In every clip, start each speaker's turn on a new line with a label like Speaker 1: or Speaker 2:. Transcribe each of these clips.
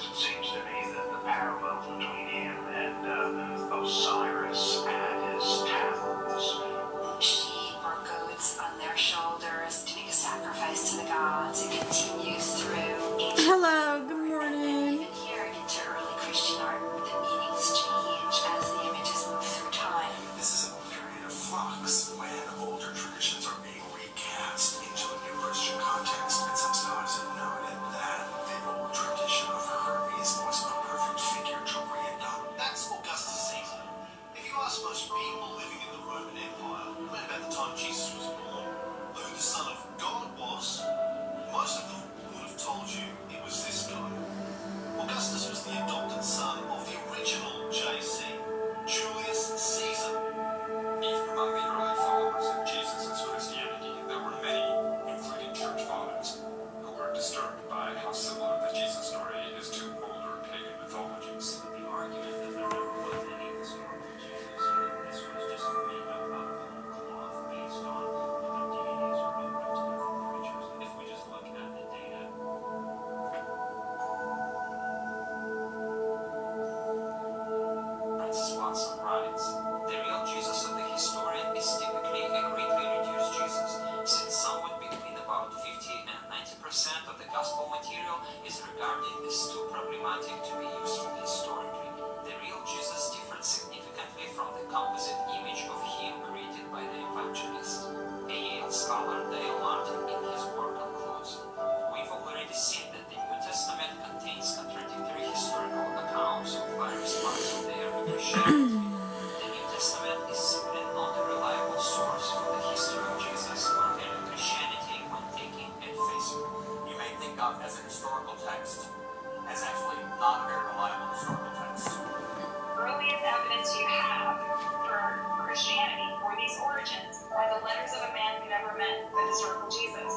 Speaker 1: because it seems to me that the parallels between him and Osiris and his tablets.
Speaker 2: Sheep or goats on their shoulders to make a sacrifice to the gods. It continues through ancient.
Speaker 3: Hello, good morning.
Speaker 2: Even here into early Christian art, the meanings change as the images move through time.
Speaker 4: This is a period of flux when older traditions are being recast into a new Christian context, and some scholars have noted that the old tradition of Hermes was a perfect figure to re-adopt.
Speaker 5: That's Augustus Caesar. If you ask most people living in the Roman Empire, around about the time Jesus was born, who the Son of God was, most of them would have told you it was this guy. Augustus was the adopted son of the original JC, Julius Caesar.
Speaker 4: Even among the early followers of Jesus' Christianity, there were many, including church fathers, who were disturbed by how similar the Jesus story is to older pagan mythologies.
Speaker 1: The argument that there never was any historical Jesus, and this was just made up out of whole cloth based on other deities or other different creatures. If we just look at the data.
Speaker 5: Francis Watson writes, the real Jesus of the historian is typically a greatly reduced Jesus, since somewhat between about 50 and 90% of the gospel material is regarded as too problematic to be useful historically. The real Jesus differed significantly from the composite image of him created by the evangelists. A Yale scholar, Dale Martin, in his work concludes, we've already seen that the New Testament contains contradictory historical accounts of various parts of their Christianity. The New Testament is simply not a reliable source for the history of Jesus or early Christianity when taken at face value. You may think of as a historical text, as actually not a very reliable historical text.
Speaker 6: Earliest evidence you have for Christianity, for these origins, are the letters of a man who never met the historical Jesus.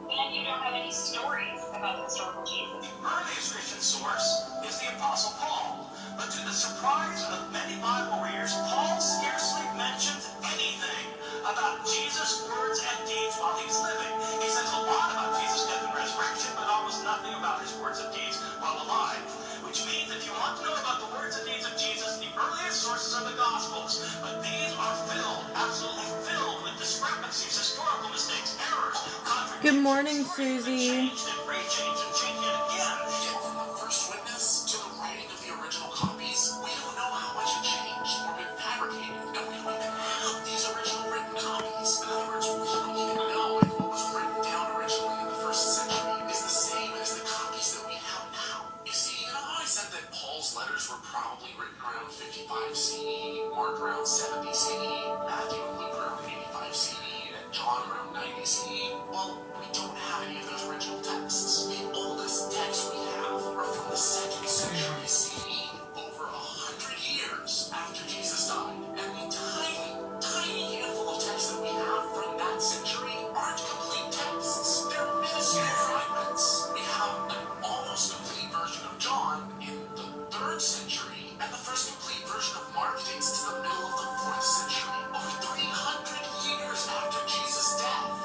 Speaker 6: And you don't have any stories about the historical Jesus.
Speaker 5: The earliest Christian source is the Apostle Paul. But to the surprise of many Bible readers, Paul scarcely mentions anything about Jesus' words and deeds while he was living. He says a lot about Jesus' death and resurrection, but almost nothing about his words and deeds while alive. Which means if you want to know about the words and deeds of Jesus, the earliest sources are the Gospels. But these are filled, absolutely filled with discrepancies, historical mistakes, errors, contradictions.
Speaker 3: Good morning, Susie.
Speaker 5: Changed and rechanged and changed yet again.
Speaker 4: Yet from the first witness to the writing of the original copies, we don't know how much it changed or been fabricated, and we don't even have these original written copies. In other words, we don't even know if what was written down originally in the first century is the same as the copies that we have now. You see, I said that Paul's letters were probably written around 55 CE, Mark around 70 CE, Matthew and Luke around 85 CE, and John around 90 CE. Well, we don't have any of those original texts. The oldest texts we have are from the 2nd century CE, over 100 years after Jesus died. And the tiny handful of texts that we have from that century aren't complete texts. They're minuscule fragments. We have an almost complete version of John in the 3rd century, and the first complete version of Mark dates to the middle of the 4th century, over 300 years after Jesus' death.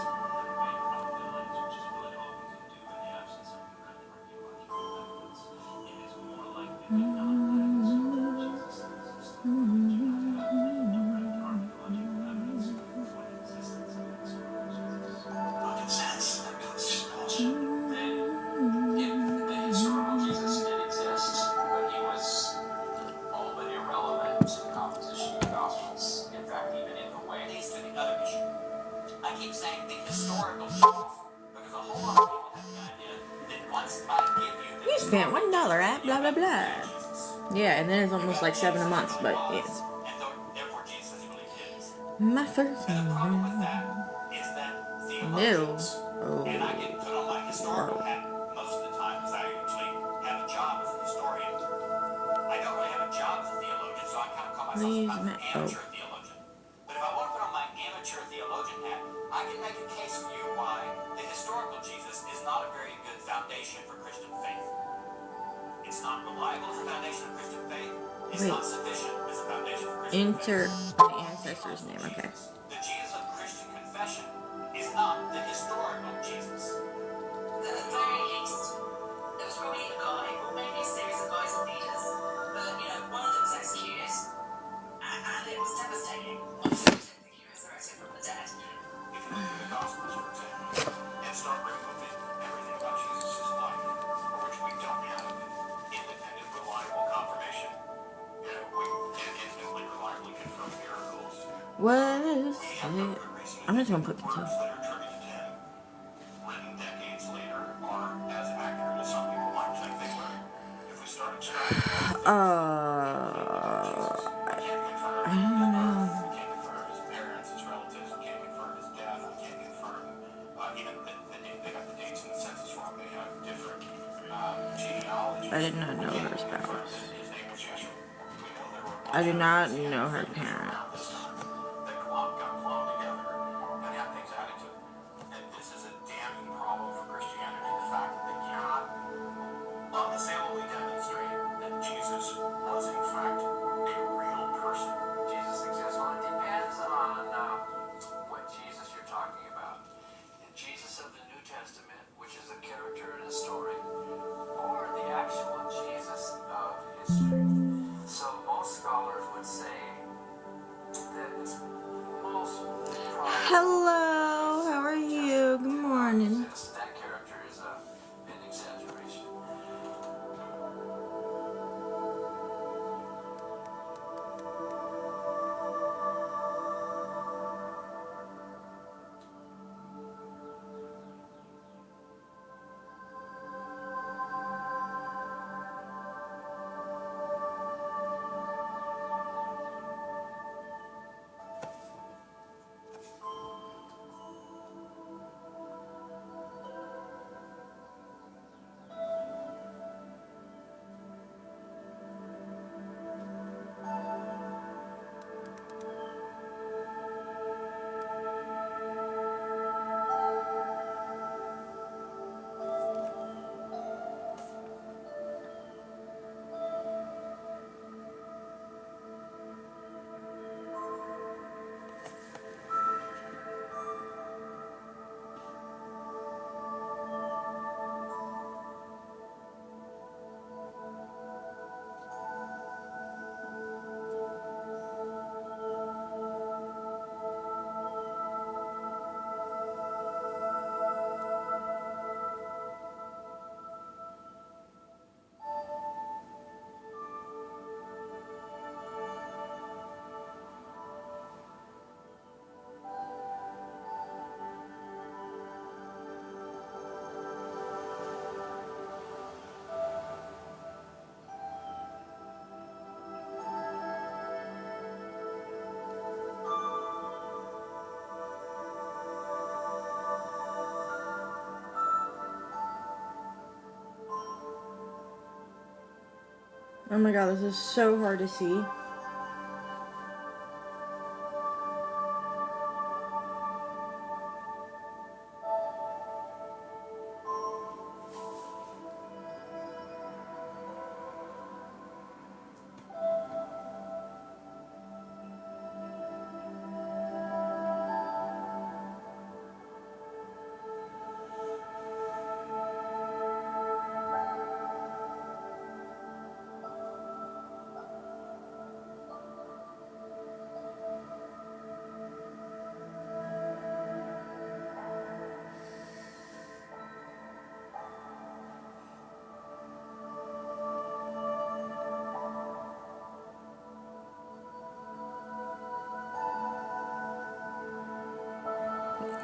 Speaker 4: Common sense. I mean, it's just bullshit.
Speaker 5: If the historical Jesus did exist, but he was all but irrelevant to the composition of the Gospels. In fact, even in the way leads to the other issue. I keep saying the historical Jesus, because a whole lot of people have the idea that once I give you the
Speaker 3: You spent $1 at blah blah blah.
Speaker 5: Jesus,
Speaker 3: Yeah, and then it's almost like 7 a month, but yes.
Speaker 5: and therefore Jesus is really his.
Speaker 3: My first
Speaker 5: And the problem with
Speaker 3: name.
Speaker 5: that is that
Speaker 3: No.
Speaker 5: theologians,
Speaker 3: Oh.
Speaker 5: and I get put on my historical hat most of the time because I actually have a job as a historian. I don't really have a job as a theologian, so I kind of call myself
Speaker 3: Please,
Speaker 5: an
Speaker 3: Matt.
Speaker 5: amateur theologian. But if I want to put on my amateur theologian hat, I can make a case for you why the historical Jesus is not a very good foundation for Christian faith. It's not reliable as a foundation of Christian faith. It's
Speaker 3: Wait.
Speaker 5: not sufficient as a foundation for Christian
Speaker 3: Enter
Speaker 5: faith.
Speaker 3: my ancestor's name. Okay.
Speaker 5: The Jesus of Christian confession is not the historical Jesus.
Speaker 2: The very least, there was probably a guy, or maybe a series
Speaker 3: What is
Speaker 4: We have no
Speaker 3: it?
Speaker 4: good reason to
Speaker 3: I'm just
Speaker 4: think
Speaker 3: gonna
Speaker 4: that
Speaker 3: put
Speaker 4: the
Speaker 3: the two.
Speaker 4: words that are attributed to him, written decades later, are as accurate as some people might think they were. If we start extracting all the things we can't confirm
Speaker 3: I
Speaker 4: his
Speaker 3: don't
Speaker 4: birth,
Speaker 3: know.
Speaker 4: we can't confirm his parents, his relatives, we can't confirm his death, we can't confirm even they got the dates in the census wrong. They have different genealogies.
Speaker 3: I did not
Speaker 4: We
Speaker 3: know
Speaker 4: can't
Speaker 3: her
Speaker 4: even confirm
Speaker 3: spouse.
Speaker 4: that his name was Yeshua. We know there were a
Speaker 3: I
Speaker 4: bunch
Speaker 3: did
Speaker 4: of
Speaker 3: not
Speaker 4: Messianic
Speaker 3: know her
Speaker 4: figures around this
Speaker 3: parents.
Speaker 4: time that got clubbed together and had things added to it. And this is a damning problem for Christianity. The fact that they cannot unassailably demonstrate that Jesus was in fact a real person.
Speaker 5: Jesus exists. Well, it depends on what Jesus you're talking about. The Jesus of the New Testament, which is a character in a story, or the actual Jesus of history. So most scholars would say that it's most probable
Speaker 3: Hello, how are you? Good morning.
Speaker 5: that character is an exaggeration.
Speaker 3: Oh my god, this is so hard to see.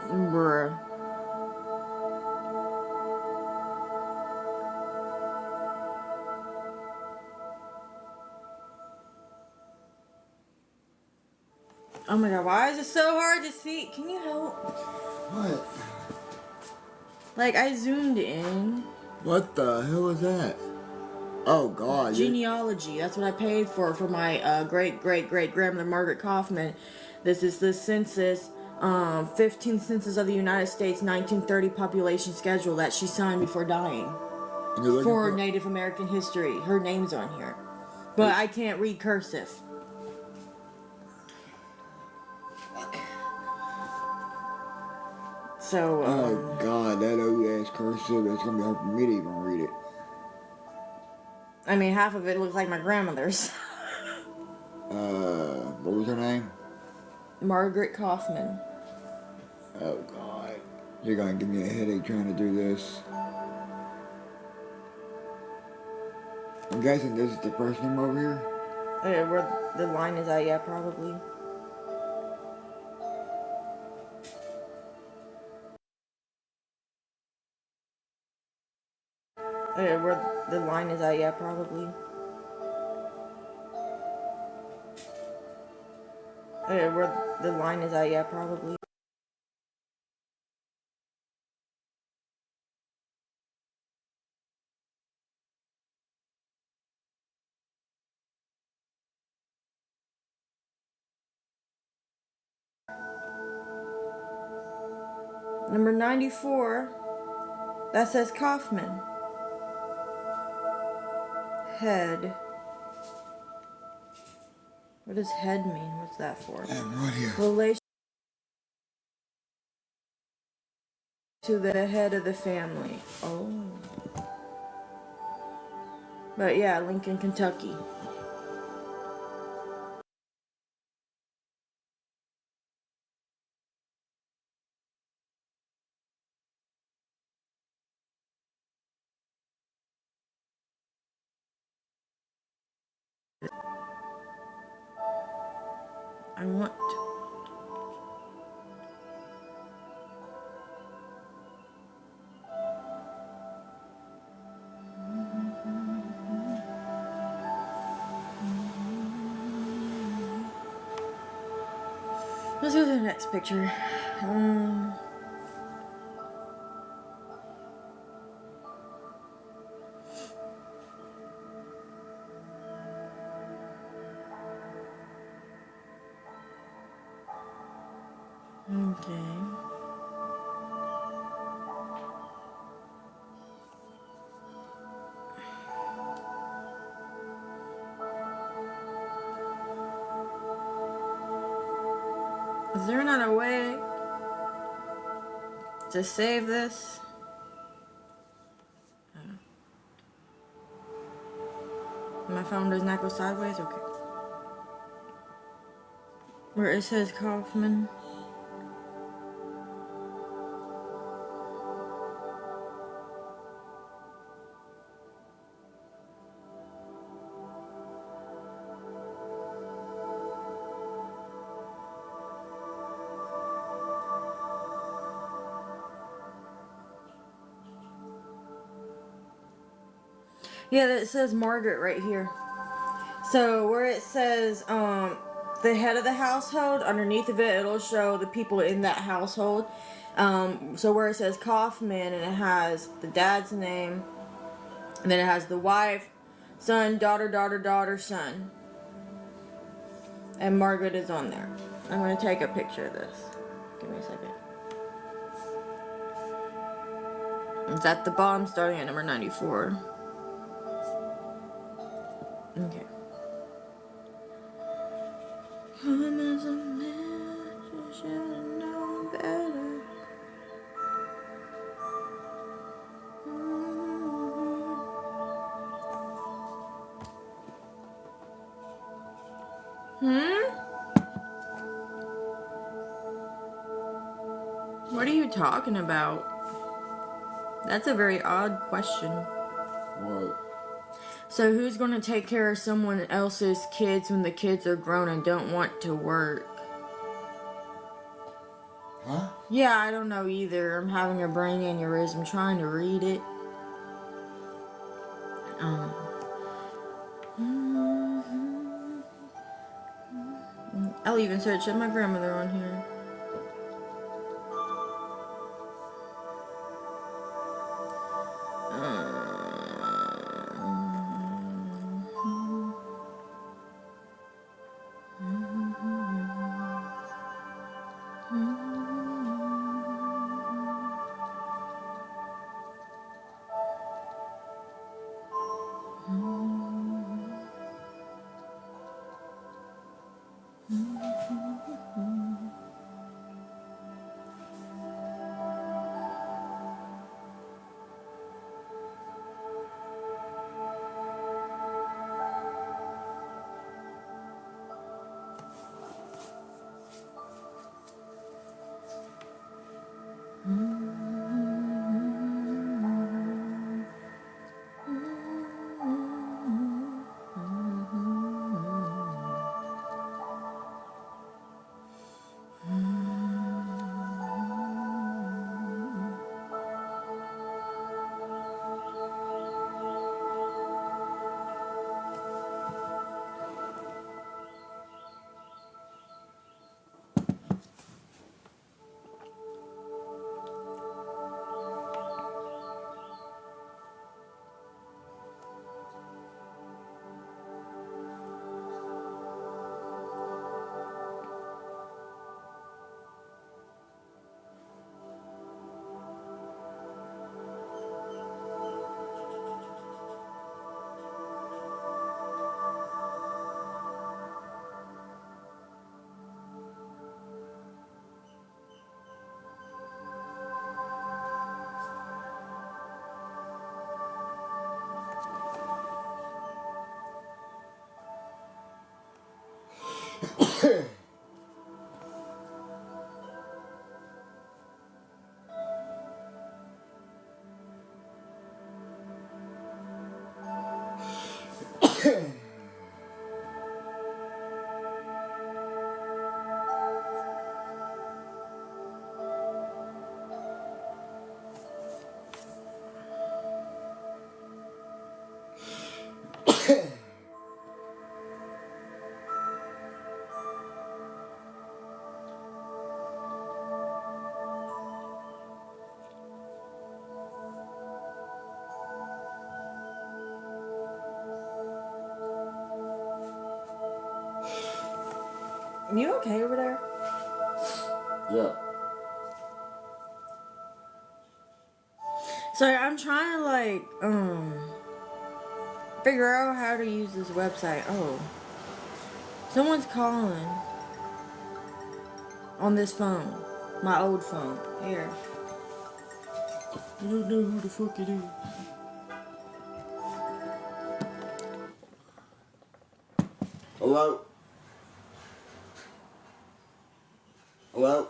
Speaker 3: Bruh. Oh my god, why is it so hard to see? Can you help?
Speaker 7: What?
Speaker 3: Like, I zoomed in.
Speaker 7: What the hell is that? Oh God!
Speaker 3: Genealogy. That's what I paid for my great great great grandmother Margaret Kaufman. This is the census, 15th census of the United States, 1930 population schedule that she signed before dying
Speaker 7: You're looking
Speaker 3: for
Speaker 7: for-
Speaker 3: Native American history. Her name's on here, but I can't read cursive. So,
Speaker 7: Oh God, that old ass cursive. That's gonna be hard for me to even read it.
Speaker 3: I mean, half of it looks like my grandmother's.
Speaker 7: What was her name?
Speaker 3: Margaret Kaufman.
Speaker 7: Oh God, you're gonna give me a headache trying to do this. I'm guessing this is the first name over here.
Speaker 3: Where the line is at, yeah, probably. the line is at, yeah, probably. Where the line is at, yeah, probably. Number 94, that says Kaufman. Head. What does head mean? What's that for?
Speaker 7: And what here?
Speaker 3: Relation to the head of the family. Oh. But yeah, Lincoln, Kentucky. I want to. Let's go to the next picture. Okay. Is there another way to save this? My phone does not go sideways? Okay. Where it says Kaufman. Yeah, it says Margaret right here. So where it says the head of the household, underneath of it, it'll show the people in that household. So where it says Kaufman, and it has the dad's name, and then it has the wife, son, daughter, son. And Margaret is on there. I'm going to take a picture of this. Give me a second. It's at the bottom, starting at number 94. Okay. Come as a man, you should have known better. What are you talking about? That's a very odd question.
Speaker 7: What?
Speaker 3: So who's going to take care of someone else's kids when the kids are grown and don't want to work?
Speaker 7: Huh?
Speaker 3: Yeah, I don't know either. I'm having a brain aneurysm trying to read it. I'll even search up my grandmother on here. You okay over there?
Speaker 7: Yeah.
Speaker 3: Sorry, I'm trying to figure out how to use this website. Oh. Someone's calling on this phone. My old phone. Here. I don't know who the fuck it is.
Speaker 7: Hello? Hello?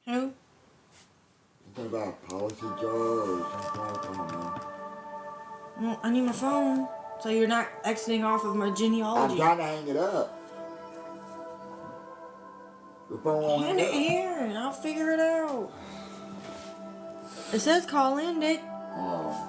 Speaker 3: Who?
Speaker 7: Something about a policy jar or something, I don't know.
Speaker 3: Well, I need my phone. So you're not exiting off of my
Speaker 7: I'm
Speaker 3: genealogy.
Speaker 7: trying to hang it up. The phone won't
Speaker 3: Hand
Speaker 7: hang
Speaker 3: it
Speaker 7: up.
Speaker 3: here and I'll figure it out. It says call in, Dick.
Speaker 7: Oh.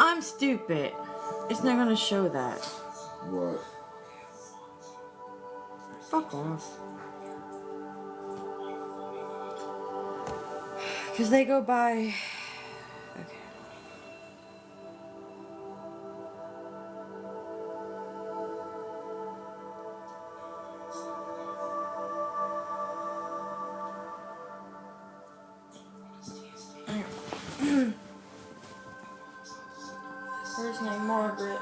Speaker 3: I'm stupid. It's not gonna show that.
Speaker 7: What?
Speaker 3: Fuck off. Because they go by. Okay. First name Margaret,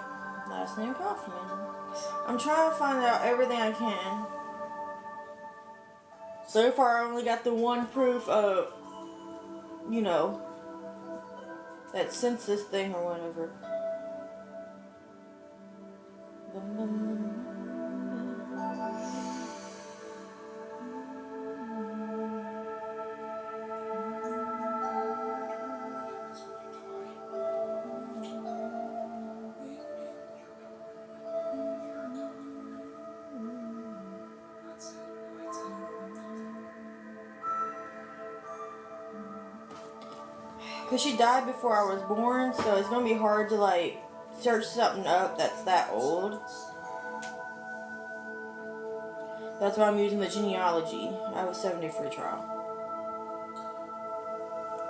Speaker 3: last name Kaufman. I'm trying to find out everything I can. So far, I only got the one proof of, you know, that census thing or whatever. Because she died before I was born, so it's going to be hard to, like, search something up that's that old. That's why I'm using the genealogy. I have a 7-day free trial.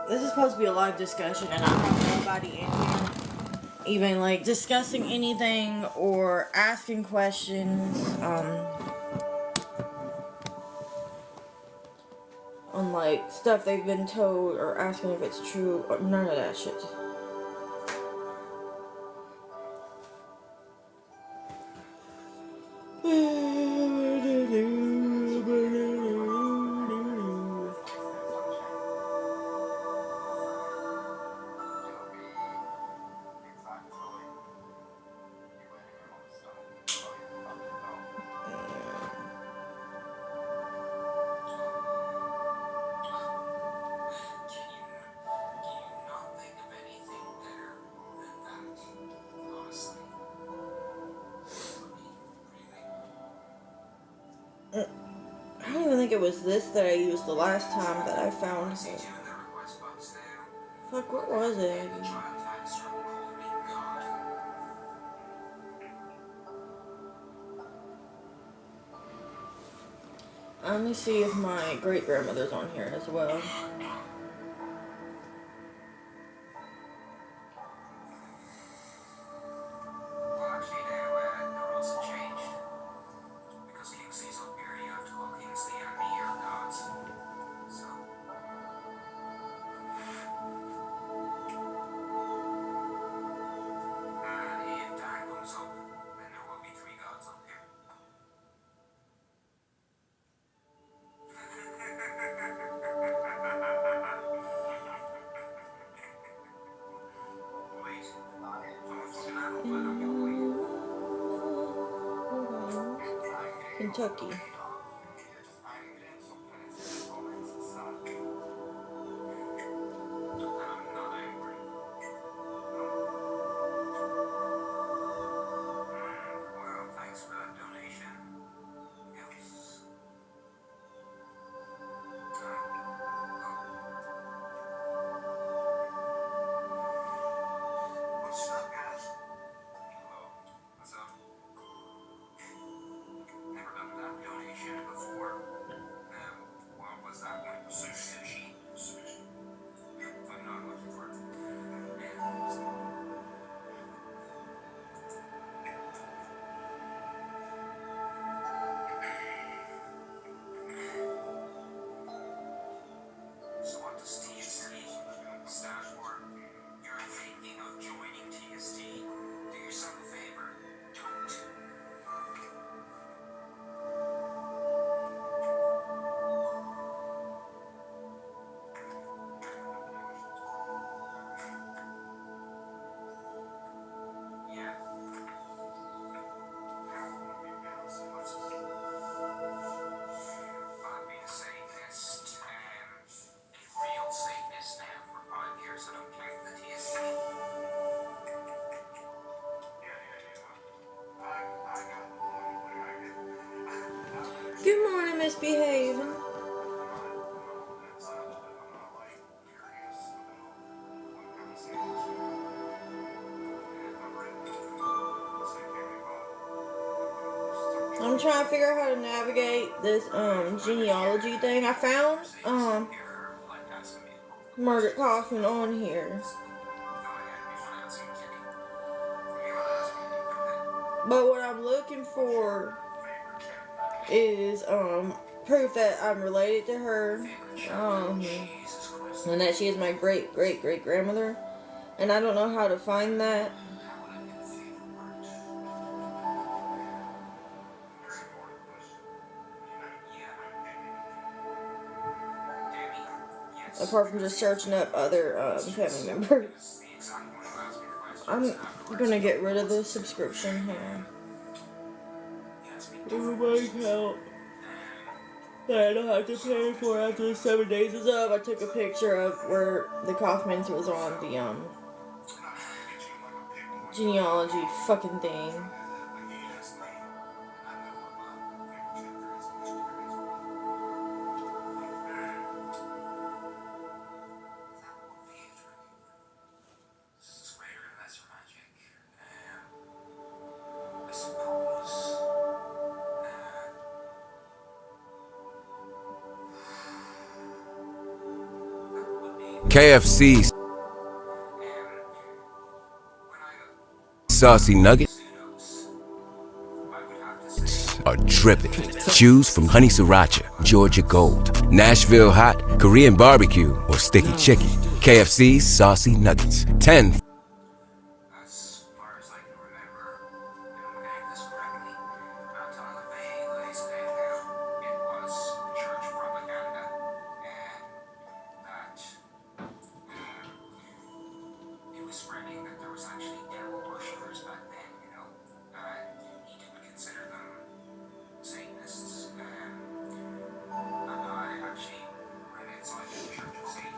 Speaker 3: This is supposed to be a live discussion, and I don't have nobody in here even, like, discussing anything or asking questions, on, like, stuff they've been told or asking if it's true, or none of that shit. I don't even think it was this that I used the last time that I found it. Fuck, what was it? Let me see if my great grandmother's on here as well.
Speaker 5: Well, actually, the rules have changed. Because Kingsley's up here, you have to call Kingsley and me your gods. So. And if Dan comes up, then there will be 3 gods up here. Wait. Don't fucking animal, I don't get
Speaker 3: Kentucky.
Speaker 5: And I'm not angry. Well, thanks for that donation. Yes. What's up, guys? Hello. What's up? Never done that donation before. What was that one? Sushi. Sushi. I know I'm looking for it. So what does TST stand for? You're thinking of joining TST. Do yourself a favor. Don't. Yeah. I've been a Satanist, a real Satanist now for 5 years. I don't count the TST.
Speaker 3: Good morning, misbehaving. I'm trying to figure out how to navigate this genealogy thing. I found Margaret Kaufman on here, but what I'm looking for is proof that I'm related to her, and that she is my great great great grandmother, and I don't know how to find that. Apart from just searching up other family members. I'm gonna get rid of this subscription here. Oh my account that I don't have to pay for after the 7 days is up. I took a picture of where the Kaufmans was on the genealogy fucking thing.
Speaker 8: KFC saucy nuggets are dripping. Choose from honey sriracha, Georgia Gold, Nashville hot, Korean barbecue, or sticky chicken. KFC saucy nuggets. 10.
Speaker 5: As far as I can remember, if I'm getting this correctly, Tyler Bay lays it out. It was church propaganda, and that it was spreading that there was actually devil worshippers back then, you know. He didn't consider them Satanists, and I actually read inside the Church of Satan.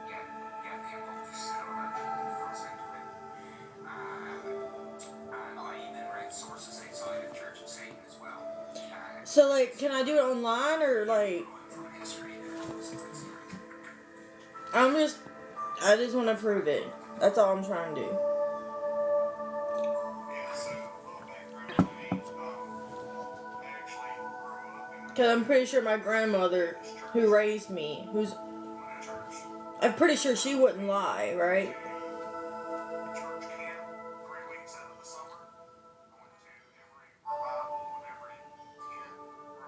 Speaker 5: Yeah, the occultists and all that goes into it. And I even read sources outside of Church of Satan as well.
Speaker 3: So, like, can I do it online or, like,
Speaker 5: From history,
Speaker 3: I just want to prove it. That's all I'm trying to do.
Speaker 4: Yeah, so a little background on me. I actually grew up in
Speaker 3: Because I'm pretty sure my grandmother, who raised me, I'm pretty sure she wouldn't lie, right?
Speaker 4: Church camp 3 weeks out of the summer. I went to every revival and every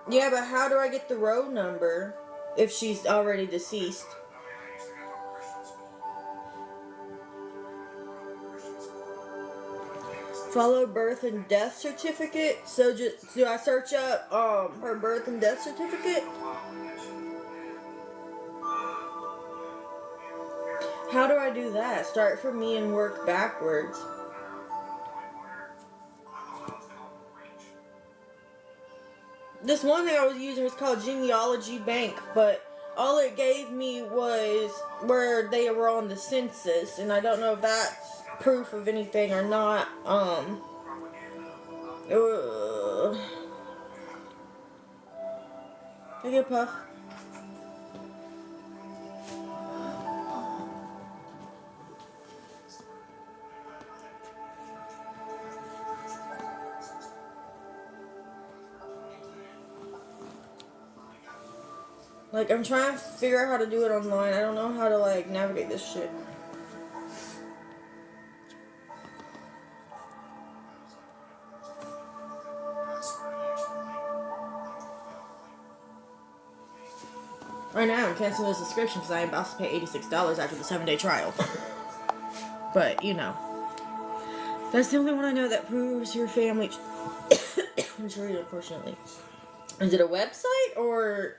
Speaker 4: tent.
Speaker 3: Yeah, but how do I get the road number if she's already deceased?
Speaker 4: I used to go to a Christian school. Christian school.
Speaker 3: Follow birth and death certificate. So just do I search up her birth and death certificate? How do I do that? Start from me and work backwards. This one thing I was using was called Genealogy Bank, but all it gave me was where they were on the census, and I don't know if that's proof of anything or not. Take a puff. Like, I'm trying to figure out how to do it online. I don't know how to, like, navigate this shit. Right now, I'm canceling the subscription because I am about to pay $86 after the 7-day trial. But, you know. That's the only one I know that proves your family... I'm sure, unfortunately. Is it a website, or...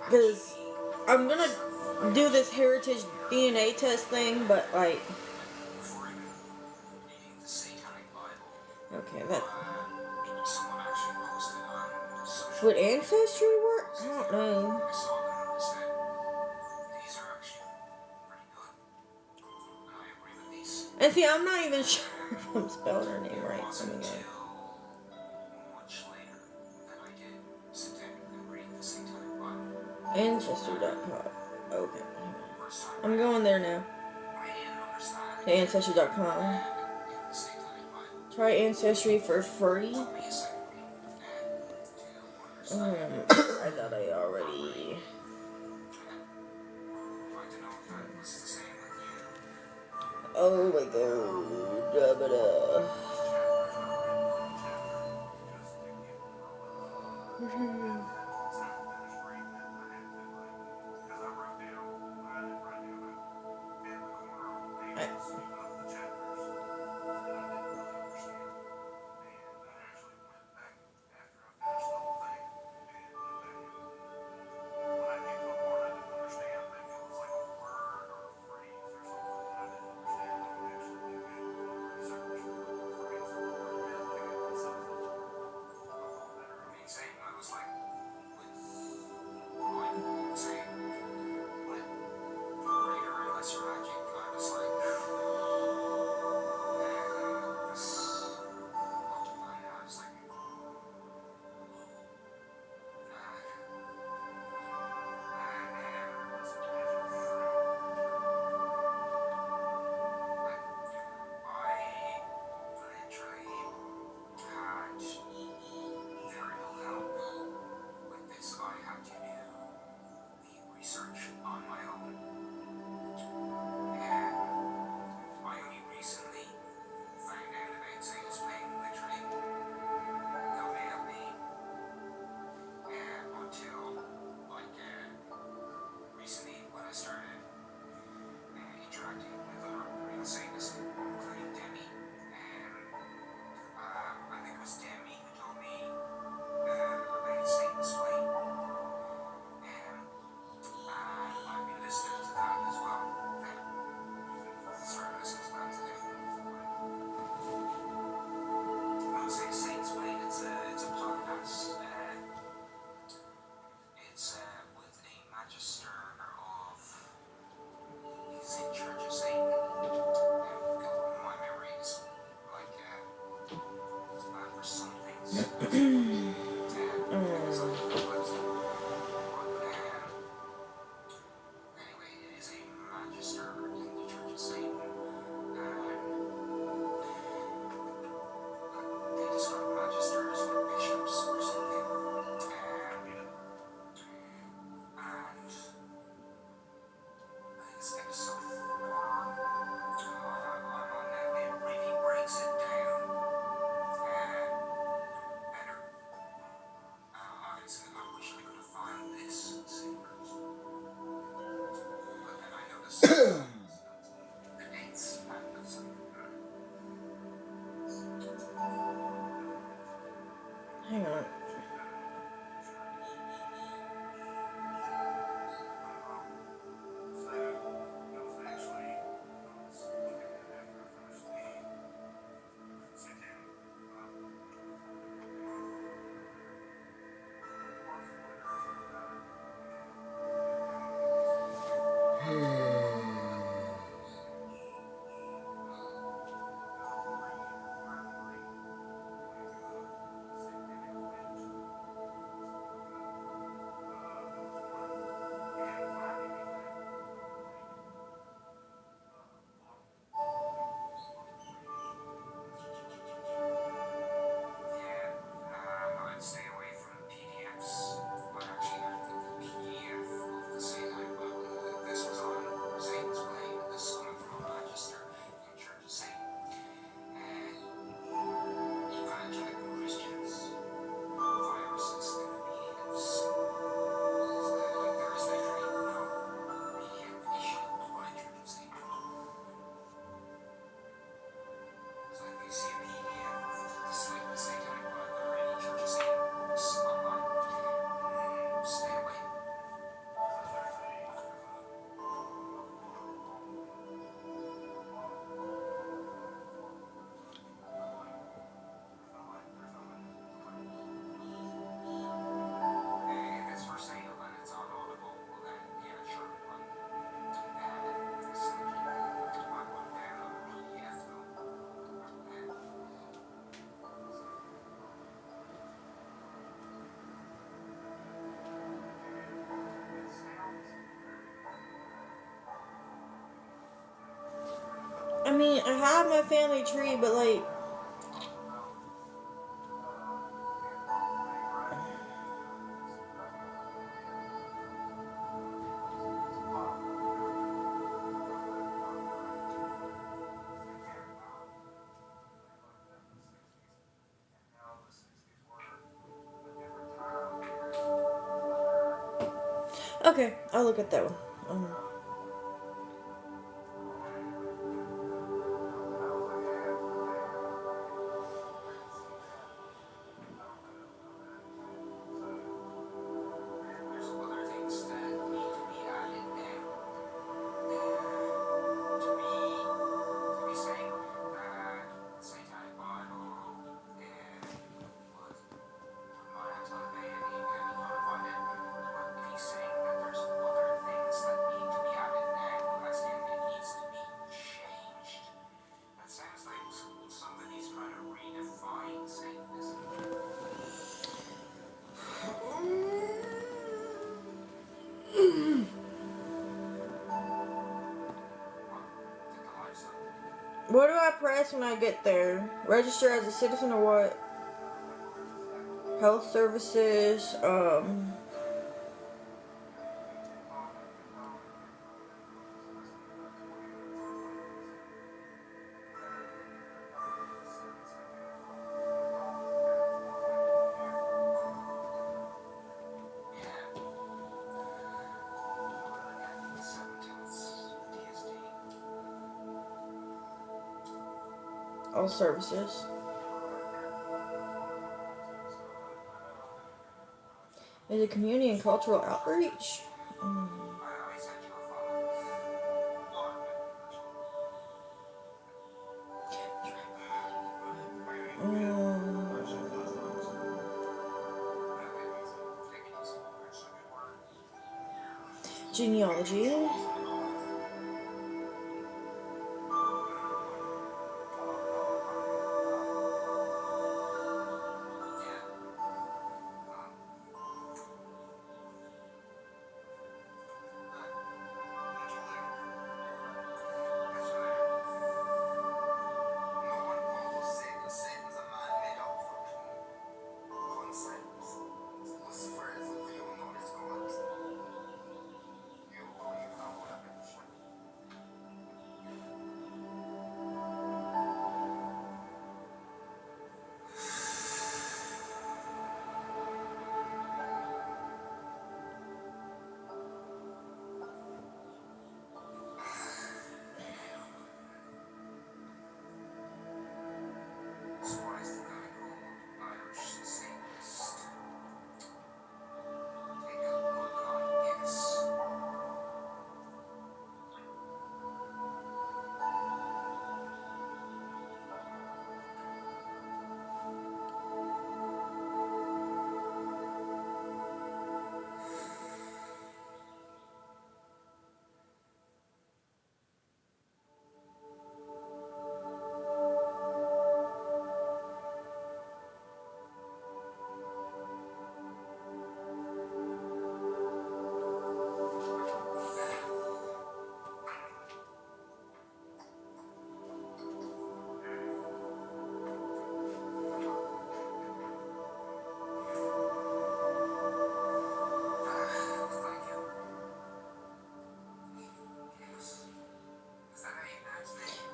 Speaker 3: Because I'm gonna do this heritage DNA test thing, but like... Okay, that's... Would Ancestry work? I don't know. And see, I'm not even sure if I'm spelling her name right. Let me go. Ancestry.com. Okay. I'm going there now. To Ancestry.com. Try Ancestry for free. I thought I already... Oh my god. Da-ba-da.
Speaker 4: Anyway, it is a magister in the Church of Satan. They describe magisters like bishops or something. And this episode 4, I'm on that, it really breaks it down better. I wish I could have found this secret. But then I noticed the dates and some.
Speaker 3: Hang on.
Speaker 4: I'd stay away from PDFs, but actually the PDF of the Satan, this was on Satan's Blade, this is coming from a magister in Church of Satan, and evangelical Christians, viruses and PDFs, so there is literally no PDF issued by Church of Satan. So if you see a PDF, just like the Satanic Blood or any Church of Satan books online, stay away. If it's for sale and it's on Audible, well then, yeah, sure. It's legit. I wouldn't download a PDF though.
Speaker 3: I mean, I have my family tree, but like, okay, I'll look at that one.
Speaker 4: There's other things that need to be added now. To be saying that the Satanic Bible was not anti-May and he can modify it, but if he's saying that there's other things that need to be added now, as in it needs to be changed, that sounds like somebody's trying to redefine Satanism.
Speaker 3: What do I press when I get there? Register as a citizen or what? Health services, all services. Is it community and cultural outreach? Genealogy.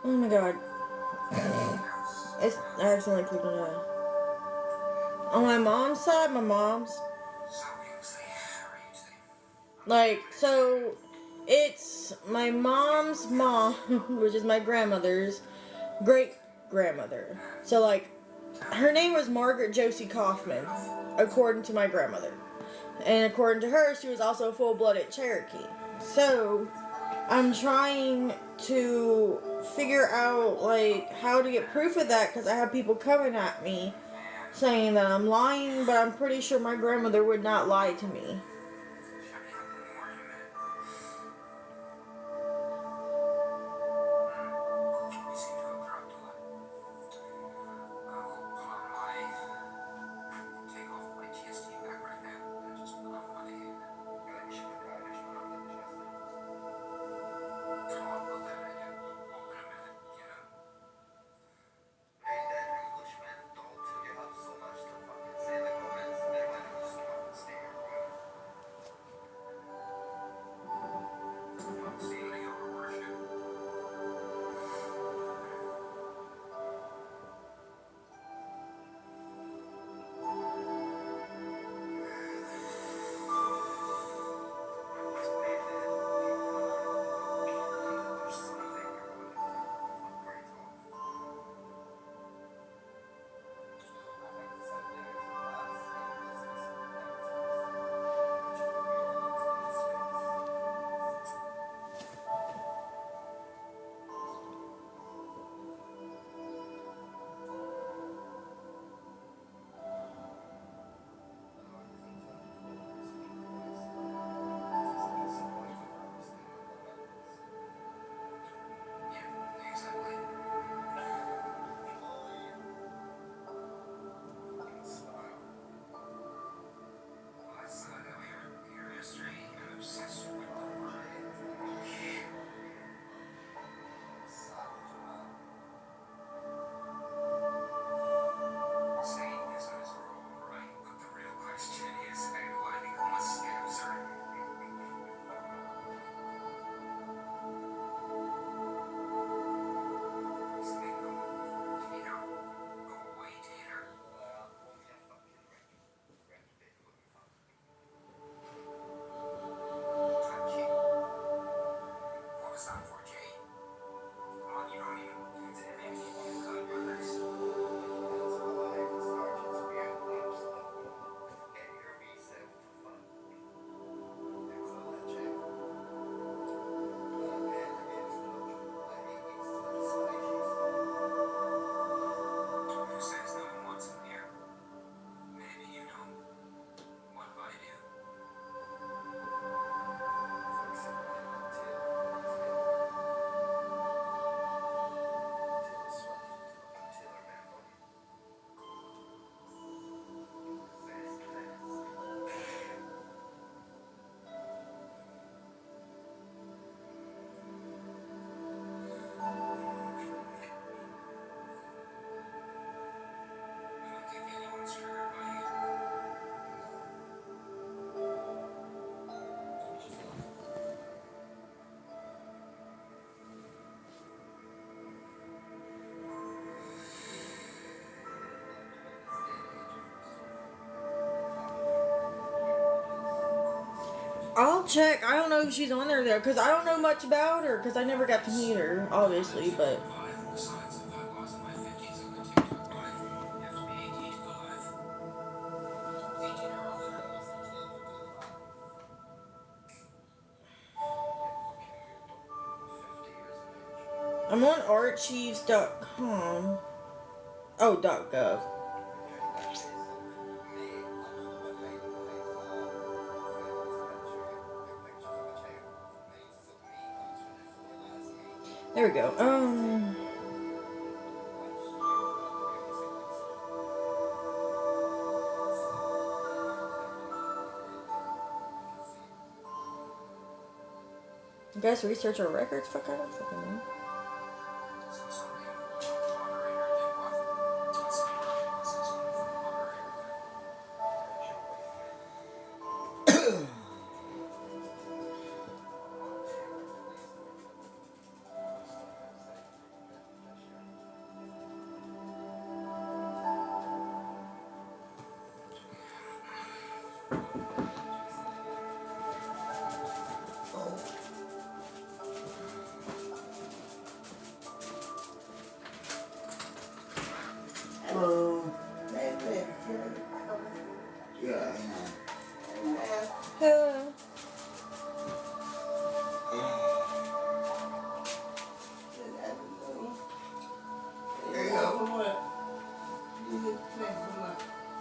Speaker 3: Oh my god. I accidentally clicked on that. On my mom's side, like, so it's my mom's mom, which is my grandmother's great grandmother. So, like, her name was Margaret Josie Kaufman, according to my grandmother. And according to her, she was also a full-blooded Cherokee. So, I'm trying to figure out, like, how to get proof of that, because I have people coming at me saying that I'm lying, but I'm pretty sure my grandmother would not lie to me. I'll check. I don't know if she's on there though, because I don't know much about her, because I never got to meet her, obviously, but. I'm on archives.com. Oh, .gov. There we go. You guys research our records? Fuck, I don't fucking know. Hello.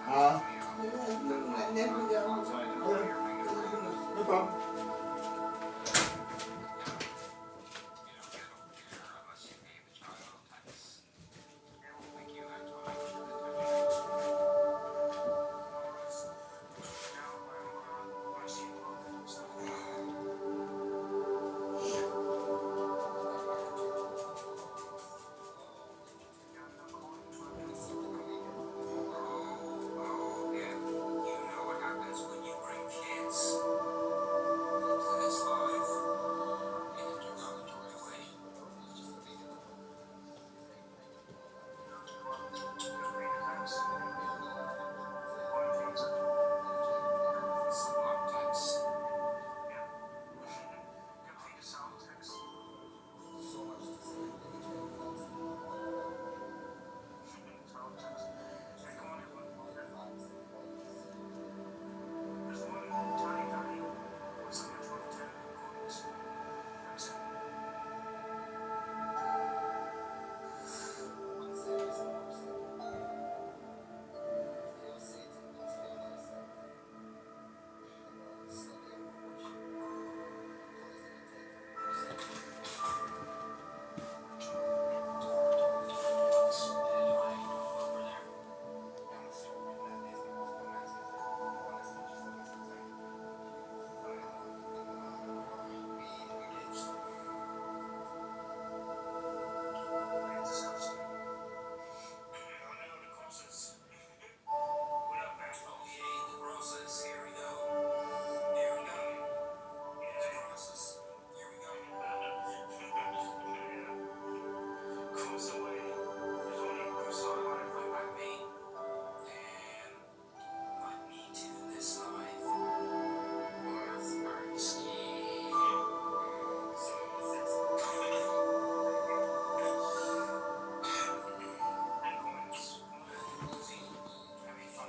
Speaker 7: Huh? No problem.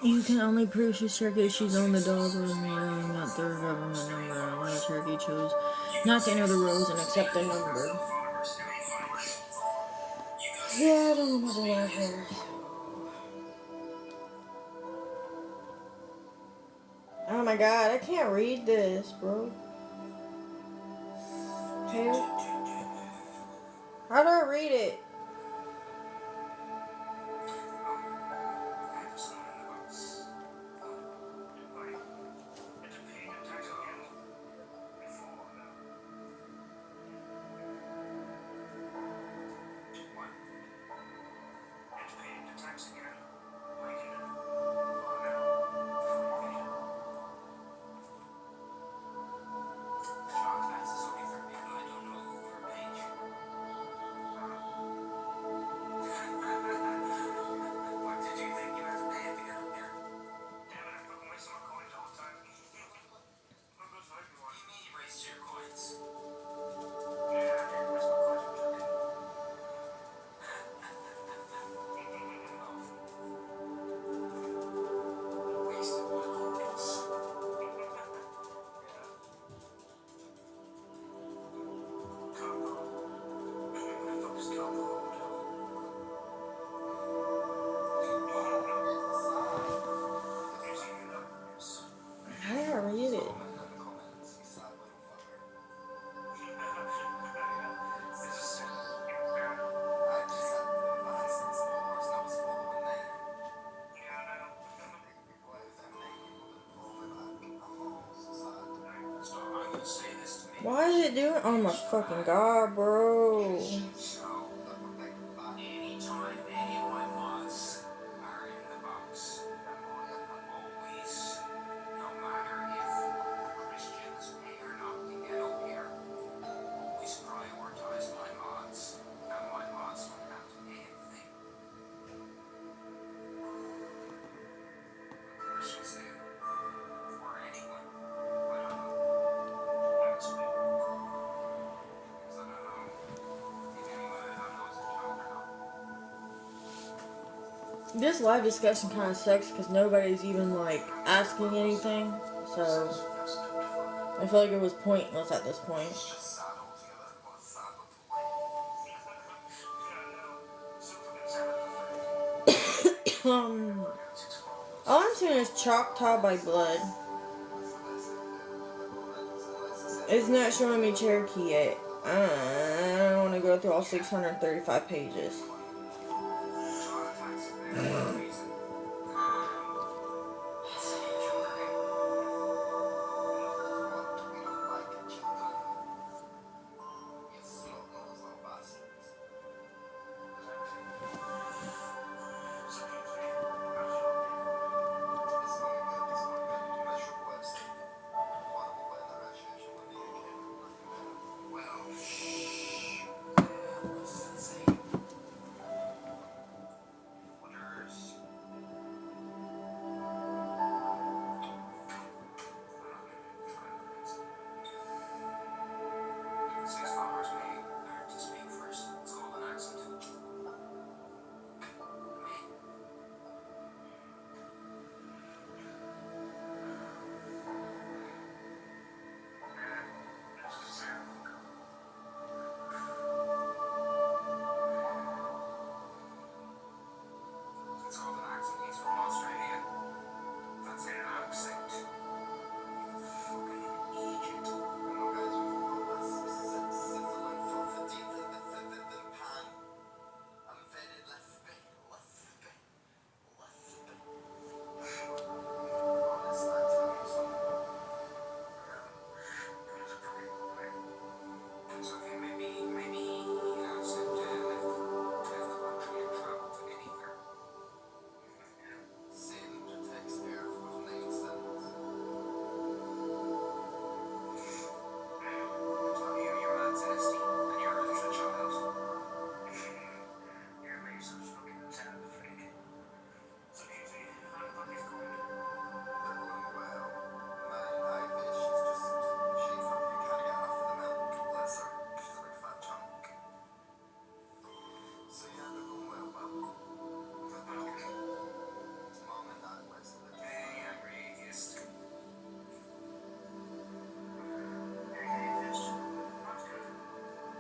Speaker 3: You can only prove she's Turkish. She's on the dolls with not their government number. And why Turkey chose not to enter the rolls and accept the number. Yeah, I don't know much about her. Oh my god, I can't read this, bro. Hell. How do I read it? How do I read it? Why is it doing? Oh my fucking god, bro.
Speaker 5: Anytime any of my mods are in the box, always, no matter if Christians pay or not to get up here, always prioritize my mods, and my mods don't have to pay anything. Christians do, or anyone, I don't know. Because I don't know if any
Speaker 3: This live discussion kind of sucks because nobody's even like asking anything, so I feel like it was pointless at this point.
Speaker 4: It's just sad altogether. What a sad little life.
Speaker 3: All I'm seeing is Choctaw by Blood. It's not showing me Cherokee yet. I don't want to go through all 635 pages.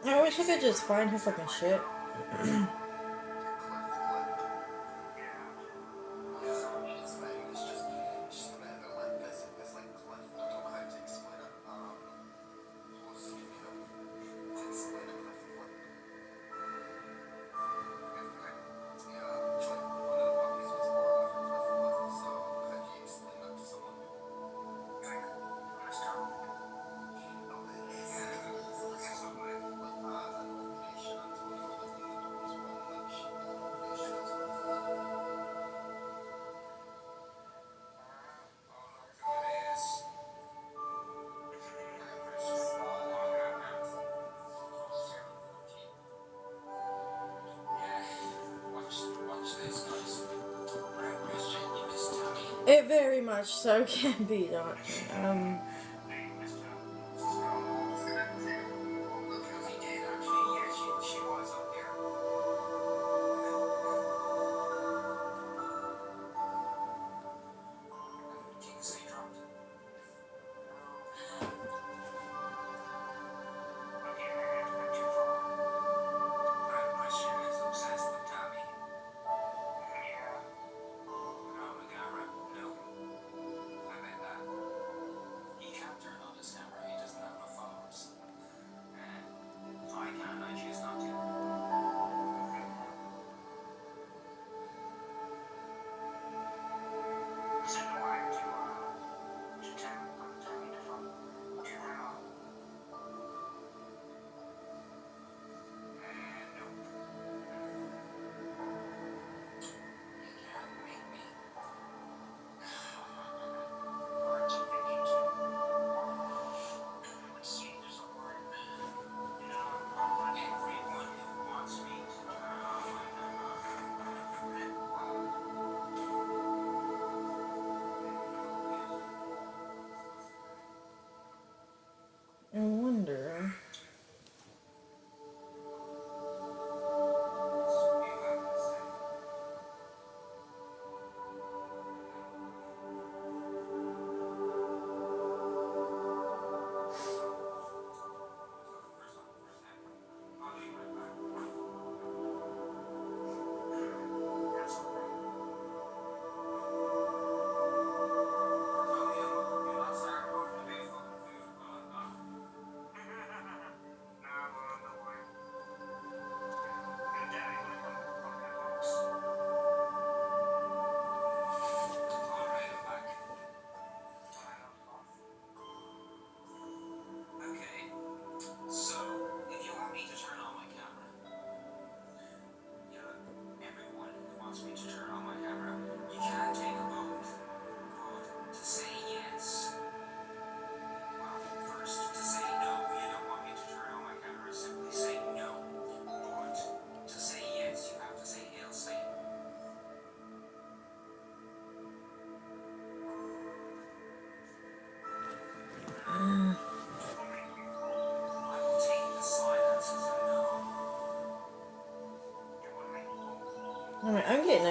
Speaker 3: I wish I could just find her fucking shit. It very much so can be done.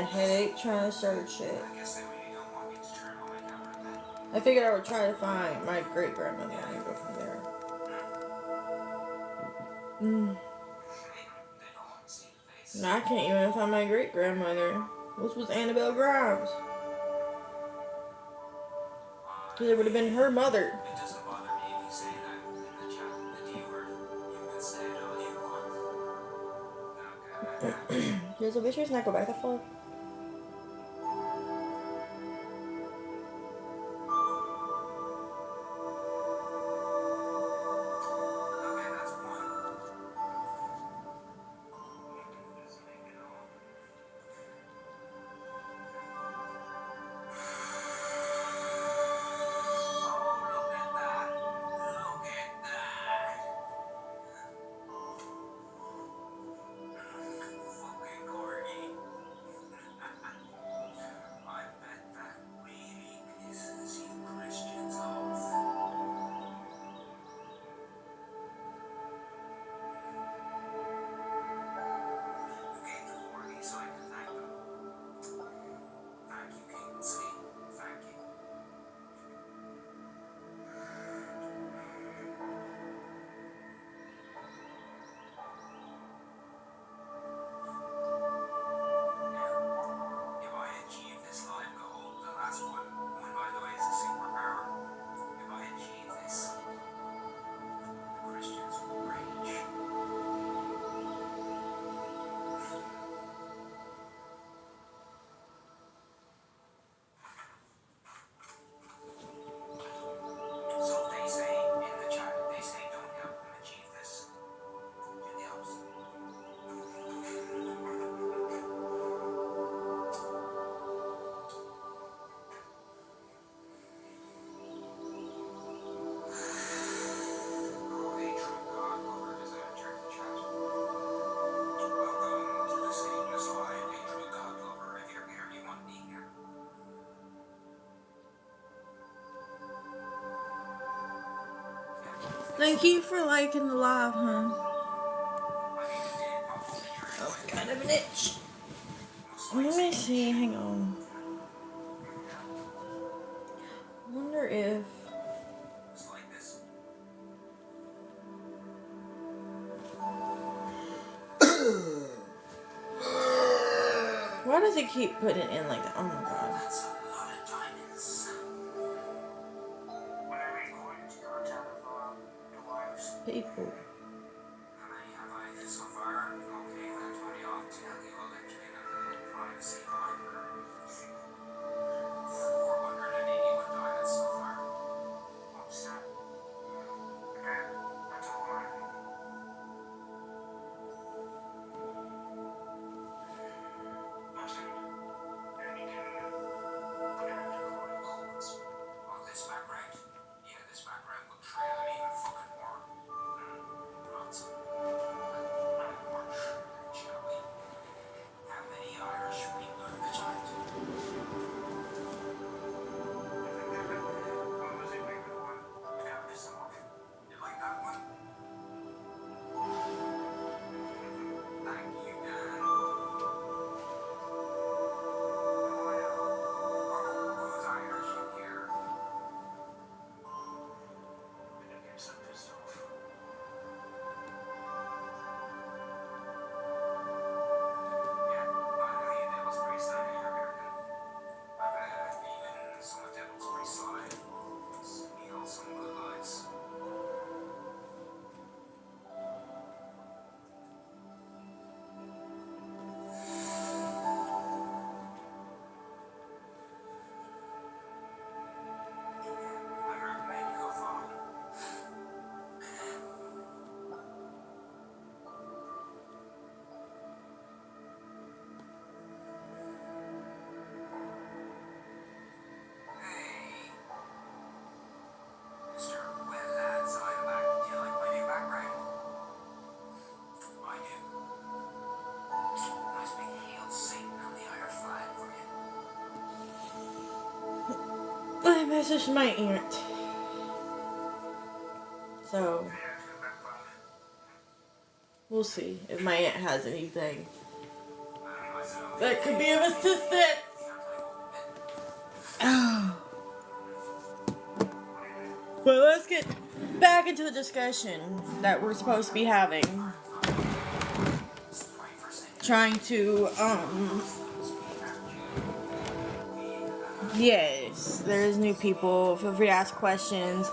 Speaker 3: a headache trying to search it.
Speaker 5: I guess they really don't want me to turn on my camera then.
Speaker 3: I figured I would try to find my great grandmother and go from there.
Speaker 5: They don't want to see the face.
Speaker 3: No, I can't even find my great grandmother, which was Annabelle Grimes. Because it would have been her mother.
Speaker 5: It doesn't bother me if you say that in the chat, the D word. You can say it all you want. Okay.
Speaker 3: Does the witches not go back that far?
Speaker 5: Okay, that's one. Doesn't make it all. Oh, look at that. Look at that. Fucking corgi. I bet that really pisses you Christians off. You gave the corgi so I can thank them. Thank you, King and Sweet. Thank you. Now, if I achieve this live goal, the last one by the way is a superpower. If I achieve this, the Christians will rage. So they say in the chat, they say don't help them achieve this. Do the opposite. Oh, hey, true God, over has entered the chat. Welcome to the Satanist Live, hey, true God lover. If you're here, you want me here.
Speaker 3: Thank you for liking the live, huh?
Speaker 5: I mean, it did pop up here
Speaker 3: Oh,
Speaker 5: anyway.
Speaker 3: kind of an itch.
Speaker 5: Most likely.
Speaker 3: Let me see, hang on. I wonder if...
Speaker 5: Just like this.
Speaker 3: Why does it keep putting it in like that? Oh my god.
Speaker 5: That's a lot of diamonds. When I recorded the content of the wives.
Speaker 3: People.
Speaker 5: How many have I hit so far? Okay, Antonio, I'll tell you, I'll let you in on a little privacy behind the curtain. 481 diamonds so far. What's that? That's a lot. Then you can put it in the recording codes. Oh, this background? Yeah, this background will trail them even fucking more. Lots of more shall we? How many Irish people in the chat? What was it, maybe one? You gotta piss them off. You like that one? Thank you, Dan. Who's Irish in here? I'm gonna get some pissed off. Yeah, I know you Devil's Priest, I know you're American. I bet even some of Devil's Priest side. Steal some good lights. I recommend you go follow him. Hey, Mr. Well, lads, I'm back. Do you like my new background? I do. Nice big heeled Satan on the Irish flag for you.
Speaker 3: I messaged my aunt. So, we'll see if my aunt has anything.
Speaker 5: I don't know, I said,
Speaker 3: that could be of assistance. But let's get back into the discussion that we're supposed to be having. Trying to, yes, there's new people. Feel free to ask questions.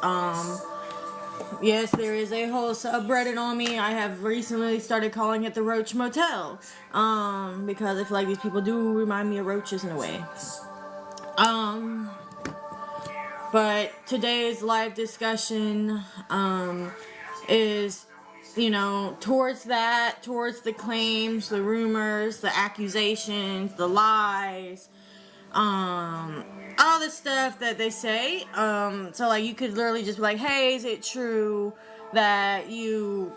Speaker 3: Yes, there is a whole subreddit on me. I have recently started calling it the Roach Motel. Because I feel like these people do remind me of roaches in a way. But today's live discussion, is, towards the claims, the rumors, the accusations, the lies, all the stuff that they say. So like you could literally just be like, hey, is it true that you,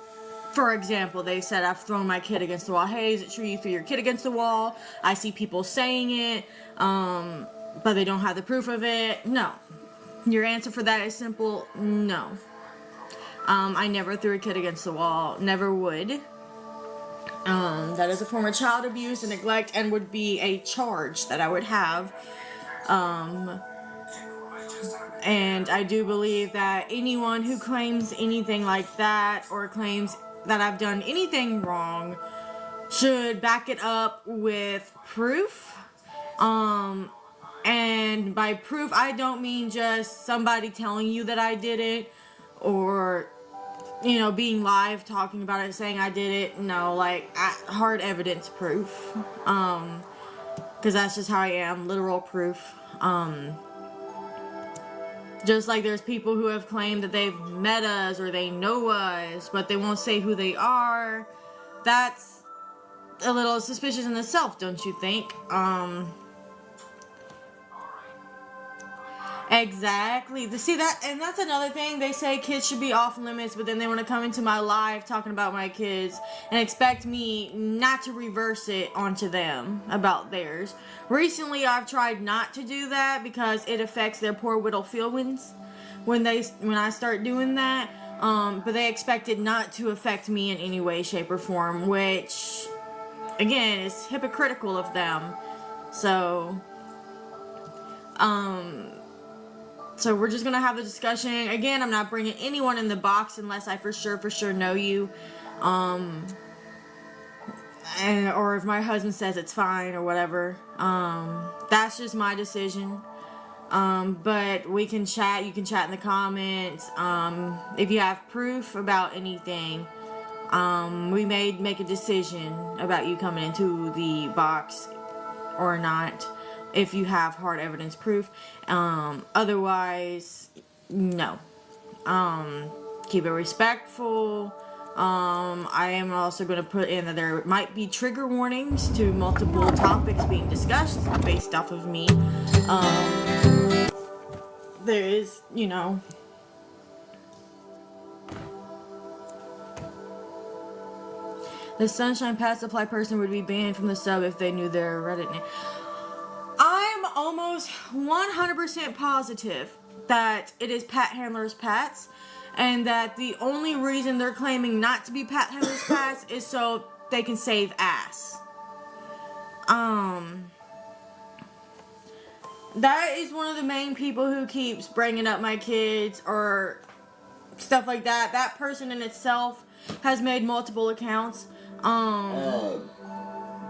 Speaker 3: for example, they said I've thrown my kid against the wall. Hey, is it true you threw your kid against the wall? I see people saying it, but they don't have the proof of it. No. Your answer for that is simple, no. I never threw a kid against the wall. Never would. That is a form of child abuse and neglect and would be a charge that I would have. And I do believe that anyone who claims anything like that or claims that I've done anything wrong should back it up with proof. And by proof, I don't mean just somebody telling you that I did it or, being live talking about it, saying I did it. No, like hard evidence proof. Because that's just how I am, literal proof. Just like there's people who have claimed that they've met us or they know us, but they won't say who they are. That's a little suspicious in itself, don't you think? Exactly. See that, and that's another thing. They say kids should be off limits, but then they want to come into my live talking about my kids and expect me not to reverse it onto them about theirs. Recently, I've tried not to do that because it affects their poor little feelings when I start doing that. But they expect it not to affect me in any way, shape, or form, which again is hypocritical of them. So we're just gonna have the discussion. Again, I'm not bringing anyone in the box unless I for sure know you. Or if my husband says it's fine or whatever. That's just my decision. But we can chat. You can chat in the comments. If you have proof about anything, we may make a decision about you coming into the box or not. If you have hard evidence proof. Otherwise, no. Keep it respectful. I am also going to put in that there might be trigger warnings to multiple topics being discussed based off of me. There is, the Sunshine Pat Supply person would be banned from the sub if they knew their Reddit name. I'm almost 100% positive that it is Pat Handler's Pats, and that the only reason they're claiming not to be Pat Handler's Pats is so they can save ass. That is one of the main people who keeps bringing up my kids or stuff like that. That person in itself has made multiple accounts.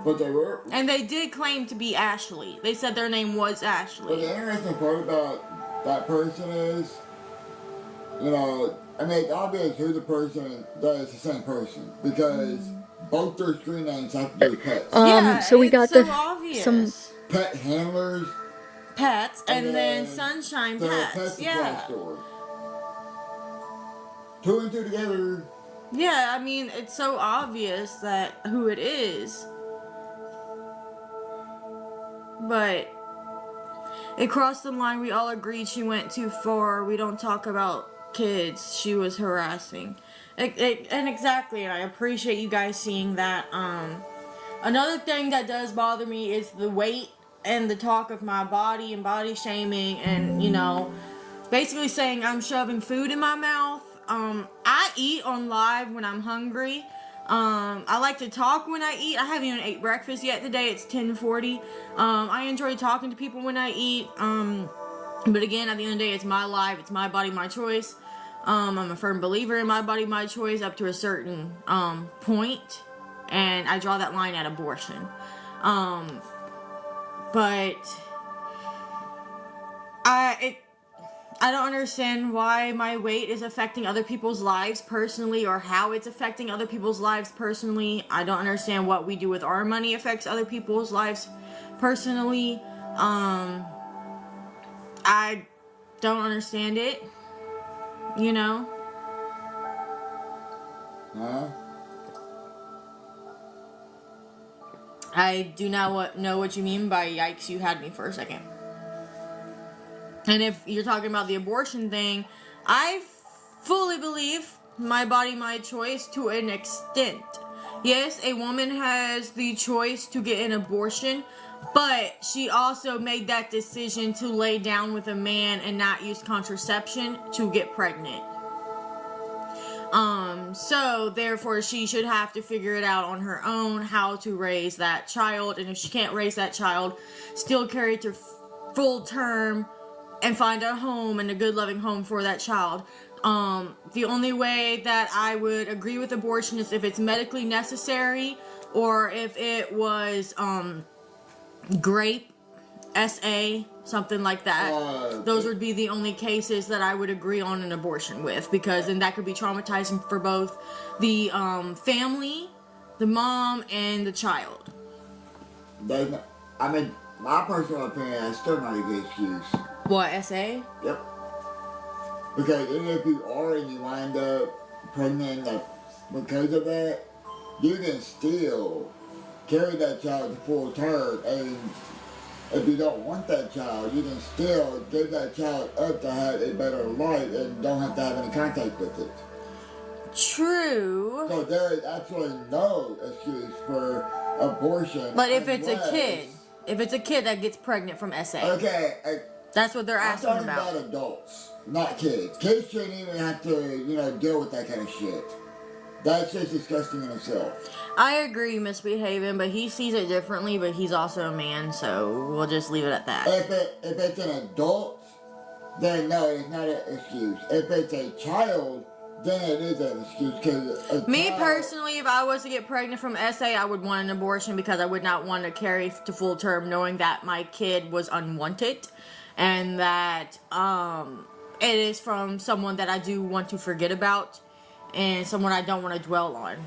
Speaker 7: But they were.
Speaker 3: And they did claim to be Ashley. They said their name was Ashley.
Speaker 7: But the interesting part about that person is, it's obvious who the person that is the same person because both their screen names have to do with pets.
Speaker 3: Yeah,
Speaker 9: so we got
Speaker 3: so obvious.
Speaker 9: some
Speaker 7: Pet handlers.
Speaker 3: Pets and then Sunshine
Speaker 7: the
Speaker 3: Pets.
Speaker 7: pet supply
Speaker 3: Yeah.
Speaker 7: store. Two and two together.
Speaker 3: Yeah, I mean, it's so obvious that who it is. But it crossed the line. We all agreed she went too far. We don't talk about kids. She was harassing. And exactly, and I appreciate you guys seeing that. Another thing that does bother me is the weight and the talk of my body and body shaming and, basically saying I'm shoving food in my mouth. I eat on live when I'm hungry. I like to talk when I eat. I haven't even ate breakfast yet today. It's 10:40. I enjoy talking to people when I eat. But again, at the end of the day, it's my life. It's my body, my choice. I'm a firm believer in my body, my choice up to a certain point, and I draw that line at abortion. But I don't understand why my weight is affecting other people's lives personally, or how it's affecting other people's lives personally. I don't understand what we do with our money affects other people's lives personally. I don't understand it, you know?
Speaker 7: Huh?
Speaker 3: I do not know what you mean by yikes, you had me for a second. And if you're talking about the abortion thing, I fully believe my body, my choice to an extent. Yes, a woman has the choice to get an abortion, but she also made that decision to lay down with a man and not use contraception to get pregnant. So therefore she should have to figure it out on her own how to raise that child, and if she can't raise that child, still carry it to full term and find a home and a good loving home for that child. The only way that I would agree with abortion is if it's medically necessary, or if it was grape, SA, something like that. Those would be the only cases that I would agree on an abortion with, because then that could be traumatizing for both the family, the mom, and the child.
Speaker 7: I mean, my personal opinion, that's still not a good excuse.
Speaker 3: What, SA?
Speaker 7: Yep. Because even if you are and you wind up pregnant because of that, you can still carry that child to full term, and if you don't want that child, you can still give that child up to have a better life and don't have to have any contact with it.
Speaker 3: True.
Speaker 7: So there is absolutely no excuse for abortion.
Speaker 3: But if it's a kid that gets pregnant from SA.
Speaker 7: Okay.
Speaker 3: That's what they're asking
Speaker 7: I'm talking
Speaker 3: about.
Speaker 7: about adults, not kids. Kids shouldn't even have to, deal with that kind of shit. That's just disgusting in itself.
Speaker 3: I agree, misbehaving, but he sees it differently, but he's also a man, so we'll just leave it at that.
Speaker 7: If it's an adult, then no, it's not an excuse. If it's a child, then it is an excuse.
Speaker 3: Me personally, if I was to get pregnant from SA, I would want an abortion, because I would not want to carry to full term knowing that my kid was unwanted, and that it is from someone that I do want to forget about, and someone I don't want to dwell on.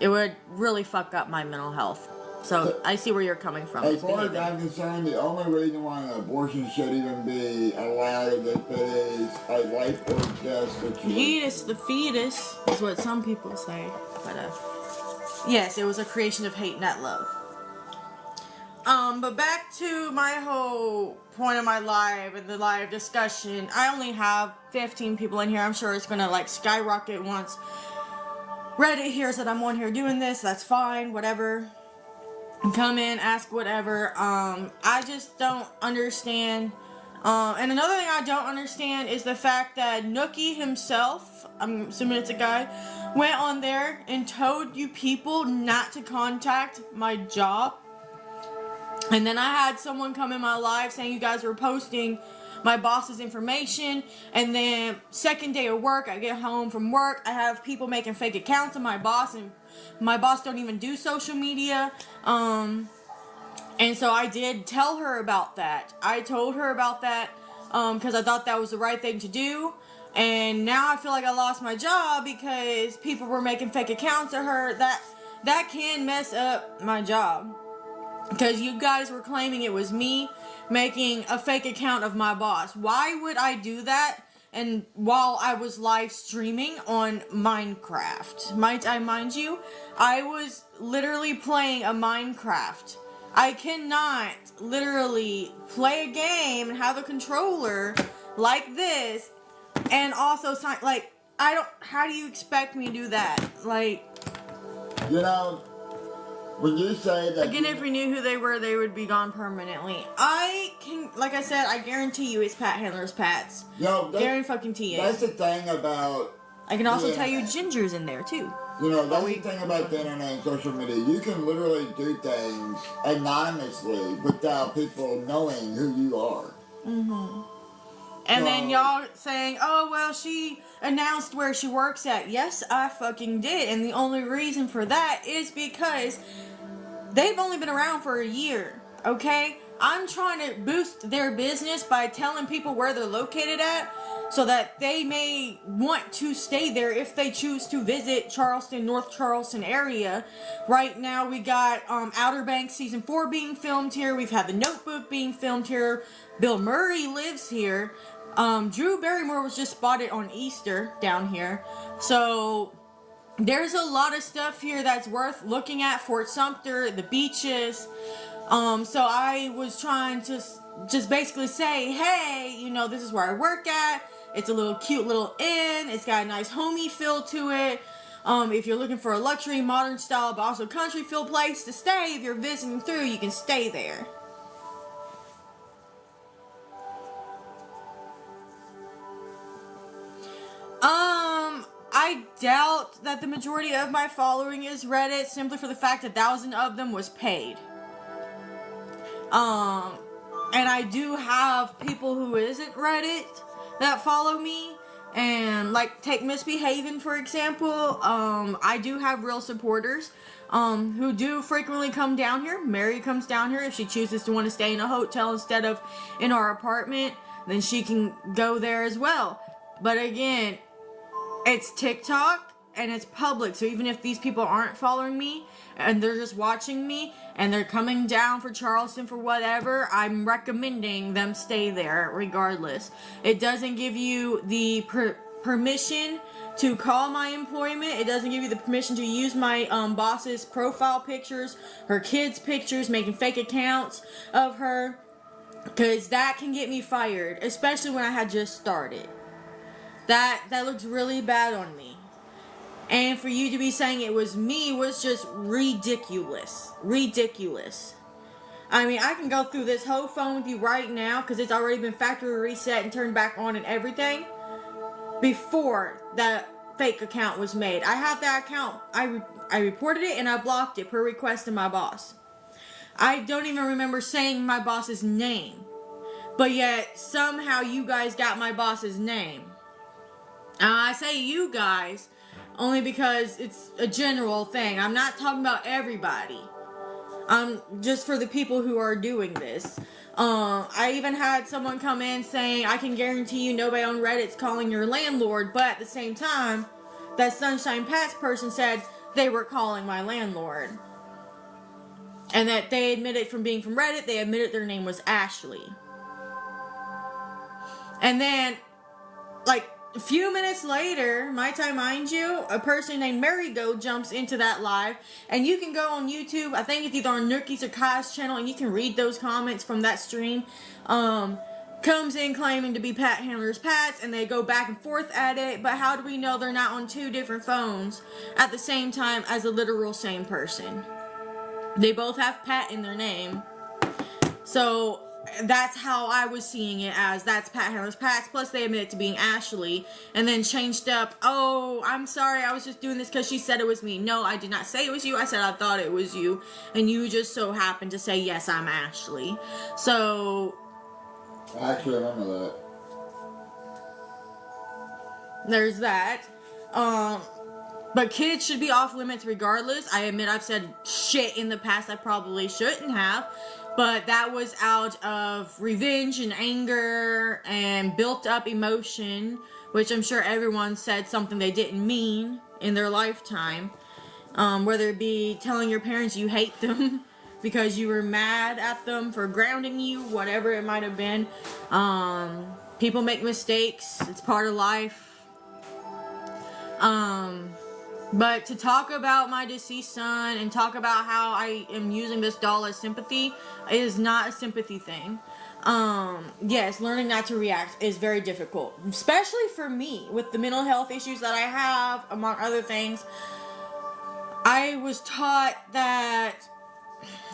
Speaker 3: It would really fuck up my mental health. So I see where you're coming from.
Speaker 7: As far as I'm concerned, the only reason why an abortion should even be allowed is if it is a life or death situation.
Speaker 3: The fetus is what some people say. But yes, it was a creation of hate, not love. But back to my whole point of my live and the live discussion. I only have 15 people in here. I'm sure it's gonna skyrocket once Reddit hears that I'm on here doing this. That's fine, whatever. Come in, ask whatever. I just don't understand. And another thing I don't understand is the fact that Nookie himself, I'm assuming it's a guy, went on there and told you people not to contact my job. And then I had someone come in my live saying you guys were posting my boss's information, and then second day of work, I get home from work, I have people making fake accounts of my boss, and my boss don't even do social media. And so I did tell her about that. I told her about that because I thought that was the right thing to do. And now I feel like I lost my job because people were making fake accounts of her. That can mess up my job. Because you guys were claiming it was me making a fake account of my boss. Why would I do that? And while I was live streaming on Minecraft, might I mind you, I was literally playing a Minecraft. I cannot literally play a game and have a controller like this and also sign, how do you expect me to do that?
Speaker 7: When you say that...
Speaker 3: Again, if we knew who they were, they would be gone permanently. I guarantee you it's Pat Handler's Pats.
Speaker 7: Yo,
Speaker 3: Guarantee fucking T.
Speaker 7: That's the thing about
Speaker 3: I can also
Speaker 7: Yeah.
Speaker 3: tell you Ginger's in there too.
Speaker 7: You know, that's the thing about the internet and social media. You can literally do things anonymously without people knowing who you are.
Speaker 3: And then
Speaker 7: So-
Speaker 3: y'all saying, oh, well, she announced where she works at. Yes, I fucking did. And the only reason for that is because they've only been around for a year, okay? I'm trying to boost their business by telling people where they're located at so that they may want to stay there if they choose to visit Charleston, North Charleston area. Right now we got Outer Banks season 4 being filmed here. We've had The Notebook being filmed here. Bill Murray lives here. Drew Barrymore was just spotted on Easter down here. So there's a lot of stuff here that's worth looking at. Fort Sumter, the beaches. So I was trying to just basically say, hey, you know, this is where I work at. It's a little cute little inn. It's got a nice homey feel to it. If you're looking for a luxury, modern style, but also country feel place to stay, if you're visiting through, you can stay there. I doubt that the majority of my following is Reddit, simply for the fact 1,000 of them was paid. And I do have people who isn't Reddit that follow me, and like take Misbehaving for example. I do have real supporters who do frequently come down here. Mary comes down here if she chooses to want to stay in a hotel instead of in our apartment, then she can go there as well. But again, it's TikTok and it's public, so even if these people aren't following me and they're just watching me and they're coming down for Charleston for whatever, I'm recommending them stay there regardless. It doesn't give you the permission to call my employment. It doesn't give you the permission to use my boss's profile pictures, her kids' pictures, making fake accounts of her, because that can get me fired, especially when I had just started. That looks really bad on me. And for you to be saying it was me was just ridiculous. Ridiculous. I mean, I can go through this whole phone with you right now because it's already been factory reset and turned back on and everything before that fake account was made. I have that account. I reported it and I blocked it per request of my boss. I don't even remember saying my boss's name. But yet, somehow you guys got my boss's name. I say you guys only because it's a general thing. I'm not talking about everybody. Just for the people who are doing this. I even had someone come in saying, I can guarantee you nobody on Reddit's calling your landlord, but at the same time, that Sunshine Pat's person said they were calling my landlord. And that they admitted from being from Reddit, they admitted their name was Ashley. And then, like, a few minutes later, my time mind you, a person named Marigo jumps into that live, and you can go on YouTube, I think it's either on Nookie's or Kai's channel, and you can read those comments from that stream. Comes in claiming to be Pat Handler's Pats, and they go back and forth at it, but how do we know they're not on two different phones at the same time as a literal same person? They both have Pat in their name. So that's how I was seeing it, as that's Pat Handler's Pats, plus they admit it to being Ashley, and then changed up, oh, I'm sorry, I was just doing this because she said it was me. No, I did not say it was you, I said I thought it was you, and you just so happened to say, yes, I'm Ashley. So
Speaker 7: I actually remember that.
Speaker 3: there's that. But kids should be off limits regardless. I admit I've said shit in the past I probably shouldn't have, but that was out of revenge and anger and built up emotion, which I'm sure everyone said something they didn't mean in their lifetime. Whether it be telling your parents you hate them because you were mad at them for grounding you, whatever it might have been. People make mistakes. It's part of life. But to talk about my deceased son and talk about how I am using this doll as sympathy is not a sympathy thing. Yes, learning not to react is very difficult, especially for me with the mental health issues that I have, among other things. I was taught that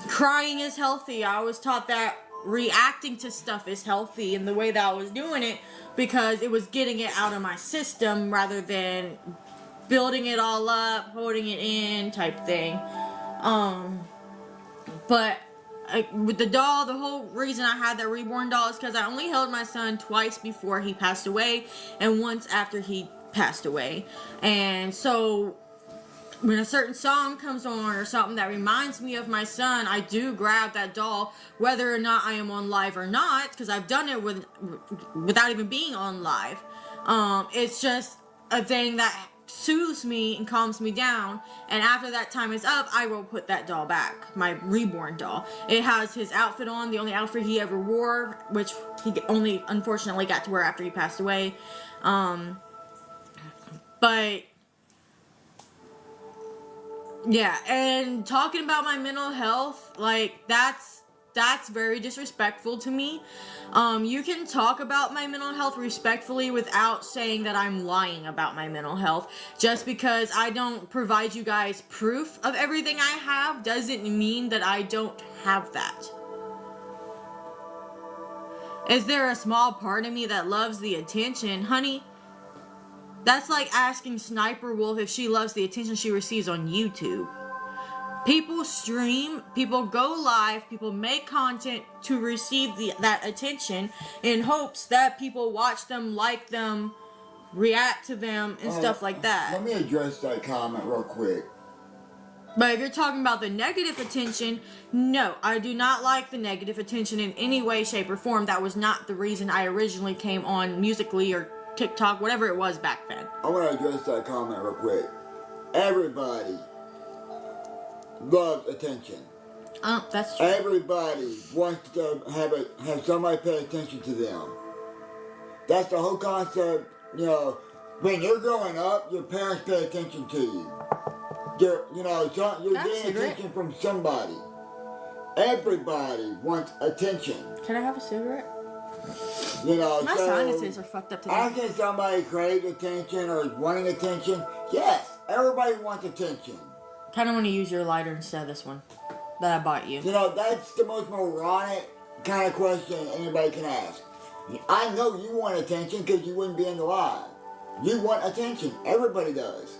Speaker 3: crying is healthy. I was taught that reacting to stuff is healthy in the way that I was doing it, because it was getting it out of my system rather than building it all up, holding it in type thing. But with the doll, the whole reason I had that reborn doll is because I only held my son twice before he passed away and once after he passed away. And so when a certain song comes on or something that reminds me of my son, I do grab that doll, whether or not I am on live or not, because I've done it without even being on live. It's just a thing that soothes me and calms me down, and after that time is up, I will put that doll back, my reborn doll. It has his outfit on, the only outfit he ever wore, which he only unfortunately got to wear after he passed away. But yeah, and talking about my mental health, like, that's very disrespectful to me. You can talk about my mental health respectfully without saying that I'm lying about my mental health. Just because I don't provide you guys proof of everything I have doesn't mean that I don't have that. Is there a small part of me that loves the attention? Honey, that's like asking Sniper Wolf if she loves the attention she receives on YouTube. People stream, people go live, people make content to receive that attention in hopes that people watch them, like them, react to them, and stuff like that.
Speaker 7: Let me address that comment real quick.
Speaker 3: But if you're talking about the negative attention, no, I do not like the negative attention in any way, shape, or form. That was not the reason I originally came on Musical.ly or TikTok, whatever it was back then.
Speaker 7: I want to address that comment real quick. Everybody loves attention.
Speaker 3: That's true.
Speaker 7: Everybody wants to have somebody pay attention to them. That's the whole concept. You know, when you're growing up, your parents pay attention to you. You're getting attention from somebody. Everybody wants attention.
Speaker 3: Can I have a cigarette?
Speaker 7: You know,
Speaker 3: my sinuses are fucked up today.
Speaker 7: I think somebody craves attention or is wanting attention. Yes, everybody wants attention.
Speaker 3: Kind of want to use your lighter instead of this one that I bought you.
Speaker 7: You know, that's the most moronic kind of question anybody can ask. I know you want attention because you wouldn't be in the live. You want attention. Everybody does.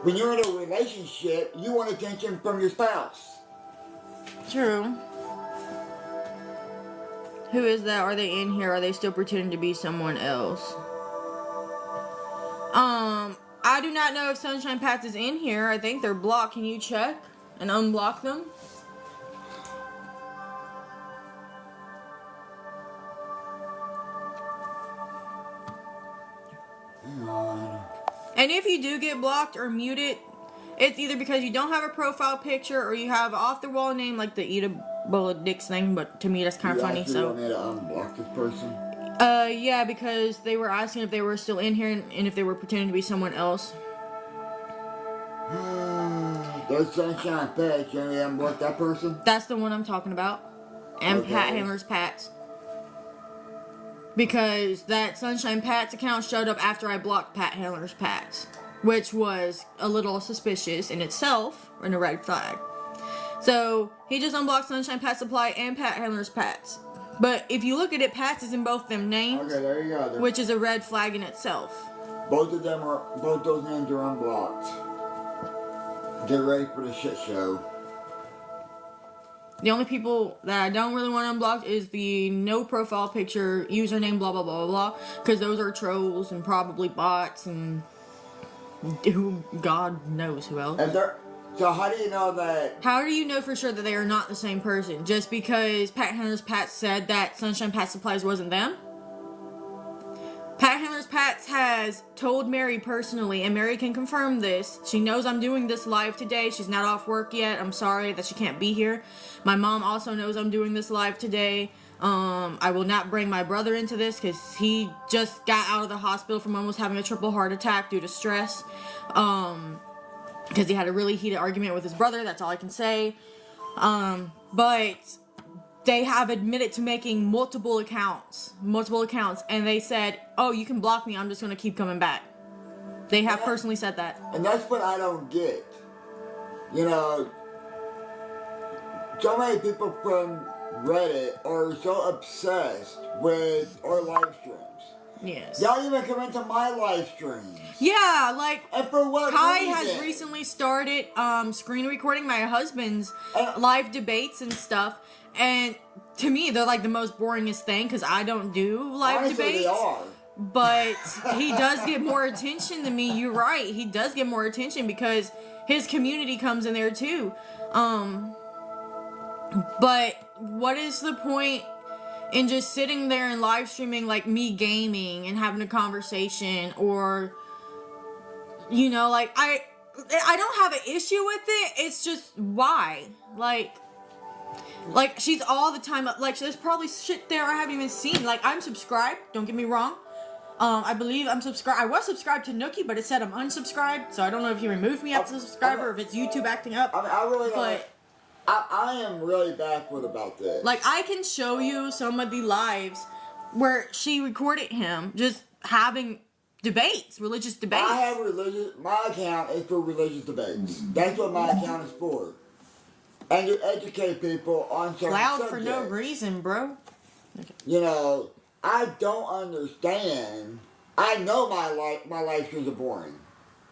Speaker 7: When you're in a relationship, you want attention from your spouse.
Speaker 3: True. Who is that? Are they in here? Are they still pretending to be someone else? I do not know if Sunshine Pats is in here. I think they're blocked. Can you check and unblock them?
Speaker 7: Hang on.
Speaker 3: And if you do get blocked or muted, it's either because you don't have a profile picture or you have off the wall name like the Eat a Bowl of Dicks thing, but to me that's kind of funny.
Speaker 7: You want me to unblock this person?
Speaker 3: Yeah, because they were asking if they were still in here and if they were pretending to be someone else.
Speaker 7: There's Sunshine Pets. You want me to unblock that person?
Speaker 3: That's the one I'm talking about. And
Speaker 7: Okay.
Speaker 3: Pat Handler's Pats. Because that Sunshine Pats account showed up after I blocked Pat Handler's Pats, which was a little suspicious in itself and a red flag. So he just unblocked Sunshine Pat Supply and Pat Handler's Pats. But if you look at it, Pats is in both them names,
Speaker 7: Okay, there you go.
Speaker 3: which is a red flag in itself.
Speaker 7: Both those names are unblocked. Get ready for the shit show.
Speaker 3: The only people that I don't really want to unblock is the no profile picture, username, blah, blah, blah, blah, blah. Because those are trolls and probably bots and who God knows who else.
Speaker 7: So how do you know that?
Speaker 3: How do you know for sure that they are not the same person? Just because Pat Handler's Pats said that Sunshine Pat Supplies wasn't them? Pat Handler's Pats has told Mary personally, and Mary can confirm this. She knows I'm doing this live today. She's not off work yet. I'm sorry that she can't be here. My mom also knows I'm doing this live today. I will not bring my brother into this because he just got out of the hospital from almost having a triple heart attack due to stress. Because he had a really heated argument with his brother. That's all I can say. But they have admitted to making multiple accounts, and they said, oh, you can block me, I'm just going to keep coming back. They have personally said that.
Speaker 7: And that's what I don't get. You know, so many people from Reddit are so obsessed with our live streams.
Speaker 3: Yes.
Speaker 7: Y'all even come into my live streams.
Speaker 3: Yeah, like
Speaker 7: And for what
Speaker 3: Kai
Speaker 7: reason?
Speaker 3: has recently started screen recording my husband's
Speaker 7: And-
Speaker 3: live debates and stuff, and to me they're like the most boringest thing because I don't do live
Speaker 7: Honestly,
Speaker 3: debates.
Speaker 7: they are.
Speaker 3: But he does get more attention than me. You're right. He does get more attention because his community comes in there too. But what is the point in just sitting there and live streaming like me gaming and having a conversation, or you know, like I don't have an issue with it. It's just why, like she's all the time like there's probably shit there I haven't even seen. Like I'm subscribed. Don't get me wrong. I believe I'm subscribed. I was subscribed to Nookie, but it said I'm unsubscribed, so I don't know if he removed me as a subscriber or if it's YouTube acting up.
Speaker 7: I mean, I really don't.
Speaker 3: But
Speaker 7: I am really backward about this.
Speaker 3: like, I can show you some of the lives where she recorded him just having debates, religious debates.
Speaker 7: I have my account is for religious debates. That's what my account is for. And to educate people on certain
Speaker 3: Loud
Speaker 7: subjects.
Speaker 3: for no reason, bro.
Speaker 7: You know, I don't understand. I know my live streams are boring.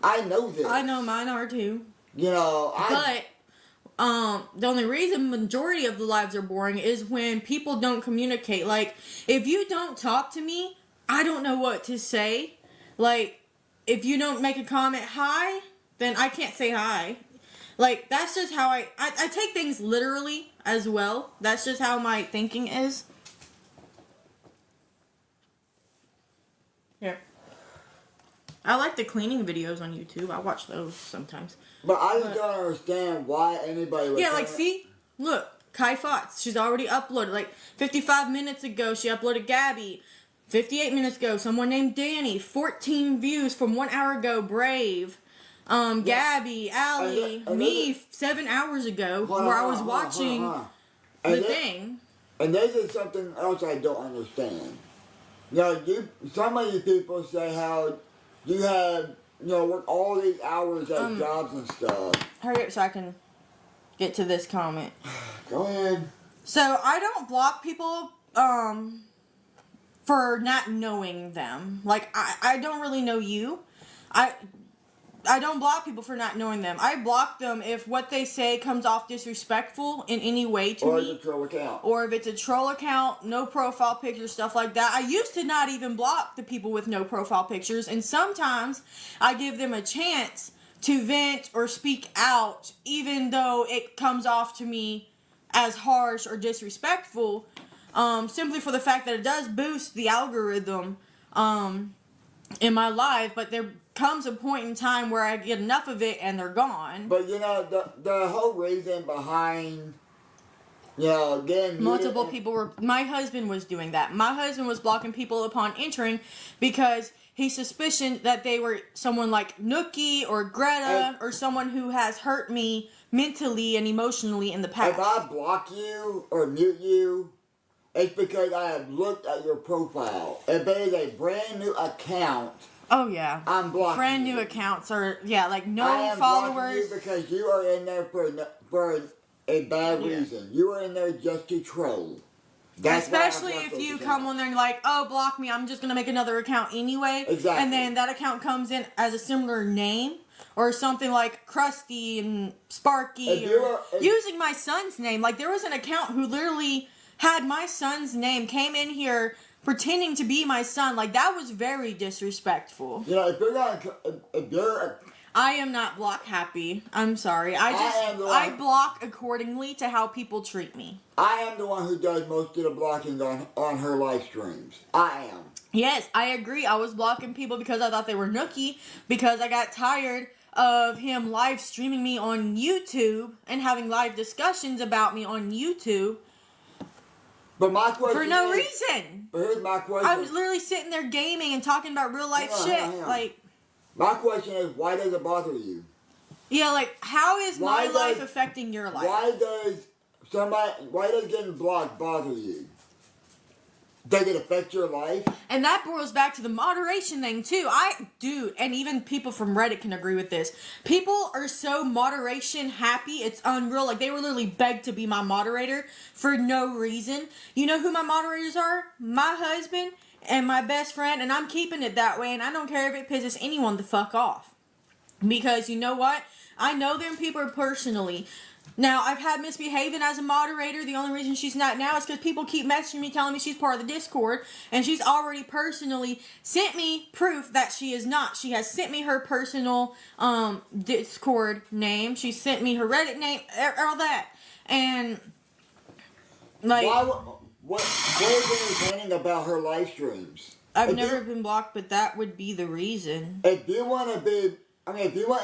Speaker 7: I know this.
Speaker 3: I know mine are too.
Speaker 7: You know,
Speaker 3: But the only reason majority of the lives are boring is when people don't communicate. Like, if you don't talk to me, I don't know what to say. Like, if you don't make a comment hi, then I can't say hi. Like, that's just how I take things literally as well. That's just how my thinking is. Here. I like the cleaning videos on YouTube. I watch those sometimes.
Speaker 7: But I just don't understand why anybody would.
Speaker 3: Yeah, like, see? Look, Kai Fox. She's already uploaded. Like, 55 minutes ago, she uploaded Gabby. 58 minutes ago, someone named Danny. 14 views from 1 hour ago, Brave. Gabby, Allie, me, 7 hours ago, where I was watching the thing.
Speaker 7: And this is something else I don't understand. You know, some of you people say how you have, you know, work all these hours at jobs and stuff.
Speaker 3: Hurry up so I can get to this comment.
Speaker 7: Go ahead.
Speaker 3: So, I don't block people, for not knowing them. Like, I don't really know you. I don't block people for not knowing them. I block them if what they say comes off disrespectful in any way to
Speaker 7: Or
Speaker 3: me.
Speaker 7: a troll account.
Speaker 3: Or if it's a troll account, no profile pictures, stuff like that. I used to not even block the people with no profile pictures. And sometimes I give them a chance to vent or speak out, even though it comes off to me as harsh or disrespectful. Simply for the fact that it does boost the algorithm in my life. But there comes a point in time where I get enough of it and they're gone.
Speaker 7: But you know, the whole reason behind, you know, again,
Speaker 3: Multiple people were. My husband was doing that. My husband was blocking people upon entering because he suspicioned that they were someone like Nookie or Greta or someone who has hurt me mentally and emotionally in the past.
Speaker 7: If I block you or mute you, it's because I have looked at your profile. If it is a brand new account,
Speaker 3: oh yeah,
Speaker 7: I'm blocking
Speaker 3: brand new
Speaker 7: you.
Speaker 3: accounts are like
Speaker 7: I
Speaker 3: no
Speaker 7: am blocking
Speaker 3: followers.
Speaker 7: you because you are in there for a bad
Speaker 3: Yeah.
Speaker 7: reason. You are in there just to troll. That's why I
Speaker 3: Especially
Speaker 7: block
Speaker 3: if
Speaker 7: those
Speaker 3: you
Speaker 7: accounts.
Speaker 3: come on there and you're like, oh, block me, I'm just going to make another account anyway.
Speaker 7: Exactly.
Speaker 3: And then that account comes in as a similar name or something like Krusty and Sparky
Speaker 7: If
Speaker 3: using my son's name. Like, there was an account who literally had my son's name, came in here pretending to be my son. Like, that was very disrespectful.
Speaker 7: You know, if you're
Speaker 3: I am not block happy. I'm sorry. I block accordingly to how people treat me.
Speaker 7: I am the one who does most of the blocking on her live streams. I am.
Speaker 3: Yes, I agree. I was blocking people because I thought they were Nookie, because I got tired of him live streaming me on YouTube and having live discussions about me on YouTube
Speaker 7: But my question
Speaker 3: for no
Speaker 7: is,
Speaker 3: reason.
Speaker 7: But here's my question.
Speaker 3: I was literally sitting there gaming and talking about real life
Speaker 7: Hang on,
Speaker 3: shit.
Speaker 7: hang on, hang on.
Speaker 3: Like,
Speaker 7: my question is, why does it bother you?
Speaker 3: yeah, like, how is
Speaker 7: Why
Speaker 3: my life
Speaker 7: does-
Speaker 3: affecting your life?
Speaker 7: Why does getting blocked bother you? Does it affect your life?
Speaker 3: And that boils back to the moderation thing too. And even people from Reddit can agree with this. People are so moderation happy, it's unreal. Like, they were literally begged to be my moderator for no reason. You know who my moderators are? My husband and my best friend, and I'm keeping it that way, and I don't care if it pisses anyone the fuck off. Because you know what? I know them people personally. Now, I've had misbehaving as a moderator. The only reason she's not now is because people keep messaging me telling me she's part of the Discord. And she's already personally sent me proof that she is not. She has sent me her personal Discord name. She sent me her Reddit name, all that. And, like...
Speaker 7: What is entertaining about her live streams?
Speaker 3: I've never been blocked, but that would be the reason.
Speaker 7: If you want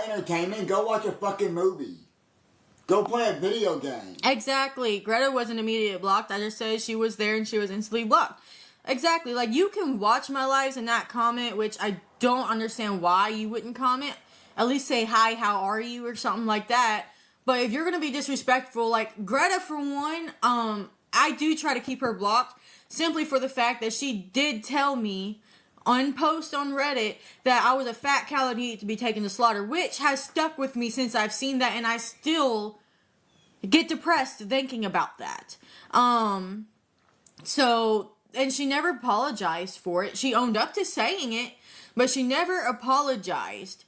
Speaker 7: entertainment, go watch a fucking movie. Go play a video game.
Speaker 3: Exactly. Greta wasn't immediately blocked. I just said she was there and she was instantly blocked. Exactly. Like, you can watch my lives and not comment, which I don't understand why you wouldn't comment. At least say, hi, how are you, or something like that. But if you're going to be disrespectful, like, Greta, for one, I do try to keep her blocked, simply for the fact that she did tell me on post on Reddit that I was a fat cow that needed to be taken to slaughter, which has stuck with me since I've seen that, and I still get depressed thinking about that. And she never apologized for it. She owned up to saying it, but she never apologized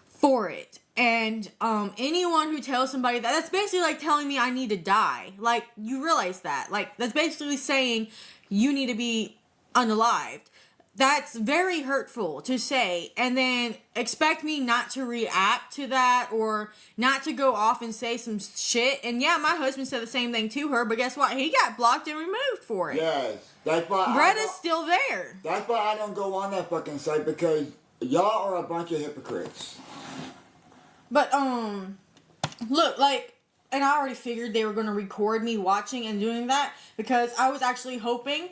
Speaker 3: for it. And anyone who tells somebody that's basically like telling me I need to die. Like, you realize that. Like, that's basically saying you need to be unalived. That's very hurtful to say, and then expect me not to react to that or not to go off and say some shit. And yeah, my husband said the same thing to her, but guess what? He got blocked and removed for it.
Speaker 7: Yes, that's why
Speaker 3: Greta's still there.
Speaker 7: That's why I don't go on that fucking site, because y'all are a bunch of hypocrites.
Speaker 3: But look, like, and I already figured they were going to record me watching and doing that, because I was actually hoping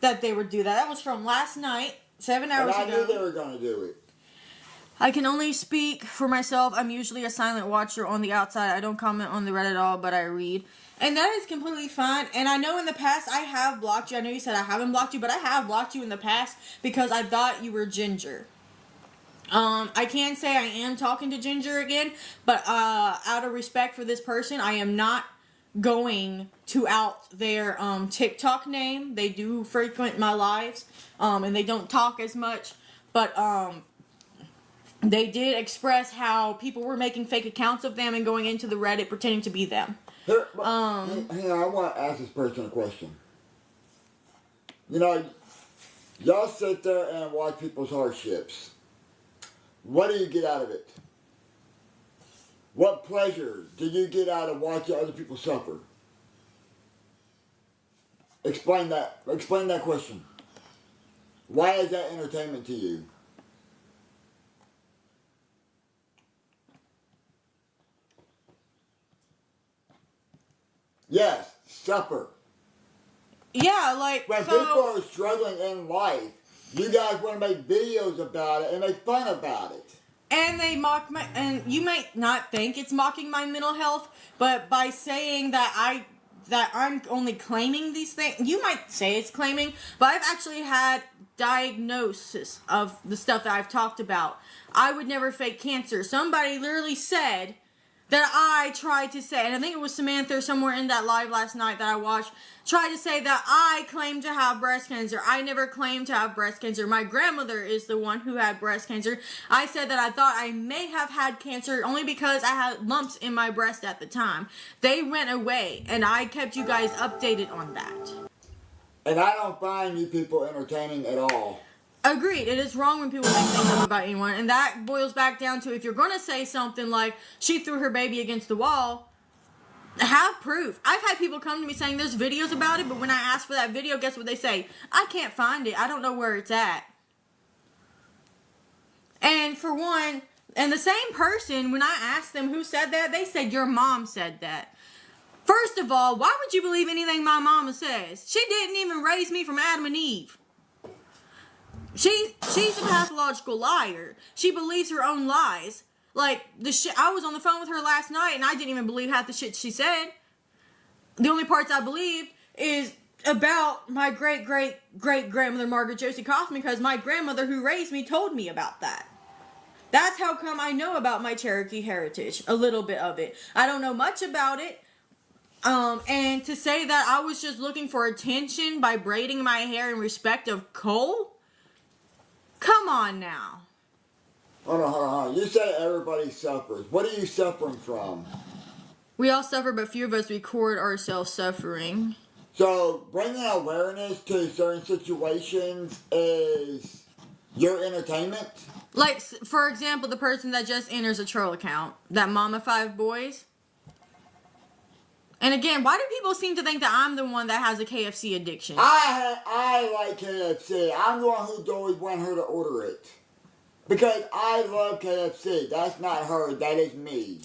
Speaker 3: that they would do that. That was from last night, 7 hours ago.
Speaker 7: And I knew they were going to do it.
Speaker 3: I can only speak for myself. I'm usually a silent watcher on the outside. I don't comment on the Reddit at all, but I read. And that is completely fine. And I know in the past I have blocked you. I know you said I haven't blocked you, but I have blocked you in the past because I thought you were Ginger. I can say I am talking to Ginger again, but out of respect for this person, I am not going to out their TikTok name. They do frequent my lives, and they don't talk as much, but they did express how people were making fake accounts of them and going into the Reddit pretending to be them.
Speaker 7: Hang on, I want to ask this person a question. You know, y'all sit there and watch people's hardships. What do you get out of it? What pleasure do you get out of watching other people suffer? Explain that. Explain that question. Why is that entertainment to you? Yes, suffer.
Speaker 3: Yeah, like,
Speaker 7: when people are struggling in life, you guys want to make videos about it and make fun about it.
Speaker 3: And they mock my, and you might not think it's mocking my mental health, but by saying that I'm only claiming these things, you might say it's claiming, but I've actually had diagnosis of the stuff that I've talked about. I would never fake cancer. Somebody literally said that I tried to say, and I think it was Samantha or somewhere in that live last night that I watched, tried to say that I claimed to have breast cancer. I never claimed to have breast cancer. My grandmother is the one who had breast cancer. I said that I thought I may have had cancer only because I had lumps in my breast at the time. They went away, and I kept you guys updated on that.
Speaker 7: And I don't find you people entertaining at all.
Speaker 3: Agreed. It is wrong when people make things up about anyone. And that boils back down to, if you're going to say something like, she threw her baby against the wall, have proof. I've had people come to me saying there's videos about it, but when I ask for that video, guess what they say? I can't find it. I don't know where it's at. And for one, and the same person, when I asked them who said that, they said your mom said that. First of all, why would you believe anything my mama says? She didn't even raise me from Adam and Eve. She's a pathological liar. She believes her own lies. Like, the shit, I was on the phone with her last night and I didn't even believe half the shit she said. The only parts I believed is about my great grandmother Margaret Josie Kaufman because my grandmother who raised me told me about that. That's how come I know about my Cherokee heritage, a little bit of it. I don't know much about it. And to say that I was just looking for attention by braiding my hair in respect of Cole? Come on now.
Speaker 7: Hold on. You say everybody suffers. What are you suffering from?
Speaker 3: We all suffer, but few of us record ourselves suffering.
Speaker 7: So, bringing awareness to certain situations is your entertainment?
Speaker 3: Like, for example, the person that just enters a troll account, that Mama 5 Boys. And again, why do people seem to think that I'm the one that has a KFC addiction?
Speaker 7: I like KFC. I'm the one who's always wanted her to order it. Because I love KFC. That's not her, that is me.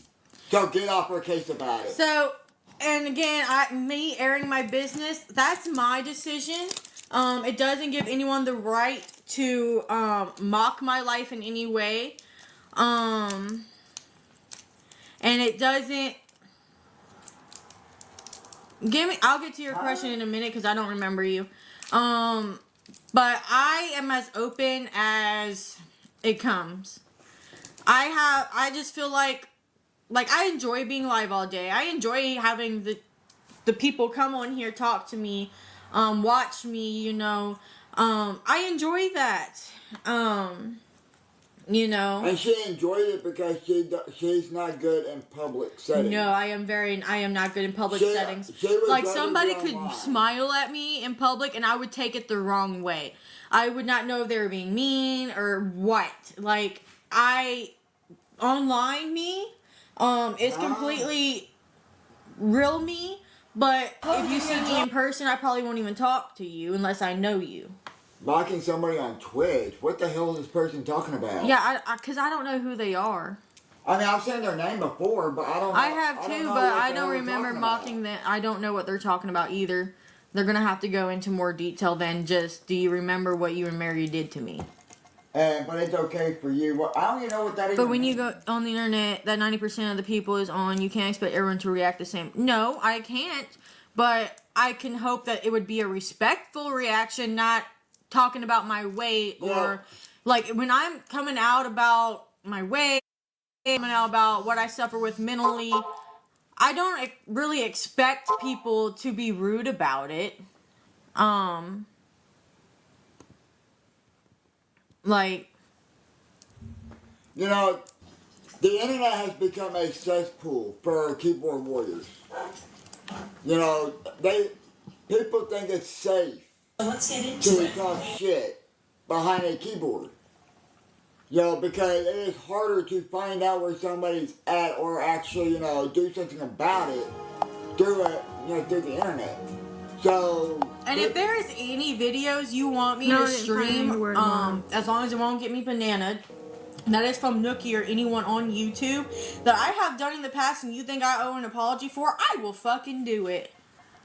Speaker 7: So get off her case about it.
Speaker 3: So, and again, me airing my business, that's my decision. It doesn't give anyone the right to mock my life in any way. And it doesn't I'll get to your question in a minute because I don't remember you. But I am as open as it comes. I just feel like I enjoy being live all day. I enjoy having the people come on here, talk to me, watch me, you know. I enjoy that. You know.
Speaker 7: And she enjoyed it because she's not good in public settings.
Speaker 3: No, I am not good in public settings. Like, somebody could smile at me in public and I would take it the wrong way. I would not know if they were being mean or what. Like, online me, is completely real me, but if you see me in person, I probably won't even talk to you unless I know you.
Speaker 7: Mocking somebody on Twitch? What the hell is this person talking about?
Speaker 3: Yeah, because I don't know who they are.
Speaker 7: I mean, I've seen their name before, but I don't know.
Speaker 3: I have too, but I don't remember mocking them. I don't know what they're talking about either. They're going to have to go into more detail than just, do you remember what you and Mary did to me?
Speaker 7: But it's okay for you. Well, I don't even know what that is.
Speaker 3: But when you go on the internet, that 90% of the people is on, you can't expect everyone to react the same. No, I can't. But I can hope that it would be a respectful reaction, not talking about my weight or like when I'm coming out about my weight, coming out about what I suffer with mentally. I don't really expect people to be rude about it. Like,
Speaker 7: you know, the internet has become a cesspool for keyboard warriors. You know, people think it's safe to talk shit behind a keyboard. You know, because it is harder to find out where somebody's at or actually, you know, do something about it through the internet. So.
Speaker 3: And if there is any videos you want me to stream, as long as it won't get me bananaed, that is from Nookie or anyone on YouTube that I have done in the past and you think I owe an apology for, I will fucking do it.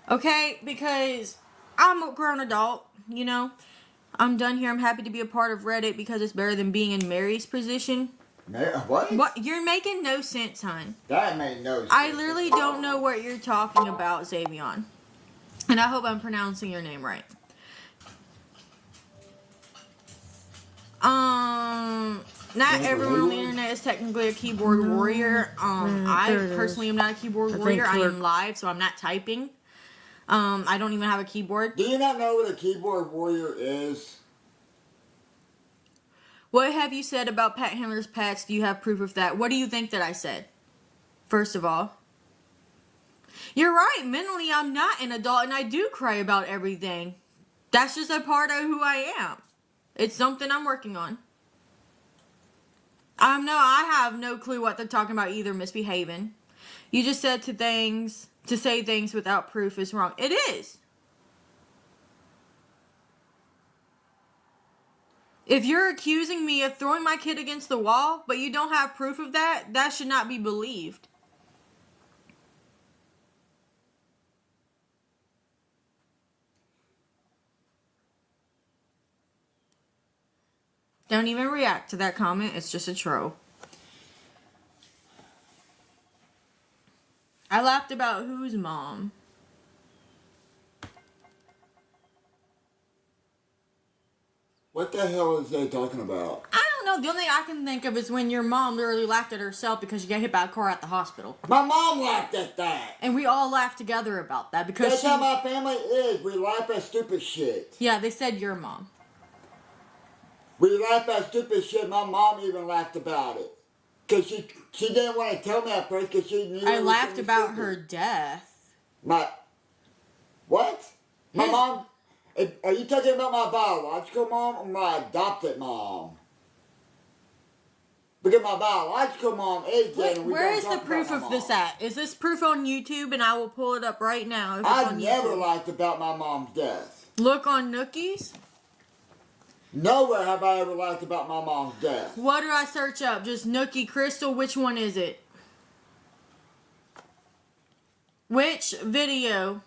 Speaker 3: Okay? Because I'm a grown adult, you know? I'm done here. I'm happy to be a part of Reddit because it's better than being in Mary's position.
Speaker 7: What?
Speaker 3: What? You're making no sense, hon.
Speaker 7: That made no sense.
Speaker 3: I literally don't know what you're talking about, Xavion. And I hope I'm pronouncing your name right. Not everyone on the internet is technically a keyboard warrior. I personally am not a keyboard warrior. I am live, so I'm not typing. I don't even have a keyboard.
Speaker 7: Do you not know what a keyboard warrior is?
Speaker 3: What have you said about Pat Handler's pets? Do you have proof of that? What do you think that I said? First of all. You're right. Mentally, I'm not an adult, and I do cry about everything. That's just a part of who I am. It's something I'm working on. I have no clue what they're talking about either, misbehaving. You just said to say things without proof is wrong. It is. If you're accusing me of throwing my kid against the wall, but you don't have proof of that, that should not be believed. Don't even react to that comment. It's just a troll. I laughed about whose mom?
Speaker 7: What the hell is they talking about?
Speaker 3: I don't know. The only thing I can think of is when your mom literally laughed at herself because she got hit by a car at the hospital.
Speaker 7: My mom laughed at that.
Speaker 3: And we all laughed together about that because
Speaker 7: That's how my family is. We laugh at stupid shit.
Speaker 3: Yeah, they said your mom.
Speaker 7: We laugh at stupid shit. My mom even laughed about it. Because she didn't want to tell me at first because she knew
Speaker 3: I laughed
Speaker 7: was
Speaker 3: about
Speaker 7: stupid.
Speaker 3: her death.
Speaker 7: What? My
Speaker 3: His-
Speaker 7: mom? Are you talking about my biological mom or my adopted mom? Because my biological mom is dead and we
Speaker 3: Where
Speaker 7: don't
Speaker 3: is the
Speaker 7: talk
Speaker 3: proof
Speaker 7: about
Speaker 3: of
Speaker 7: my
Speaker 3: this
Speaker 7: mom.
Speaker 3: at? Is this proof on YouTube? And I will pull it up right now. If it's
Speaker 7: I
Speaker 3: on
Speaker 7: never
Speaker 3: YouTube.
Speaker 7: laughed about my mom's death.
Speaker 3: Look on Nookies.
Speaker 7: Nowhere have I ever laughed about my mom's death.
Speaker 3: What do I search up? Just Nookie Crystal. Which one is it? Which video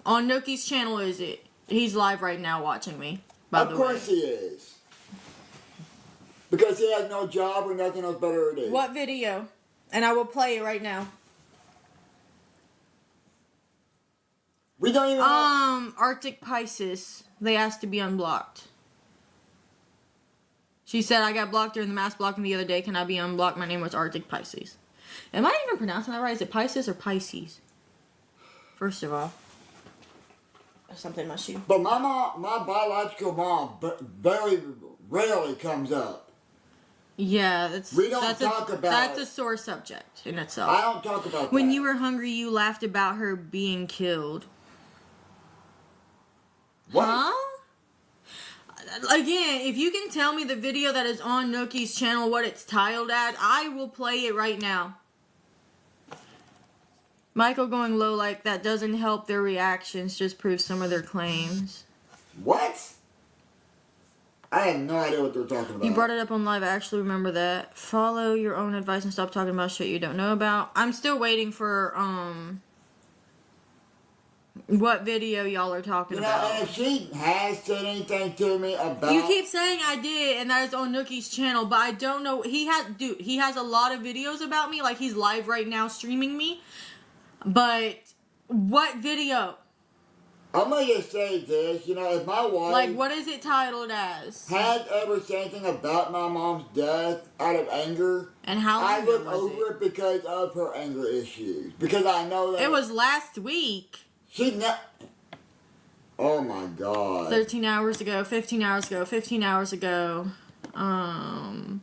Speaker 3: on Nookie's channel is it? He's live right now watching me, by the way.
Speaker 7: Of course he is. Because he has no job or nothing else better to do.
Speaker 3: What video? And I will play it right now.
Speaker 7: We don't even know.
Speaker 3: Arctic Pisces. They asked to be unblocked. She said, I got blocked during the mass blocking the other day. Can I be unblocked? My name was Arctic Pisces. Am I even pronouncing that right? Is it Pisces or Pisces? First of all. There's something in my shoe.
Speaker 7: But my biological mom very rarely comes up.
Speaker 3: Yeah,
Speaker 7: We don't talk about
Speaker 3: that's
Speaker 7: it.
Speaker 3: a sore subject in itself.
Speaker 7: I don't talk about
Speaker 3: When
Speaker 7: that.
Speaker 3: you were hungry, you laughed about her being killed.
Speaker 7: What?
Speaker 3: Huh? Again, if you can tell me the video that is on Nookie's channel, what it's titled at, I will play it right now. Michael going low like that doesn't help their reactions, just proves some of their claims.
Speaker 7: What? I have no idea what they're talking about.
Speaker 3: You brought it up on live, I actually remember that. Follow your own advice and stop talking about shit you don't know about. I'm still waiting for, what video y'all are talking about.
Speaker 7: And if she has said anything to me about...
Speaker 3: You keep saying I did, and that is on Nookie's channel, but I don't know. He has a lot of videos about me, like he's live right now streaming me. But what video?
Speaker 7: I'm gonna just say this, if my wife...
Speaker 3: Like, what is it titled as?
Speaker 7: had ever said anything about my mom's death out of anger,
Speaker 3: And how long
Speaker 7: I
Speaker 3: ago
Speaker 7: look
Speaker 3: was
Speaker 7: over it because of her anger issues. Because I know that...
Speaker 3: It was last week.
Speaker 7: She's not... Oh my God.
Speaker 3: 13 hours ago, 15 hours ago, 15 hours ago.
Speaker 7: Why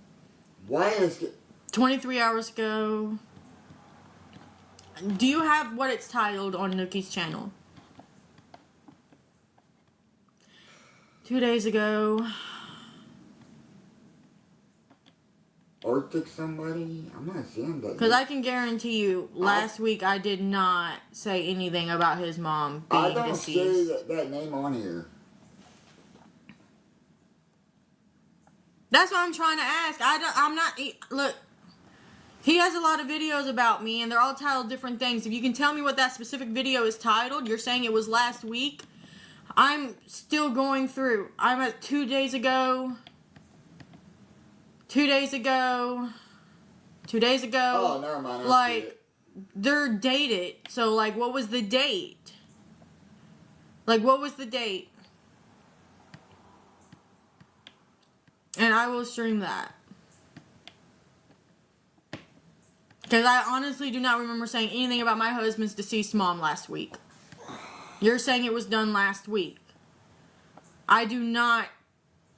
Speaker 7: is it...
Speaker 3: 23 hours ago. Do you have what it's titled on Nookie's channel? 2 days ago.
Speaker 7: Arctic somebody? I'm not seeing that.
Speaker 3: Because I can guarantee you, last week I did not say anything about his mom being
Speaker 7: I don't
Speaker 3: deceased.
Speaker 7: see that name on here.
Speaker 3: That's what I'm trying to ask. Look, he has a lot of videos about me, and they're all titled different things. If you can tell me what that specific video is titled, you're saying it was last week. I'm still going through. I'm at 2 days ago. 2 days ago. 2 days ago.
Speaker 7: Oh, never mind. I see
Speaker 3: Like,
Speaker 7: it.
Speaker 3: they're dated. So, like, what was the date? Like, what was the date? And I will stream that. Because I honestly do not remember saying anything about my husband's deceased mom last week. You're saying it was done last week. I do not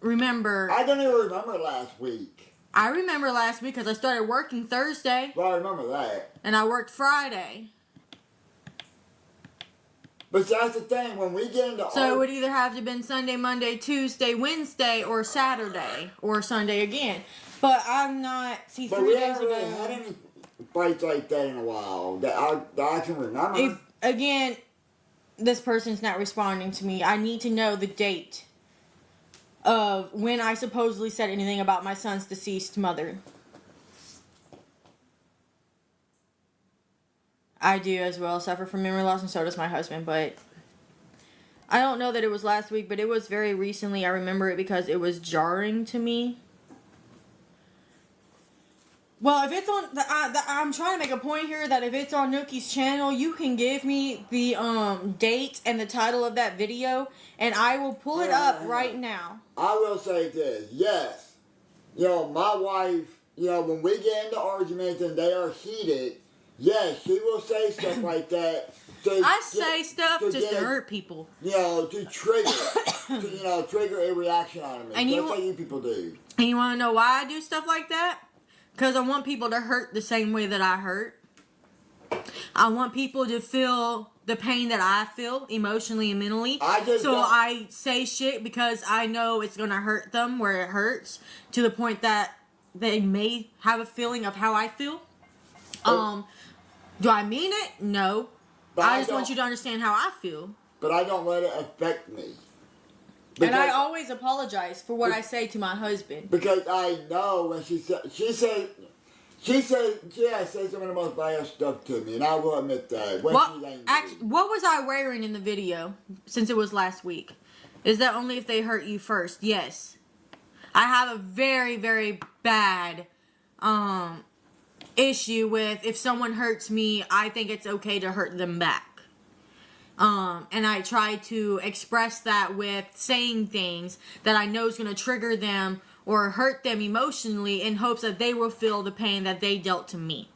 Speaker 3: remember.
Speaker 7: I don't even remember last week.
Speaker 3: I remember last week because I started working Thursday.
Speaker 7: Well, I remember that.
Speaker 3: And I worked Friday.
Speaker 7: But that's the thing, when we get into...
Speaker 3: So it would either have to have been Sunday, Monday, Tuesday, Wednesday, or Saturday, or Sunday again. But I'm not... See,
Speaker 7: But
Speaker 3: 3
Speaker 7: we
Speaker 3: days
Speaker 7: haven't really had
Speaker 3: ago...
Speaker 7: any fights like that in a while that I can remember.
Speaker 3: If, again, this person's not responding to me. I need to know the date of when I supposedly said anything about my son's deceased mother. I do as well suffer from memory loss, and so does my husband, but I don't know that it was last week, but it was very recently. I remember it because it was jarring to me. Well, if it's on I'm trying to make a point here that if it's on Nookie's channel, you can give me the date and the title of that video, and I will pull it up right now.
Speaker 7: I will say this, yes. You know, my wife, you know, when we get into arguments and they are heated, yes, she will say stuff like that.
Speaker 3: I say stuff just to hurt people.
Speaker 7: You know, to trigger, trigger a reaction on me.
Speaker 3: And
Speaker 7: That's what you people do.
Speaker 3: And you want to know why I do stuff like that? Because I want people to hurt the same way that I hurt. I want people to feel the pain that I feel emotionally and mentally. I say shit because I know it's going to hurt them where it hurts, to the point that they may have a feeling of how I feel. Do I mean it? No. But I just want you to understand how I feel. But
Speaker 7: I don't let it affect me.
Speaker 3: And I always apologize for what I say to my husband.
Speaker 7: Because I know when she said some of the most vile stuff to me, and I will admit that. What
Speaker 3: was I wearing in the video, since it was last week? Is that only if they hurt you first? Yes. I have a very, very bad issue with, if someone hurts me, I think it's okay to hurt them back. And I try to express that with saying things that I know is going to trigger them or hurt them emotionally, in hopes that they will feel the pain that they dealt to me.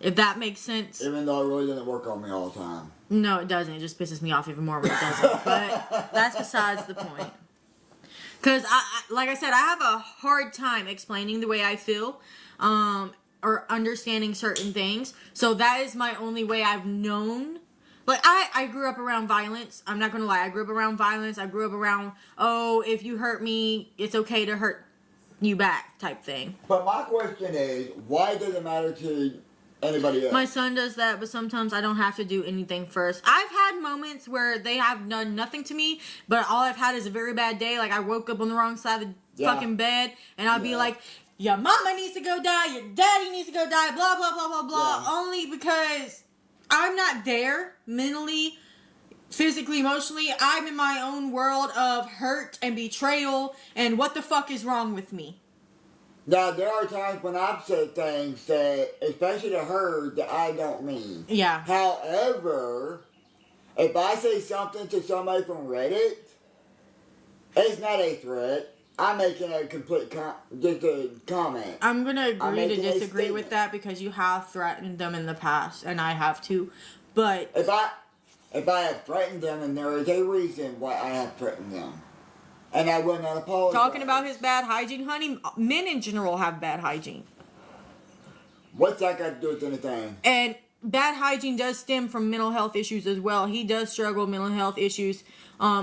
Speaker 3: If that makes sense.
Speaker 7: Even though it really doesn't work on me all the time.
Speaker 3: No, it doesn't. It just pisses me off even more when it doesn't. But that's besides the point. Because, like I said, I have a hard time explaining the way I feel. Or understanding certain things. So that is my only way I've known. Like, I grew up around violence. I'm not going to lie. I grew up around violence. I grew up around, if you hurt me, it's okay to hurt you back type thing.
Speaker 7: But my question is, why does it matter to anybody else?
Speaker 3: My son does that, but sometimes I don't have to do anything first. I've had moments where they have done nothing to me, but all I've had is a very bad day. Like, I woke up on the wrong side of the fucking bed, and I'll be like, your mama needs to go die, your daddy needs to go die, blah, blah, blah, blah, blah. Yeah. Only because I'm not there mentally, physically, emotionally. I'm in my own world of hurt and betrayal and what the fuck is wrong with me.
Speaker 7: Now, there are times when I've said things that, especially to her, that I don't mean.
Speaker 3: Yeah.
Speaker 7: However, if I say something to somebody from Reddit, it's not a threat. I'm making a complete just a comment.
Speaker 3: I'm going to agree to disagree with that, because you have threatened them in the past, and I have too. But
Speaker 7: if I have threatened them, and there is a reason why I have threatened them, and I will not apologize.
Speaker 3: Talking about his bad hygiene, honey, men in general have bad hygiene.
Speaker 7: What's that got to do with anything?
Speaker 3: And bad hygiene does stem from mental health issues as well. He does struggle with mental health issues.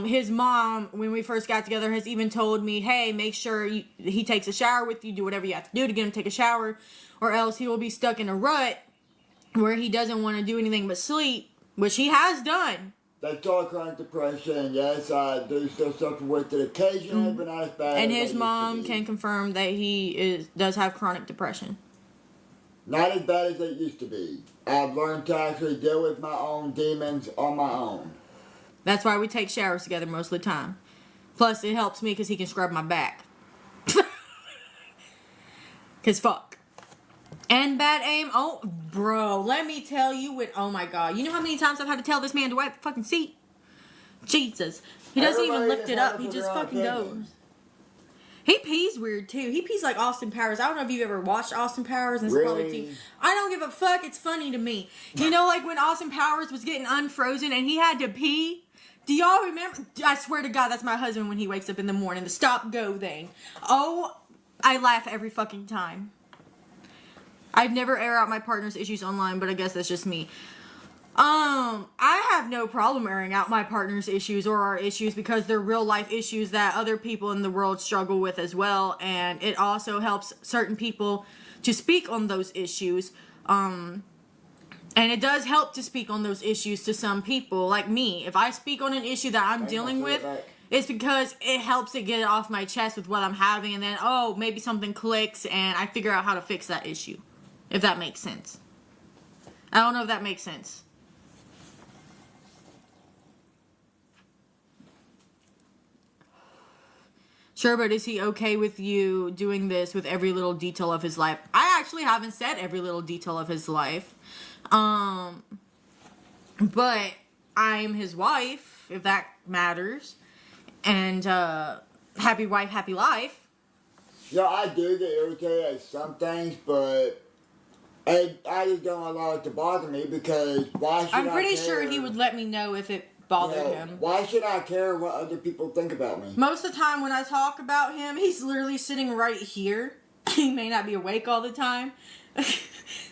Speaker 3: His mom, when we first got together, has even told me, hey, make sure he takes a shower with you. Do whatever you have to do to get him to take a shower, or else he will be stuck in a rut where he doesn't want to do anything but sleep, which he has done.
Speaker 7: That's all chronic depression. Yes, I do still suffer with it occasionally, but not as bad.
Speaker 3: And his mom can confirm that he does have chronic depression.
Speaker 7: Not as bad as it used to be. I've learned to actually deal with my own demons on my own.
Speaker 3: That's why we take showers together most of the time. Plus, it helps me because he can scrub my back. Because fuck. And bad aim. Oh, bro, let me tell you oh my god. You know how many times I've had to tell this man to wipe the fucking seat? Jesus. He doesn't even lift it up. He just fucking goes. He pees weird too. He pees like Austin Powers. I don't know if you've ever watched Austin Powers. And
Speaker 7: really?
Speaker 3: I don't give a fuck. It's funny to me. You know, like when Austin Powers was getting unfrozen and he had to pee? Do y'all remember? I swear to God, that's my husband when he wakes up in the morning. The stop-go thing. Oh, I laugh every fucking time. I'd never air out my partner's issues online, but I guess that's just me. I have no problem airing out my partner's issues or our issues, because they're real life issues that other people in the world struggle with as well, and it also helps certain people to speak on those issues. And it does help to speak on those issues to some people, like me. If I speak on an issue that I'm dealing with, it's because it helps to get it off my chest with what I'm having, and then, maybe something clicks, and I figure out how to fix that issue. If that makes sense. I don't know if that makes sense. Sure, but is he okay with you doing this with every little detail of his life? I actually haven't said every little detail of his life. But I'm his wife, if that matters. And, happy wife, happy life.
Speaker 7: Yeah, I do get irritated at some things, but I just don't allow it to bother me because why should I care?
Speaker 3: I'm pretty sure he would let me know if it bothered him.
Speaker 7: Why should I care what other people think about me?
Speaker 3: Most of the time when I talk about him, he's literally sitting right here. He may not be awake all the time,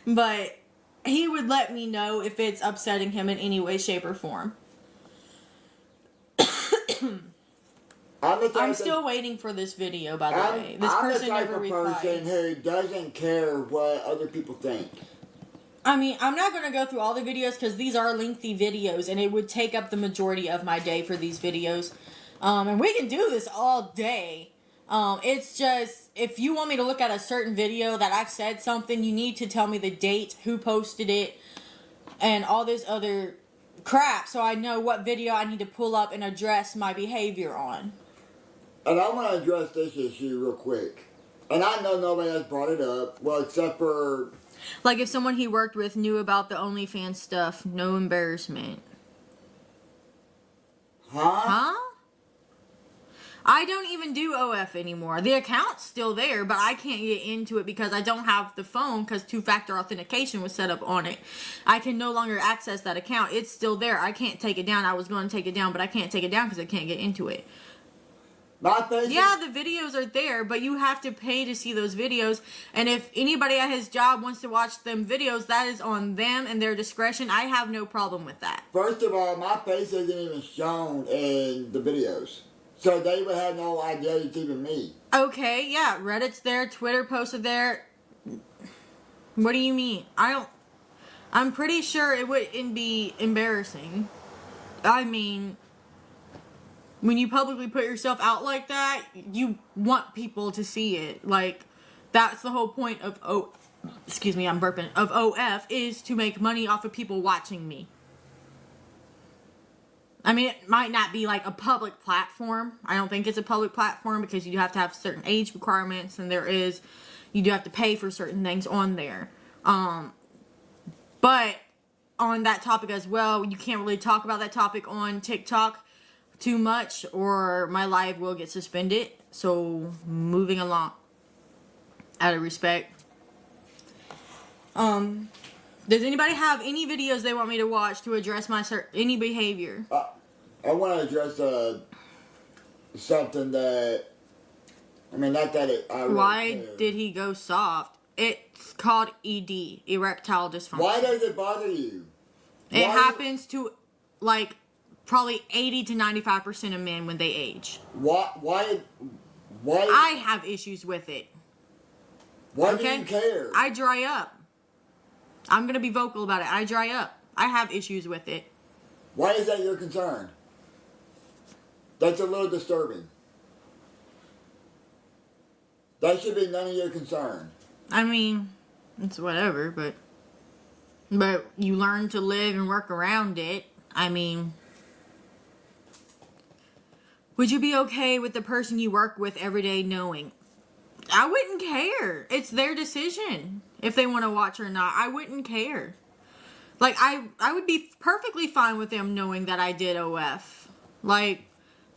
Speaker 3: but he would let me know if it's upsetting him in any way, shape, or form. I'm still waiting for this video, by the way. This person never replied.
Speaker 7: I'm the type of person who doesn't care what other people think.
Speaker 3: I mean, I'm not going to go through all the videos because these are lengthy videos and it would take up the majority of my day for these videos. And we can do this all day. It's just, if you want me to look at a certain video that I've said something, you need to tell me the date, who posted it, and all this other crap so I know what video I need to pull up and address my behavior on.
Speaker 7: And I want to address this issue real quick. And I know nobody has brought it up, well, except for...
Speaker 3: Like if someone he worked with knew about the OnlyFans stuff, no embarrassment. Huh? I don't even do OF anymore. The account's still there, but I can't get into it because I don't have the phone because two-factor authentication was set up on it. I can no longer access that account. It's still there. I can't take it down. I was going to take it down, but I can't take it down because I can't get into it. Yeah, the videos are there, but you have to pay to see those videos. And if anybody at his job wants to watch them videos, that is on them and their discretion. I have no problem with that.
Speaker 7: First of all, my face isn't even shown in the videos. So they would have no idea it's even me.
Speaker 3: Okay, yeah, Reddit's there, Twitter posted there. What do you mean? I'm pretty sure it wouldn't be embarrassing. I mean... When you publicly put yourself out like that, you want people to see it. Like, that's the whole point of excuse me, I'm burping. Of OF is to make money off of people watching me. I mean, it might not be like a public platform. I don't think it's a public platform because you have to have certain age requirements and you do have to pay for certain things on there. But on that topic as well, you can't really talk about that topic on TikTok too much or my live will get suspended. So moving along out of respect. Does anybody have any videos they want me to watch to address my any behavior?
Speaker 7: I want to address something that, I mean, not that it...
Speaker 3: Why did he go soft? It's called ED, erectile dysfunction.
Speaker 7: Why does it bother you?
Speaker 3: It happens to, like, probably 80 to 95% of men when they age.
Speaker 7: Why?
Speaker 3: I have issues with it.
Speaker 7: Why do you care?
Speaker 3: I dry up. I'm going to be vocal about it. I dry up. I have issues with it.
Speaker 7: Why is that your concern? That's a little disturbing. That should be none of your concern.
Speaker 3: I mean, it's whatever, but you learn to live and work around it. I mean... Would you be okay with the person you work with every day knowing? I wouldn't care. It's their decision if they want to watch or not. I wouldn't care. Like, I would be perfectly fine with them knowing that I did OF. Like,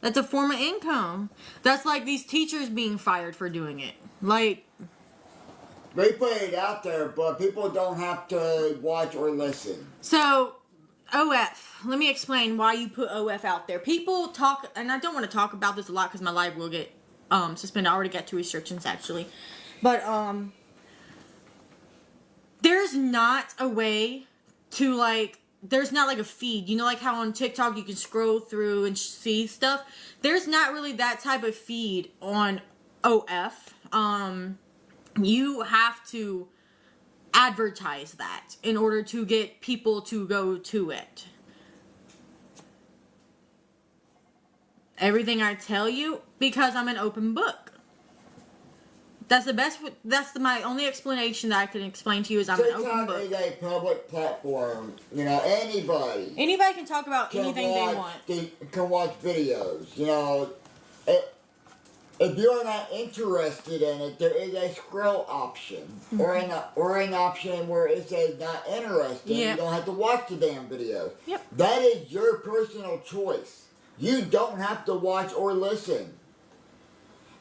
Speaker 3: that's a form of income. That's like these teachers being fired for doing it. Like...
Speaker 7: They put it out there, but people don't have to watch or listen.
Speaker 3: So... OF. Let me explain why you put OF out there. People talk, and I don't want to talk about this a lot because my live will get suspended. I already got 2 restrictions actually. But there's not a way to there's not like a feed. You know, like how on TikTok you can scroll through and see stuff? There's not really that type of feed on OF. You have to advertise that in order to get people to go to it. Everything I tell you, because I'm an open book. That's the best. That's my only explanation that I can explain to you is I'm an open book.
Speaker 7: TikTok is a public platform. You know, anybody
Speaker 3: can talk about anything they want.
Speaker 7: Can watch videos. You know, if you are not interested in it, there is a scroll option, or an option where it says not interested.
Speaker 3: Yep.
Speaker 7: You don't have to watch the damn video.
Speaker 3: Yep.
Speaker 7: That is your personal choice. You don't have to watch or listen.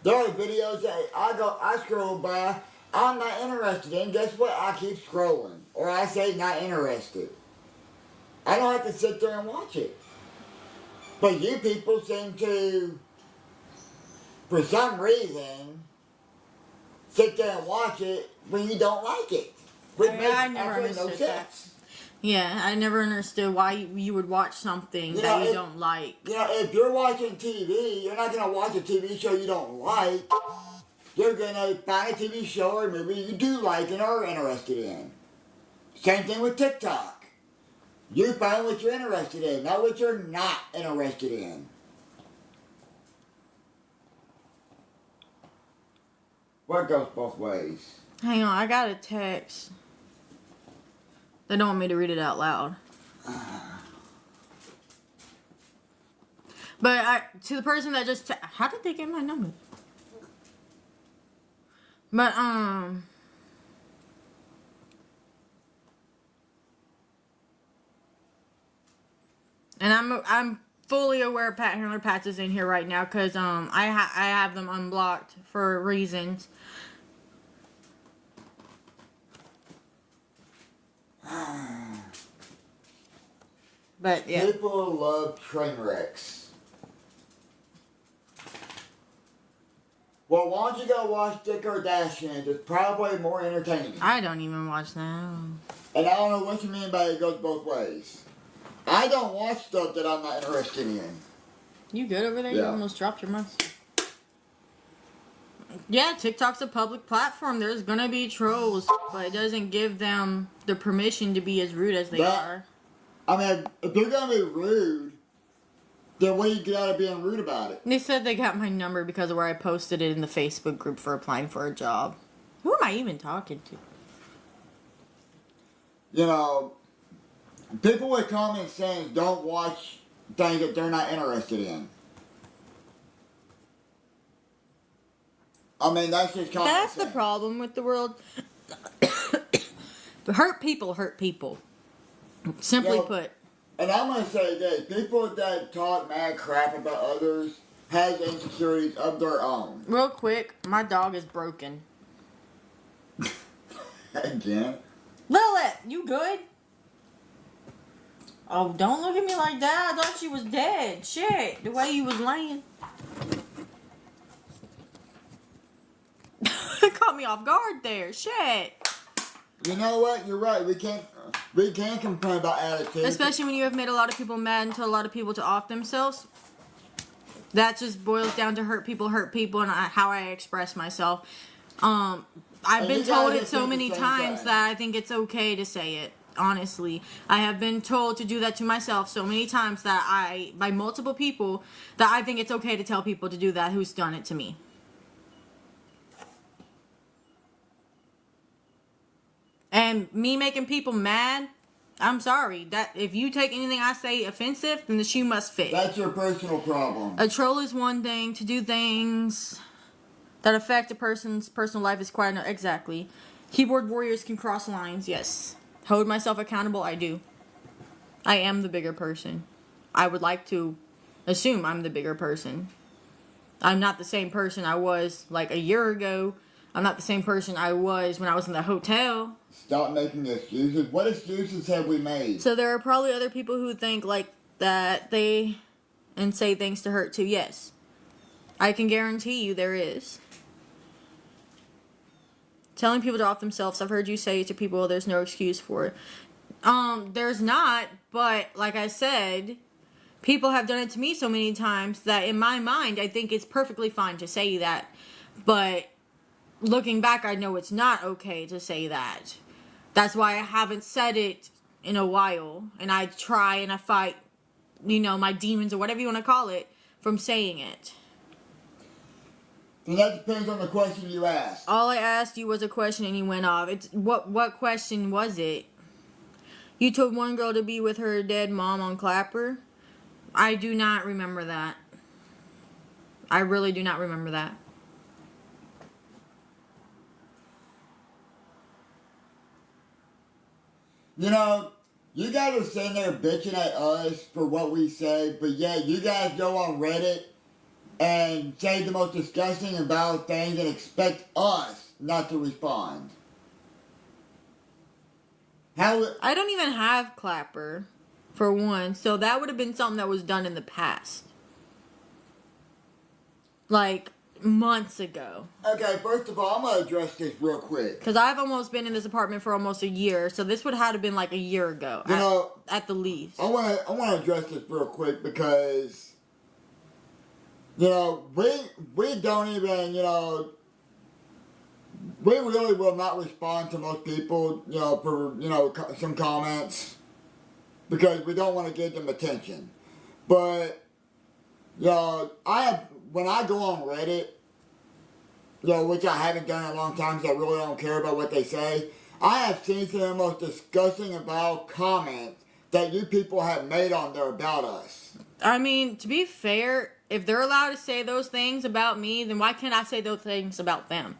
Speaker 7: There are videos that I scroll by, I'm not interested in. Guess what? I keep scrolling, or I say not interested. I don't have to sit there and watch it. But you people seem to, for some reason, sit there and watch it when you don't like it. Which makes
Speaker 3: I never
Speaker 7: absolutely no
Speaker 3: understood that.
Speaker 7: sense.
Speaker 3: Yeah, I never understood why you would watch something
Speaker 7: You
Speaker 3: that
Speaker 7: know,
Speaker 3: you don't like.
Speaker 7: You know, if you're watching TV, you're not going to watch a TV show you don't like. You're going to find a TV show or movie you do like and are interested in. Same thing with TikTok. You find what you're interested in, not what you're not interested in. What goes both ways?
Speaker 3: Hang on, I got a text. They don't want me to read it out loud. But to the person that just how did they get my number? But and I'm fully aware Pat Handler Pats is in here right now because I have them unblocked for reasons. But yeah.
Speaker 7: People love train wrecks. Well, why don't you go watch the Kardashians? It's probably more entertaining.
Speaker 3: I don't even watch that.
Speaker 7: And I don't know what you mean by it goes both ways. I don't watch stuff that I'm not interested in.
Speaker 3: You good over there? You
Speaker 7: Yeah.
Speaker 3: almost dropped your mask. Yeah, TikTok's a public platform. There's gonna be trolls, but it doesn't give them the permission to be as rude as they are.
Speaker 7: I mean, if they're gonna be rude, then what do you get out of being rude about it?
Speaker 3: They said they got my number because of where I posted it in the Facebook group for applying for a job. Who am I even talking to?
Speaker 7: You know, people with common sense don't watch things that they're not interested in. I mean, that's just common
Speaker 3: That's
Speaker 7: sense.
Speaker 3: the problem with the world. Hurt people hurt people. Simply
Speaker 7: Yeah.
Speaker 3: put.
Speaker 7: And I'm gonna say this: people that talk mad crap about others have insecurities of their own.
Speaker 3: Real quick, my dog is broken.
Speaker 7: Again.
Speaker 3: Lilith, you good? Oh, don't look at me like that. I thought she was dead. Shit, the way you was laying. Caught me off guard there. Shit.
Speaker 7: You know what? You're right. We can't complain about attitude.
Speaker 3: Especially when you have made a lot of people mad and told a lot of people to off themselves. That just boils down to hurt people, and how I express myself. I've
Speaker 7: And
Speaker 3: been
Speaker 7: you
Speaker 3: told
Speaker 7: guys
Speaker 3: it so
Speaker 7: think the
Speaker 3: many
Speaker 7: same
Speaker 3: times
Speaker 7: thing.
Speaker 3: that I think it's okay to say it. Honestly, I have been told to do that to myself so many times by multiple people, that I think it's okay to tell people to do that who's done it to me. And me making people mad, I'm sorry. That if you take anything I say offensive, then the shoe must fit.
Speaker 7: That's your personal problem.
Speaker 3: A troll is one thing. To do things that affect a person's personal life is quite another. Exactly. Keyboard warriors can cross lines, yes. Hold myself accountable, I do. I am the bigger person. I would like to assume I'm the bigger person. I'm not the same person I was like a year ago. I'm not the same person I was when I was in the hotel.
Speaker 7: Stop making excuses. What excuses have we made?
Speaker 3: So there are probably other people who think like that and say things to hurt too. Yes. I can guarantee you there is. Telling people to off themselves, I've heard you say to people, there's no excuse for it. There's not, but like I said, people have done it to me so many times that in my mind, I think it's perfectly fine to say that. But looking back, I know it's not okay to say that. That's why I haven't said it in a while. And I try and I fight, my demons or whatever you want to call it, from saying it.
Speaker 7: And that depends on the question you ask.
Speaker 3: All I asked you was a question and you went off. What question was it? You told one girl to be with her dead mom on Clapper? I do not remember that. I really do not remember that.
Speaker 7: you know, you guys are sitting there bitching at us for what we said, but yet you guys go on Reddit and say the most disgusting and vile things and expect us not to respond.
Speaker 3: I don't even have Clapper, for one, so that would have been something that was done in the past. Like, months ago.
Speaker 7: Okay, first of all, I'm going to address this real quick.
Speaker 3: Because I've almost been in this apartment for almost a year, so this would have been like a year ago.
Speaker 7: You know,
Speaker 3: at the least.
Speaker 7: I want to address this real quick because, you know, we don't even, you know, we really will not respond to most people, you know, for, you know, some comments because we don't want to give them attention. But, you know, when I go on Reddit, you know, which I haven't done in a long time because I really don't care about what they say, I have seen some of the most disgusting and vile comments that you people have made on there about us.
Speaker 3: I mean, to be fair, if they're allowed to say those things about me, then why can't I say those things about them?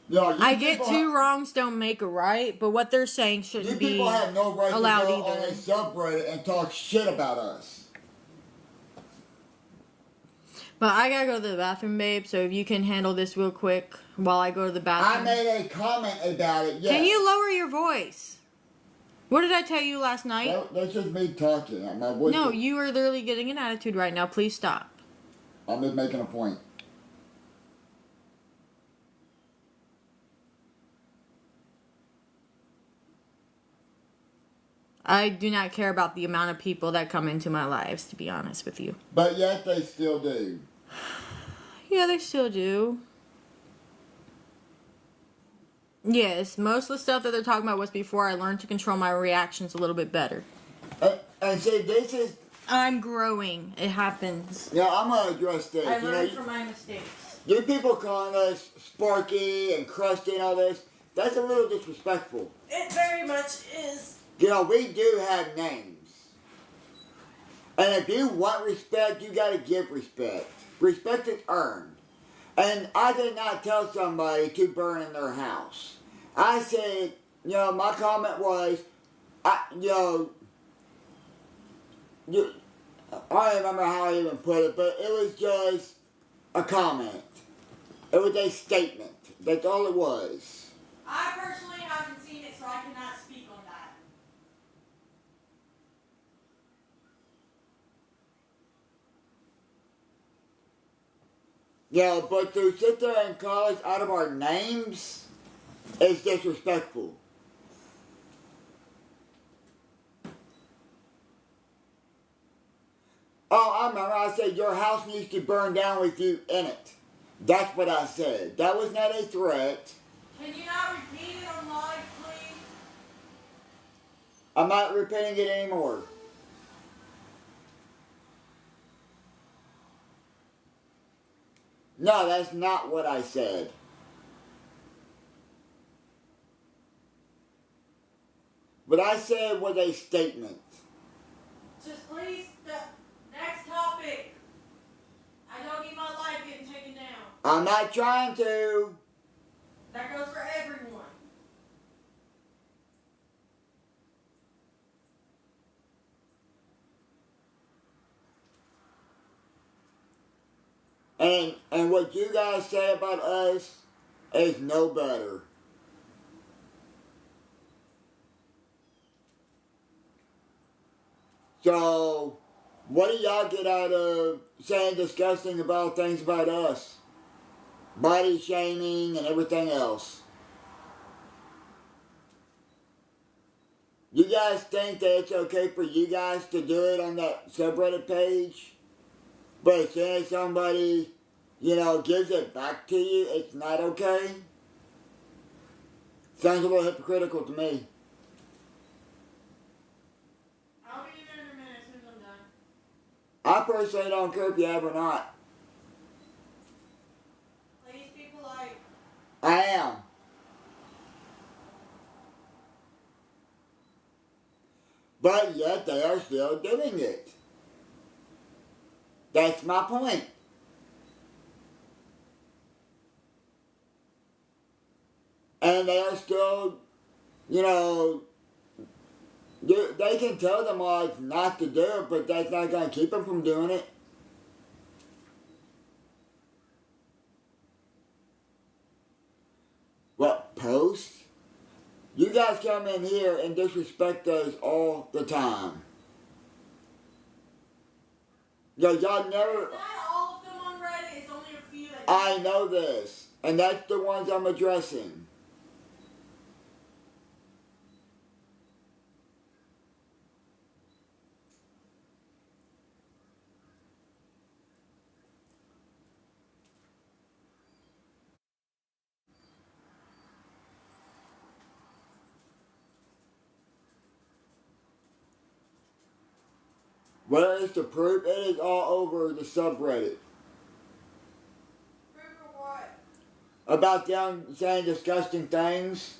Speaker 7: You know,
Speaker 3: I get two wrongs don't make a right, but what they're saying shouldn't be
Speaker 7: allowed. You people have no right
Speaker 3: allowed
Speaker 7: to go
Speaker 3: either.
Speaker 7: on a subreddit and talk shit about us.
Speaker 3: But I gotta go to the bathroom, babe, so if you can handle this real quick while I go to the bathroom.
Speaker 7: I made a comment about it, yes.
Speaker 3: Can you lower your voice? What did I tell you last night?
Speaker 7: That's just me talking. My voice
Speaker 3: No, you are literally getting an attitude right now. Please stop.
Speaker 7: I'm just making a point.
Speaker 3: I do not care about the amount of people that come into my lives, to be honest with you.
Speaker 7: But yet they still do.
Speaker 3: Yeah, they still do. Yes, most of the stuff that they're talking about was before I learned to control my reactions a little bit better.
Speaker 7: And see, this is...
Speaker 3: I'm growing. It happens.
Speaker 7: Yeah, I'm going to address this.
Speaker 3: I learned from my mistakes.
Speaker 7: You people calling us Sparky and Krusty and all this, that's a little disrespectful.
Speaker 3: It very much is.
Speaker 7: You know, we do have names. And if you want respect, you got to give respect. Respect is earned. And I did not tell somebody to burn in their house. I said, you know, my comment was, I don't remember how I even put it, but it was just a comment. It was a statement. That's all it was.
Speaker 3: I personally haven't seen it, so I cannot speak on that.
Speaker 7: Yeah, but to sit there and call us out of our names is disrespectful. Oh, I remember I said your house needs to burn down with you in it. That's what I said. That was not a threat.
Speaker 3: Can you not repeat it on live, please?
Speaker 7: I'm not repeating it anymore. No, that's not what I said. What I said was a statement.
Speaker 3: Just please, next topic. I don't need my life getting taken down.
Speaker 7: I'm not trying to.
Speaker 3: That goes for everyone.
Speaker 7: And what you guys say about us is no better. So, what do y'all get out of saying disgusting about things about us? Body shaming and everything else. You guys think that it's okay for you guys to do it on that subreddit page? But as soon as somebody, you know, gives it back to you, it's not okay? Sounds a little hypocritical to me.
Speaker 3: I'll be there in a minute as soon as I'm done.
Speaker 7: I personally don't care if you have or not.
Speaker 3: Please be polite.
Speaker 7: I am. But yet they are still doing it. That's my point. And they are still, you know, They can tell the mods not to do it, but that's not going to keep them from doing it. What, post? You guys come in here and disrespect us all the time. Y'all never...
Speaker 3: It's not all of them on Reddit, it's only a few that...
Speaker 7: I know this, and that's the ones I'm addressing. Where is the proof? It is all over the subreddit.
Speaker 3: Proof of what?
Speaker 7: About them saying disgusting things.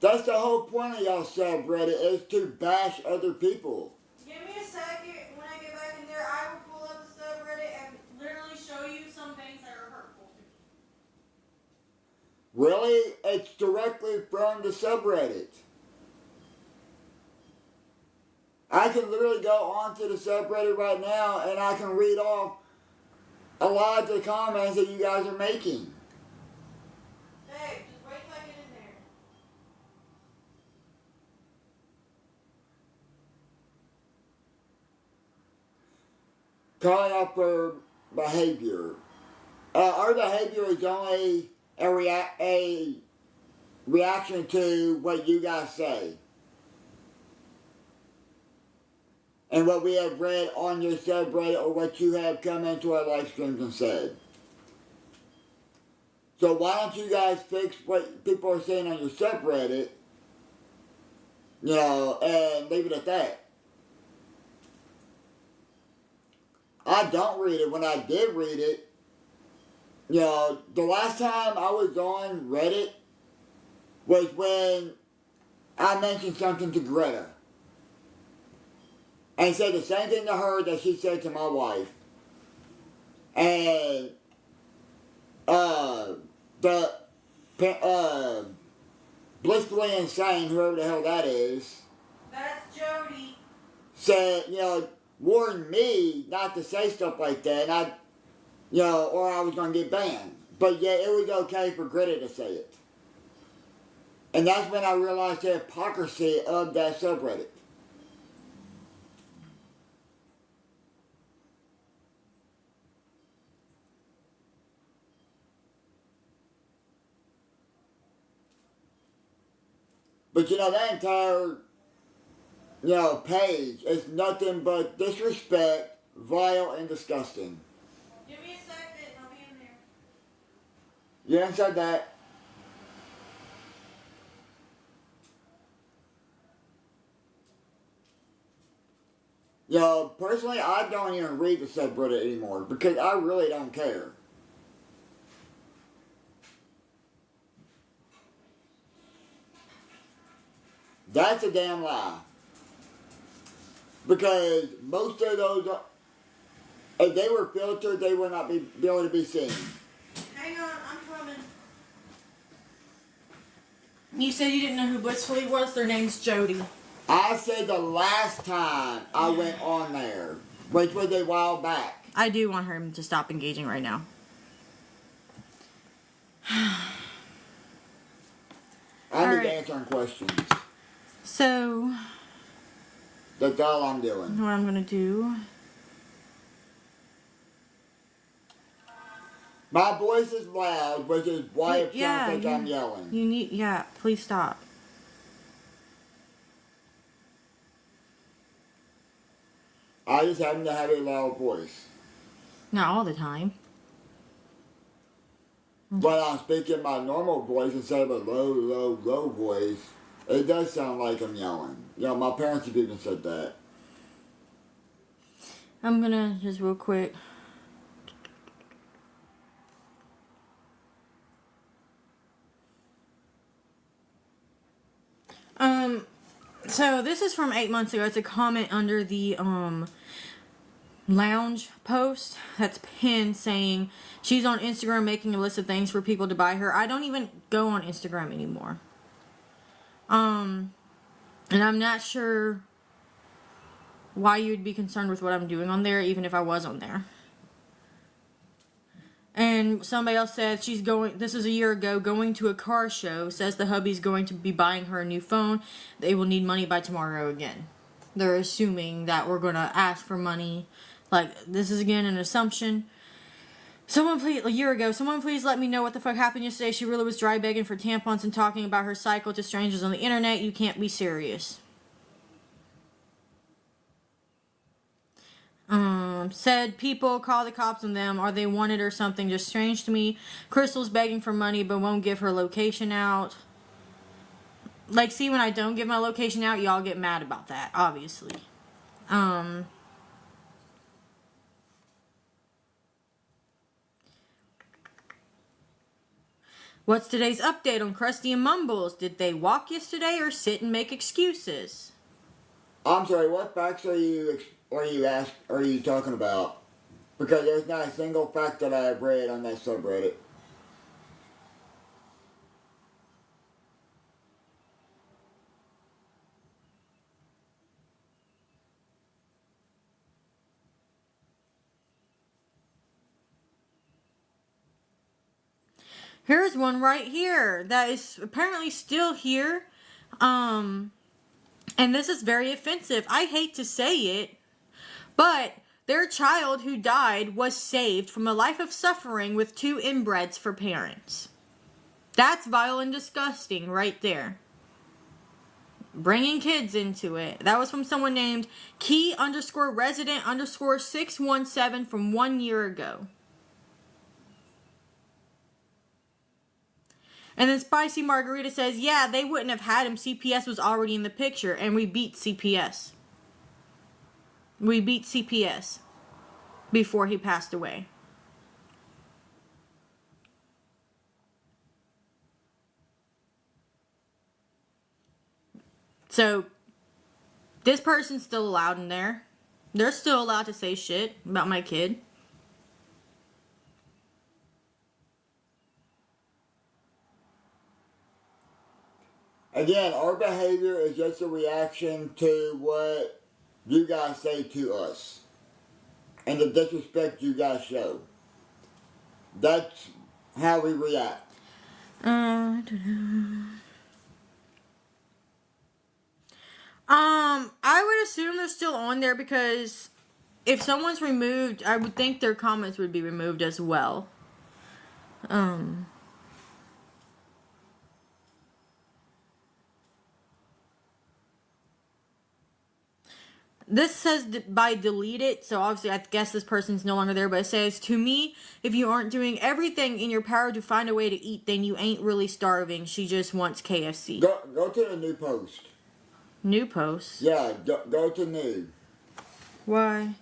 Speaker 7: That's the whole point of y'all subreddit, is to bash other people.
Speaker 3: Give me a second. When I get back in there, I will pull up the subreddit and literally show you some things that are hurtful to me.
Speaker 7: Really? It's directly from the subreddit. I can literally go onto the subreddit right now and I can read off a lot of the comments that you guys are making.
Speaker 3: Hey, just wait till I get in there.
Speaker 7: Calling out for behavior. Our behavior is only a reaction to what you guys say. And what we have read on your subreddit or what you have come into our live streams and said. So why don't you guys fix what people are saying on your subreddit, and leave it at that. I don't read it. When I did read it, the last time I was on Reddit was when I mentioned something to Greta. And said the same thing to her that she said to my wife. And the blissfully insane, whoever the hell that is.
Speaker 3: That's Jody.
Speaker 7: Said, warned me not to say stuff like that, and or I was going to get banned. But yet it was okay for Greta to say it. And that's when I realized the hypocrisy of that subreddit. But that entire, page is nothing but disrespect, vile, and disgusting.
Speaker 3: Give me a second, I'll be in there.
Speaker 7: You didn't say that. Personally, I don't even read the subreddit anymore because I really don't care. That's a damn lie. Because most of those, if they were filtered, they would not be able to be seen.
Speaker 3: Hang on, I'm coming. You said you didn't know who Blissfully was? Their name's Jody.
Speaker 7: I said the last time I went on there, which was a while back.
Speaker 3: I do want him to stop engaging right now.
Speaker 7: I need answering questions.
Speaker 3: So,
Speaker 7: that's all I'm doing.
Speaker 3: What I'm gonna do?
Speaker 7: My voice is loud, which is why it sounds like I'm yelling.
Speaker 3: Please stop.
Speaker 7: I just happen to have a loud voice.
Speaker 3: Not all the time.
Speaker 7: When I'm speaking my normal voice instead of a low voice, it does sound like I'm yelling. My parents have even said that.
Speaker 3: I'm gonna just real quick. So this is from 8 months ago. It's a comment under the lounge post that's pinned saying she's on Instagram making a list of things for people to buy her. I don't even go on Instagram anymore. And I'm not sure why you'd be concerned with what I'm doing on there, even if I was on there. And somebody else said she's going, this is a year ago, going to a car show, says the hubby's going to be buying her a new phone. They will need money by tomorrow again. They're assuming that we're going to ask for money. Like, this is again an assumption. A year ago, someone please let me know what the fuck happened yesterday. She really was dry begging for tampons and talking about her cycle to strangers on the internet. You can't be serious. Said people call the cops on them. Are they wanted or something? Just strange to me. Crystal's begging for money but won't give her location out. Like, see, when I don't give my location out, y'all get mad about that, obviously. What's today's update on Krusty and Mumbles? Did they walk yesterday or sit and make excuses?
Speaker 7: I'm sorry, what facts are you talking about? Because there's not a single fact that I have read on that subreddit.
Speaker 3: Here's one right here that is apparently still here. And this is very offensive. I hate to say it, but their child who died was saved from a life of suffering with 2 inbreds for parents. That's vile and disgusting right there. Bringing kids into it. That was from someone named key_resident_617 from 1 year ago. And then Spicy Margarita says, yeah, they wouldn't have had him. CPS was already in the picture, and we beat CPS. We beat CPS before he passed away. So, this person's still allowed in there. They're still allowed to say shit about my kid.
Speaker 7: Again, our behavior is just a reaction to what you guys say to us. And the disrespect you guys show. That's how we react.
Speaker 3: I don't know. I would assume they're still on there because if someone's removed, I would think their comments would be removed as well. This says by delete it, so obviously I guess this person's no longer there, but it says, to me, if you aren't doing everything in your power to find a way to eat, then you ain't really starving. She just wants KFC.
Speaker 7: Go to the new post.
Speaker 3: New post?
Speaker 7: Yeah, go to new.
Speaker 3: Why?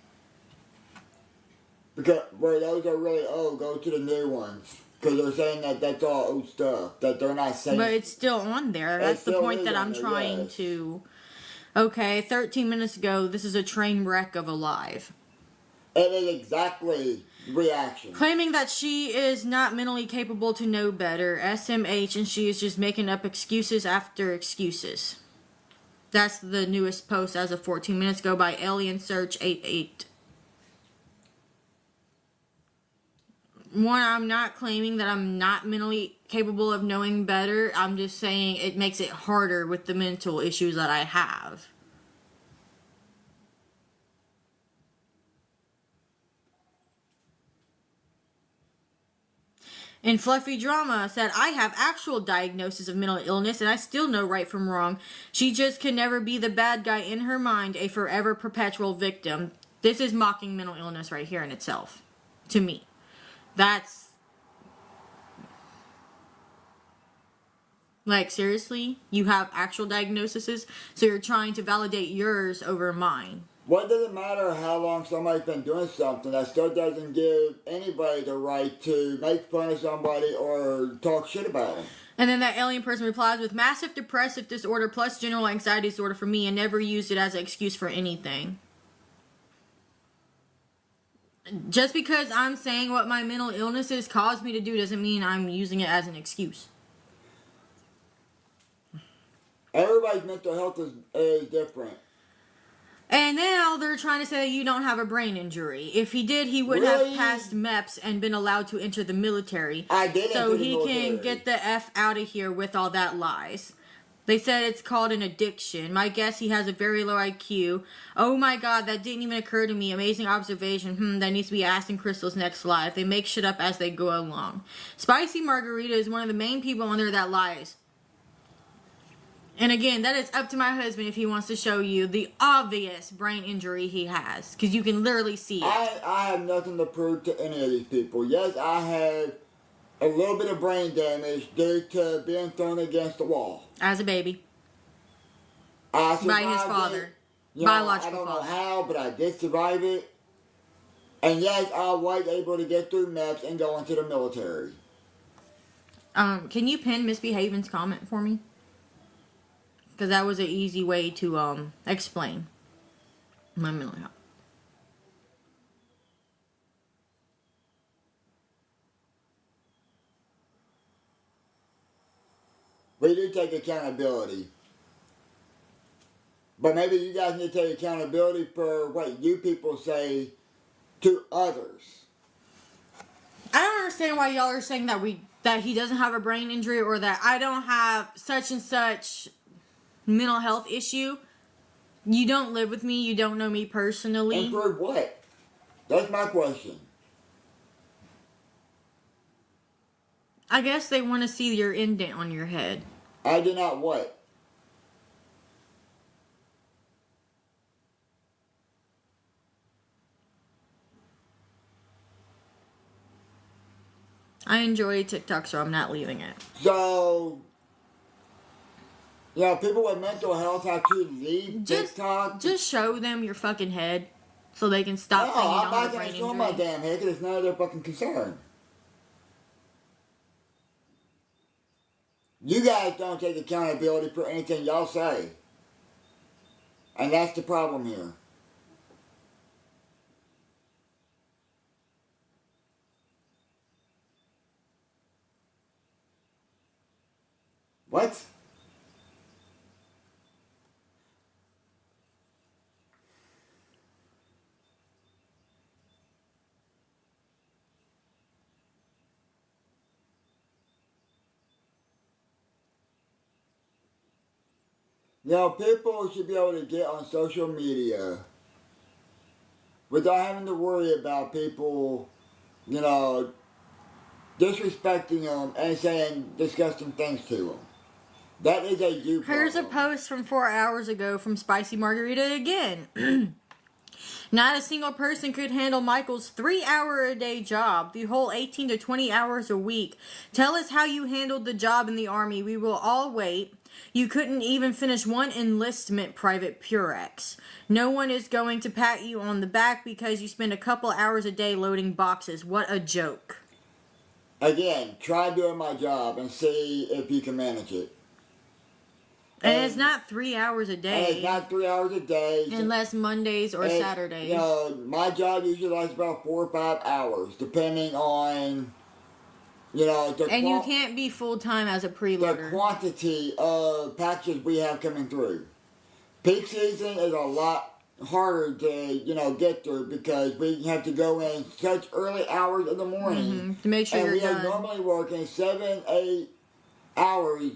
Speaker 7: Because where those are really old, go to the new ones. Because they're saying that that's all old stuff. That they're not saying.
Speaker 3: But it's still on there. That's the point that I'm trying to... Okay, 13 minutes ago, this is a train wreck of a live.
Speaker 7: It is exactly reaction.
Speaker 3: Claiming that she is not mentally capable to know better. SMH, and she is just making up excuses after excuses. That's the newest post as of 14 minutes ago by Alien Search 88. One, I'm not claiming that I'm not mentally capable of knowing better. I'm just saying it makes it harder with the mental issues that I have. And Fluffy Drama said, I have actual diagnosis of mental illness and I still know right from wrong. She just can never be the bad guy in her mind, a forever perpetual victim. This is mocking mental illness right here in itself. To me. That's... Like, seriously? You have actual diagnoses? So you're trying to validate yours over mine.
Speaker 7: What does it matter how long somebody's been doing something? That still doesn't give anybody the right to make fun of somebody or talk shit about them.
Speaker 3: And then that alien person replies with massive depressive disorder plus general anxiety disorder for me and never used it as an excuse for anything. Just because I'm saying what my mental illnesses caused me to do doesn't mean I'm using it as an excuse.
Speaker 7: Everybody's mental health is different.
Speaker 3: And now they're trying to say that you don't have a brain injury. If he did, he would
Speaker 7: Really?
Speaker 3: have passed MEPS and been allowed to enter the military.
Speaker 7: I did
Speaker 3: So
Speaker 7: enter the
Speaker 3: he can
Speaker 7: military.
Speaker 3: get the F out of here with all that lies. They said it's called an addiction. My guess, he has a very low IQ. Oh my god, that didn't even occur to me. Amazing observation. That needs to be asked in Crystal's next live. They make shit up as they go along. Spicy Margarita is one of the main people on there that lies. And again, that is up to my husband if he wants to show you the obvious brain injury he has. Because you can literally see it.
Speaker 7: I have nothing to prove to any of these people. Yes, I have a little bit of brain damage due to being thrown against the wall.
Speaker 3: As a baby.
Speaker 7: I
Speaker 3: By his
Speaker 7: survived
Speaker 3: father.
Speaker 7: it. You know,
Speaker 3: Biological
Speaker 7: I don't know
Speaker 3: father.
Speaker 7: how, but I did survive it. And yes, I was able to get through MEPS and go into the military.
Speaker 3: Can you pin Misbehaving's comment for me? Because that was an easy way to explain my mental health.
Speaker 7: We do take accountability. But maybe you guys need to take accountability for what you people say to others.
Speaker 3: I don't understand why y'all are saying that he doesn't have a brain injury or that I don't have such and such mental health issue. You don't live with me. You don't know me personally.
Speaker 7: And prove what? That's my question.
Speaker 3: I guess they want to see your indent on your head.
Speaker 7: I do not what?
Speaker 3: I enjoy TikTok, so I'm not leaving it.
Speaker 7: So, you know, people with mental health have to leave TikTok.
Speaker 3: Just show them your fucking head so they can stop
Speaker 7: No,
Speaker 3: saying you
Speaker 7: I'm
Speaker 3: don't
Speaker 7: not
Speaker 3: have a
Speaker 7: going
Speaker 3: brain
Speaker 7: to show my
Speaker 3: injury.
Speaker 7: damn head because it's none of their fucking concern. You guys don't take accountability for anything y'all say. And that's the problem here. What? You know, people should be able to get on social media without having to worry about people, you know, disrespecting them and saying disgusting things to them. That is a you problem.
Speaker 3: Here's a post from 4 hours ago from Spicy Margarita again. Not a single person could handle Michael's 3-hour-a-day job, the whole 18 to 20 hours a week. Tell us how you handled the job in the Army. We will all wait. You couldn't even finish one enlistment, Private Purex. No one is going to pat you on the back because you spend a couple hours a day loading boxes. What a joke.
Speaker 7: Again, try doing my job and see if you can manage it.
Speaker 3: And it's not 3 hours a day.
Speaker 7: And it's not 3 hours a day.
Speaker 3: Unless Mondays or Saturdays.
Speaker 7: You know, my job usually lasts about 4 or 5 hours, depending on, you know,
Speaker 3: and you can't be full-time as a
Speaker 7: the
Speaker 3: preloader.
Speaker 7: quantity of packages we have coming through. Peak season is a lot harder to, you know, get through because we have to go in such early hours in the morning.
Speaker 3: To make sure
Speaker 7: and
Speaker 3: you're
Speaker 7: we are
Speaker 3: done.
Speaker 7: normally working 7, 8 hours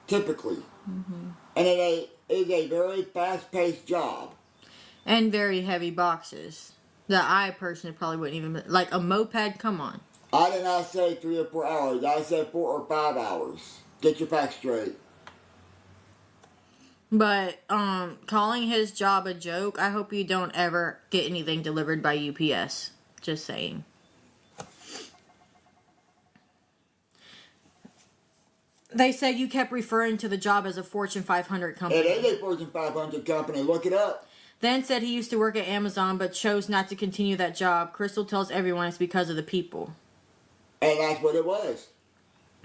Speaker 7: typically. And it is a very fast-paced job.
Speaker 3: And very heavy boxes. That I personally probably wouldn't even... Like a moped, come on.
Speaker 7: I did not say 3 or 4 hours. I said 4 or 5 hours. Get your facts straight.
Speaker 3: But, calling his job a joke, I hope you don't ever get anything delivered by UPS. Just saying. They said you kept referring to the job as a Fortune 500 company.
Speaker 7: It is a Fortune 500 company. Look it up.
Speaker 3: Then said he used to work at Amazon but chose not to continue that job. Crystal tells everyone it's because of the people.
Speaker 7: And that's what it was.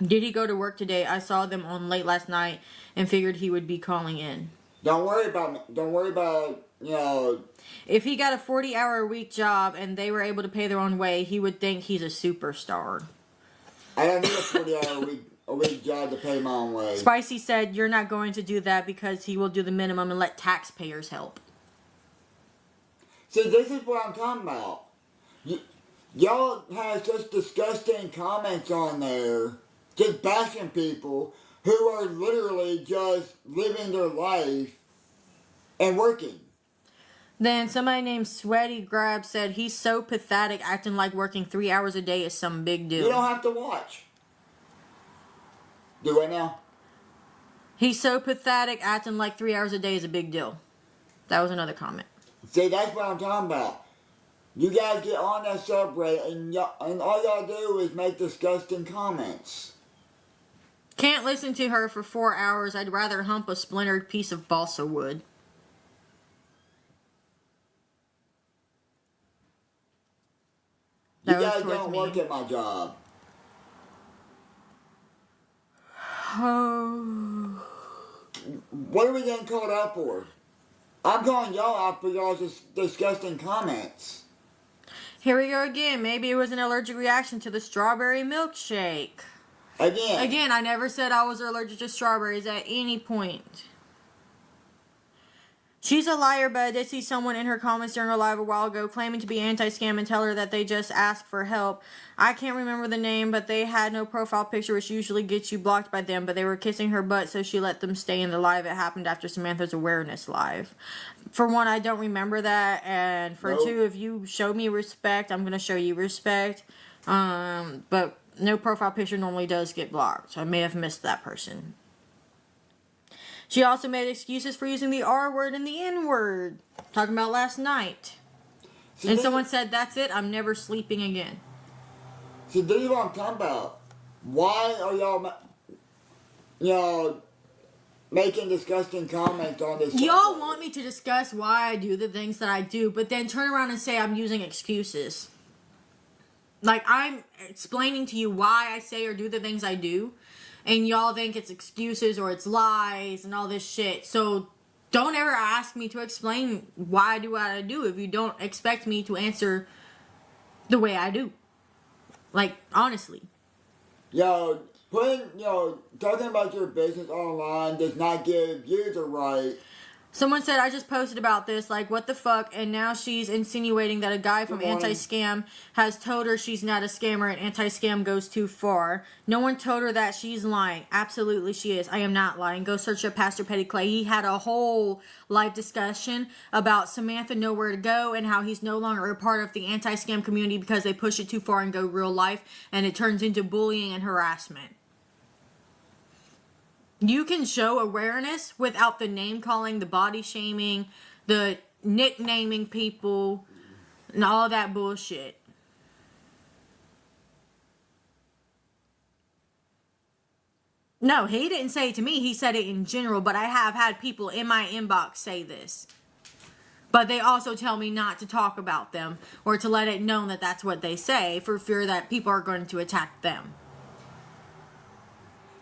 Speaker 3: Did he go to work today? I saw them on late last night and figured he would be calling in.
Speaker 7: Don't worry about me. Don't worry about, you know...
Speaker 3: If he got a 40-hour-a-week job and they were able to pay their own way, he would think he's a superstar.
Speaker 7: I don't need a 40-hour-a-week a week job to pay my own way.
Speaker 3: Spicy said you're not going to do that because he will do the minimum and let taxpayers help.
Speaker 7: See, this is what I'm talking about. Y'all have such disgusting comments on there, just bashing people who are literally just living their life and working.
Speaker 3: Then somebody named Sweaty Grab said he's so pathetic acting like working 3 hours a day is some big deal.
Speaker 7: You don't have to watch. Do I now?
Speaker 3: He's so pathetic acting like 3 hours a day is a big deal. That was another comment.
Speaker 7: See, that's what I'm talking about. You guys get on that subreddit and all y'all do is make disgusting comments.
Speaker 3: Can't listen to her for 4 hours. I'd rather hump a splintered piece of balsa wood.
Speaker 7: You guys don't work at my job.
Speaker 3: Oh.
Speaker 7: What are we getting called out for? I'm calling y'all out for y'all's disgusting comments.
Speaker 3: Here we go again. Maybe it was an allergic reaction to the strawberry milkshake.
Speaker 7: Again,
Speaker 3: I never said I was allergic to strawberries at any point. She's a liar, but I did see someone in her comments during her live a while ago claiming to be anti-scam and tell her that they just ask for help. I can't remember the name, but they had no profile picture, which usually gets you blocked by them, but they were kissing her butt, so she let them stay in the live. It happened after Samantha's awareness live. For one, I don't remember that, and for two, if you show me respect, I'm going to show you respect. But no profile picture normally does get blocked, so I may have missed that person. She also made excuses for using the R word and the N word. Talking about last night. And someone said, that's it, I'm never sleeping again.
Speaker 7: See, this is what I'm talking about. Why are y'all, making disgusting comments on this?
Speaker 3: Y'all want me to discuss why I do the things that I do, but then turn around and say I'm using excuses. Like, I'm explaining to you why I say or do the things I do. And y'all think it's excuses or it's lies and all this shit. So don't ever ask me to explain why I do what I do if you don't expect me to answer the way I do. Like, honestly.
Speaker 7: Talking about your business online does not give you the right.
Speaker 3: Someone said, I just posted about this, like, what the fuck, and now she's insinuating that a guy from Anti-Scam has told her she's not a scammer and Anti-Scam goes too far. No one told her that. She's lying. Absolutely she is. I am not lying. Go search up Pastor Petty Clay. He had a whole live discussion about Samantha Nowhere to Go and how he's no longer a part of the Anti-Scam community because they push it too far and go real life, and it turns into bullying and harassment. You can show awareness without the name calling, the body shaming, the nicknaming people, and all that bullshit. No, he didn't say it to me. He said it in general, but I have had people in my inbox say this. But they also tell me not to talk about them or to let it known that that's what they say for fear that people are going to attack them.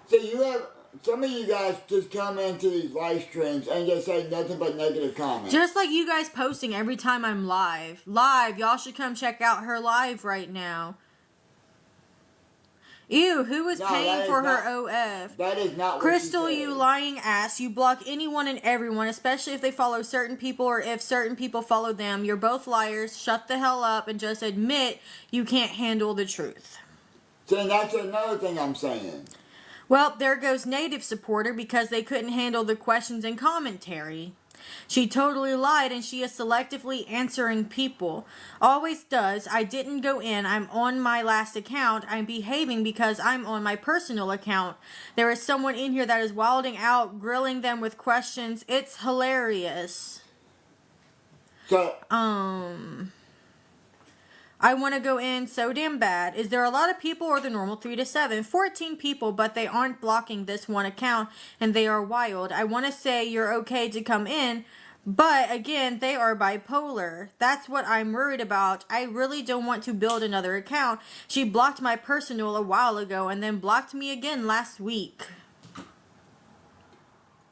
Speaker 7: So you have... Some of you guys just come into these live streams and just say nothing but negative comments.
Speaker 3: Just like you guys posting every time I'm live. Y'all should come check out her live right now. Ew, who was paying for her OF?
Speaker 7: That is not what
Speaker 3: Crystal,
Speaker 7: she said.
Speaker 3: you lying ass. You block anyone and everyone, especially if they follow certain people or if certain people follow them. You're both liars. Shut the hell up and just admit you can't handle the truth.
Speaker 7: So that's another thing I'm saying.
Speaker 3: Well, there goes Native Supporter because they couldn't handle the questions and commentary. She totally lied and she is selectively answering people. Always does. I didn't go in. I'm on my last account. I'm behaving because I'm on my personal account. There is someone in here that is wilding out, grilling them with questions. It's hilarious.
Speaker 7: So...
Speaker 3: I want to go in so damn bad. Is there a lot of people or the normal 3 to 7? 14 people, but they aren't blocking this one account and they are wild. I want to say you're okay to come in, but again, they are bipolar. That's what I'm worried about. I really don't want to build another account. She blocked my personal a while ago and then blocked me again last week.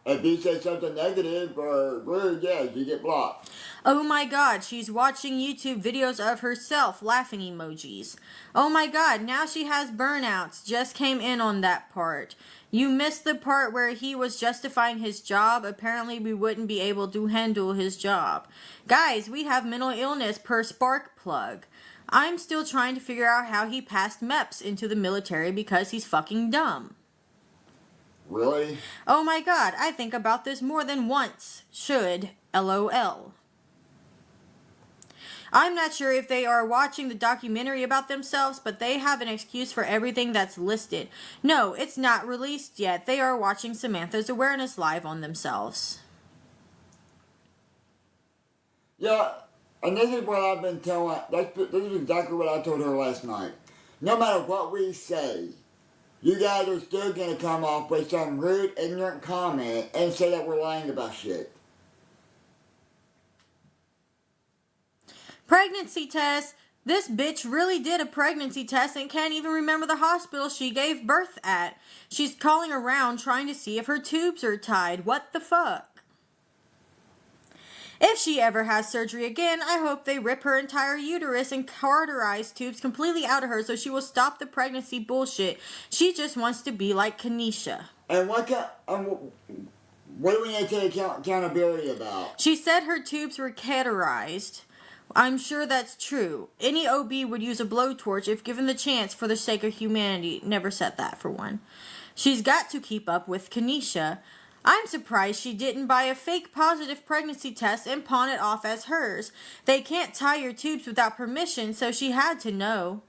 Speaker 7: If you say something negative or rude, yes, you get blocked.
Speaker 3: Oh my god, she's watching YouTube videos of herself, laughing emojis. Oh my god, now she has burnouts. Just came in on that part. You missed the part where he was justifying his job. Apparently we wouldn't be able to handle his job. Guys, we have mental illness per spark plug. I'm still trying to figure out how he passed MEPS into the military because he's fucking dumb.
Speaker 7: Really?
Speaker 3: Oh my god, I think about this more than once. Should. LOL. I'm not sure if they are watching the documentary about themselves, but they have an excuse for everything that's listed. No, it's not released yet. They are watching Samantha's Awareness Live on themselves.
Speaker 7: Yeah, and this is what I've been telling, this is exactly what I told her last night. No matter what we say, you guys are still going to come off with some rude, ignorant comment and say that we're lying about shit.
Speaker 3: Pregnancy test. This bitch really did a pregnancy test and can't even remember the hospital she gave birth at. She's calling around trying to see if her tubes are tied. What the fuck? If she ever has surgery again, I hope they rip her entire uterus and cauterize tubes completely out of her so she will stop the pregnancy bullshit. She just wants to be like Kanisha.
Speaker 7: And what do we need to take accountability about?
Speaker 3: She said her tubes were cauterized. I'm sure that's true. Any OB would use a blowtorch if given the chance for the sake of humanity. Never said that, for one. She's got to keep up with Kanisha. I'm surprised she didn't buy a fake positive pregnancy test and pawn it off as hers. They can't tie your tubes without permission, so she had to know.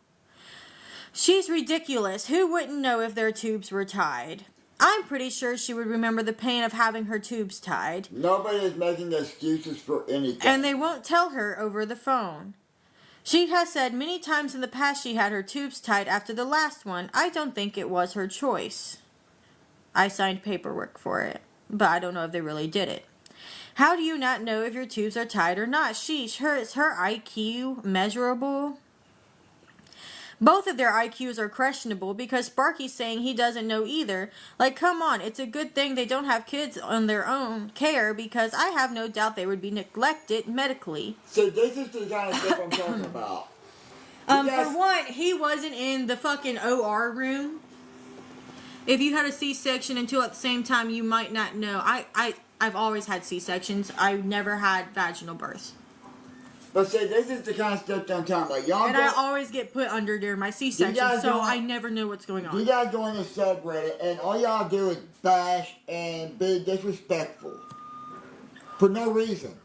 Speaker 3: She's ridiculous. Who wouldn't know if their tubes were tied? I'm pretty sure she would remember the pain of having her tubes tied.
Speaker 7: Nobody is making excuses for anything.
Speaker 3: And they won't tell her over the phone. She has said many times in the past she had her tubes tied after the last one. I don't think it was her choice. I signed paperwork for it, but I don't know if they really did it. How do you not know if your tubes are tied or not? Sheesh, is her IQ measurable? Both of their IQs are questionable because Sparky's saying he doesn't know either. Like, come on, it's a good thing they don't have kids on their own care because I have no doubt they would be neglected medically.
Speaker 7: So this is the kind of stuff I'm talking about.
Speaker 3: For one, he wasn't in the fucking OR room. If you had a C-section until at the same time, you might not know. I've always had C-sections. I've never had vaginal births.
Speaker 7: But see, this is the kind of stuff that I'm talking about. Y'all
Speaker 3: I always get put under during my C-section, so I never know what's going on.
Speaker 7: You guys go on the subreddit, and all y'all do is bash and be disrespectful. For no reason.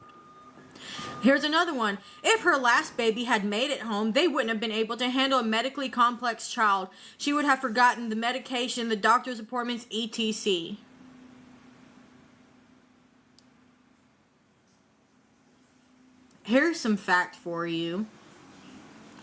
Speaker 3: Here's another one. If her last baby had made it home, they wouldn't have been able to handle a medically complex child. She would have forgotten the medication, the doctor's appointments, etc. Here's some fact for you.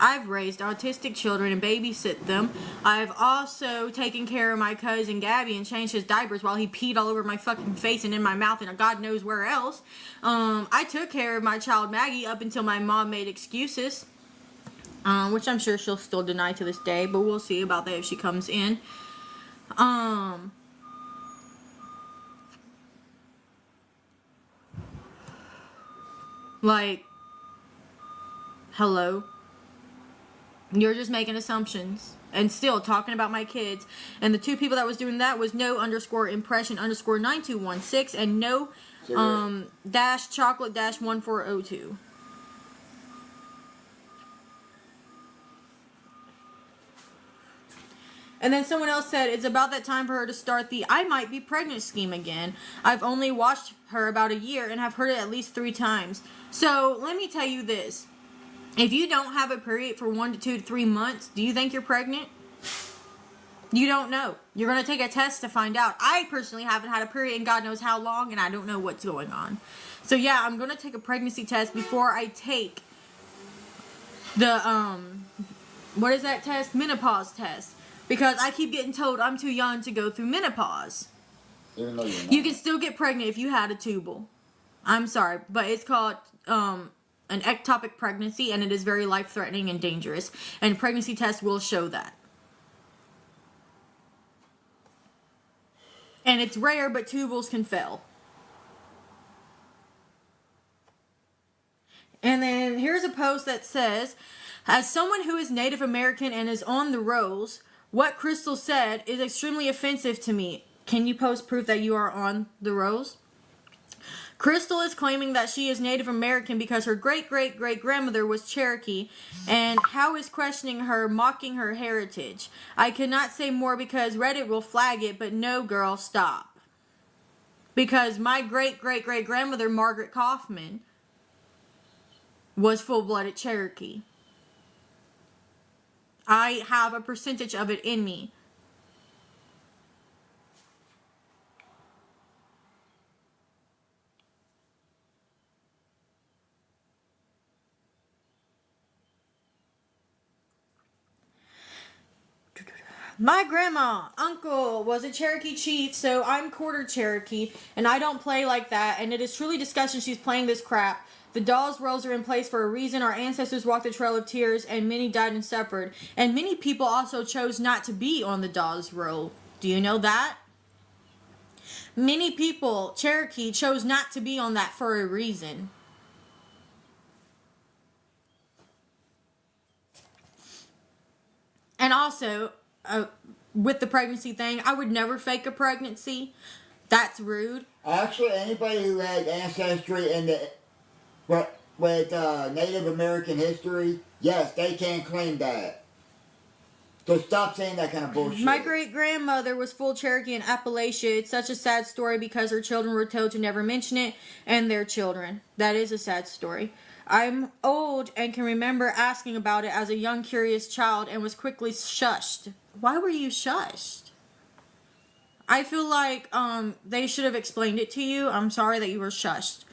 Speaker 3: I've raised autistic children and babysit them. I've also taken care of my cousin Gabby and changed his diapers while he peed all over my fucking face and in my mouth and God knows where else. I took care of my child Maggie up until my mom made excuses. Which I'm sure she'll still deny to this day, but we'll see about that if she comes in. Like, hello? You're just making assumptions. And still talking about my kids. And the two people that was doing that was no_impression_9216 and no -chocolate-1402. And then someone else said, it's about that time for her to start the I might be pregnant scheme again. I've only watched her about a year and have heard it at least 3 times. So, let me tell you this. If you don't have a period for 1 to 2 to 3 months, do you think you're pregnant? You don't know. You're going to take a test to find out. I personally haven't had a period in God knows how long, and I don't know what's going on. So, yeah, I'm going to take a pregnancy test before I take the, what is that test? Menopause test. Because I keep getting told I'm too young to go through menopause.
Speaker 7: Even though you're not.
Speaker 3: You can still get pregnant if you had a tubal. I'm sorry, but it's called an ectopic pregnancy, and it is very life-threatening and dangerous. And pregnancy tests will show that. And it's rare, but tubals can fail. And then here's a post that says, as someone who is Native American and is on the rolls, what Crystal said is extremely offensive to me. Can you post proof that you are on the rolls? Crystal is claiming that she is Native American because her great-great-great-grandmother was Cherokee, and how is questioning her, mocking her heritage? I cannot say more because Reddit will flag it, but no, girl, stop. Because my great-great-great-grandmother, Margaret Kaufman, was full-blooded Cherokee. I have a percentage of it in me. My grandma, uncle was a Cherokee chief, so I'm quarter Cherokee, and I don't play like that, and it is truly disgusting she's playing this crap. The Dawes rolls are in place for a reason. Our ancestors walked the trail of tears, and many died and suffered. And many people also chose not to be on the Dawes roll. Do you know that? Many people, Cherokee, chose not to be on that for a reason. And also, with the pregnancy thing, I would never fake a pregnancy. That's rude.
Speaker 7: Actually, anybody who has ancestry in the with Native American history, yes, they can claim that. So stop saying that kind of bullshit.
Speaker 3: My great-grandmother was full Cherokee in Appalachia. It's such a sad story because her children were told to never mention it, and their children. That is a sad story. I'm old and can remember asking about it as a young, curious child and was quickly shushed. Why were you shushed? I feel like they should have explained it to you. I'm sorry that you were shushed.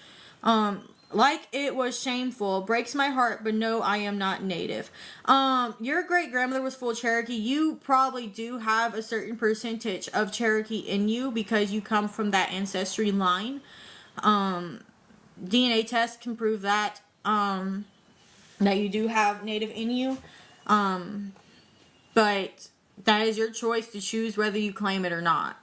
Speaker 3: Like it was shameful. Breaks my heart, but no, I am not Native. Your great-grandmother was full Cherokee. You probably do have a certain percentage of Cherokee in you because you come from that ancestry line. DNA tests can prove that. That you do have Native in you. But that is your choice to choose whether you claim it or not.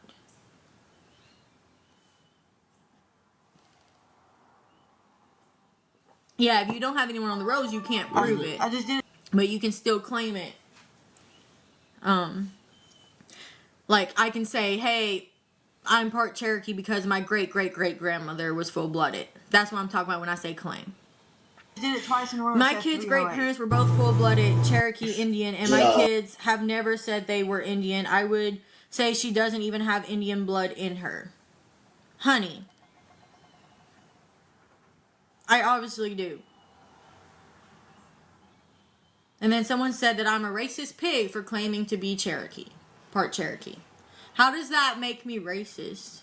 Speaker 3: Yeah, if you don't have anyone on the roads, you can't prove it.
Speaker 7: I just did it.
Speaker 3: But you can still claim it. Like, I can say, hey, I'm part Cherokee because my great-great-great-grandmother was full-blooded. That's what I'm talking about when I say claim.
Speaker 7: Did it twice in a row.
Speaker 3: My kids' great-parents were both full-blooded Cherokee Indian, and my kids have never said they were Indian. I would say she doesn't even have Indian blood in her. Honey. I obviously do. And then someone said that I'm a racist pig for claiming to be Cherokee. Part Cherokee. How does that make me racist?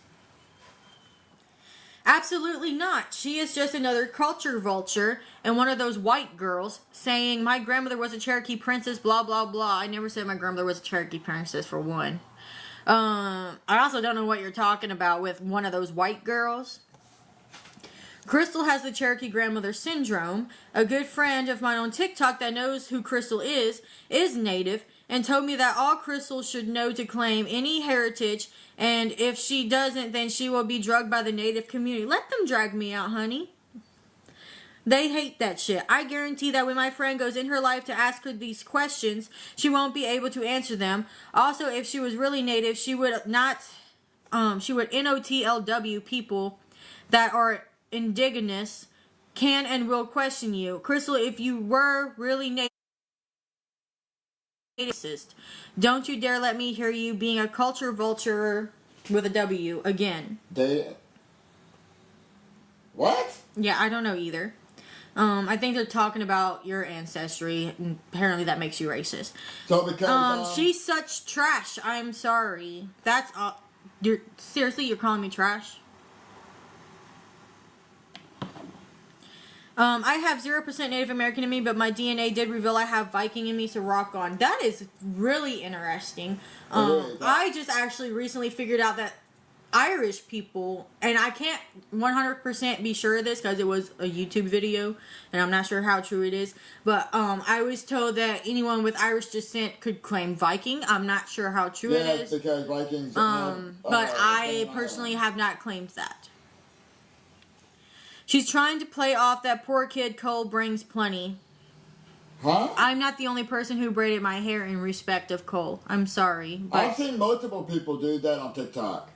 Speaker 3: Absolutely not. She is just another culture vulture and one of those white girls saying my grandmother was a Cherokee princess, blah, blah, blah. I never said my grandmother was a Cherokee princess, for one. I also don't know what you're talking about with one of those white girls. Crystal has the Cherokee grandmother syndrome. A good friend of mine on TikTok that knows who Crystal is Native, and told me that all Crystal should know to claim any heritage, and if she doesn't, then she will be drugged by the Native community. Let them drag me out, honey. They hate that shit. I guarantee that when my friend goes in her life to ask her these questions, she won't be able to answer them. Also, if she was really Native, she would not, she would NOTLW people that are indigenous can and will question you. Crystal, if you were really Native, don't you dare let me hear you being a culture vulture with a W again.
Speaker 7: What?
Speaker 3: Yeah, I don't know either. I think they're talking about your ancestry, and apparently that makes you racist.
Speaker 7: So because
Speaker 3: she's such trash. I'm sorry. That's you're calling me trash? I have 0% Native American in me, but my DNA did reveal I have Viking in me, so rock on. That is really interesting. I just actually recently figured out that Irish people, and I can't 100% be sure of this because it was a YouTube video and I'm not sure how true it is, but I was told that anyone with Irish descent could claim Viking. I'm not sure how true it is.
Speaker 7: because Vikings.
Speaker 3: But I personally have not claimed that. She's trying to play off that poor kid Cole brings plenty.
Speaker 7: Huh?
Speaker 3: I'm not the only person who braided my hair in respect of Cole. I'm sorry. But
Speaker 7: I've seen multiple people do that on TikTok.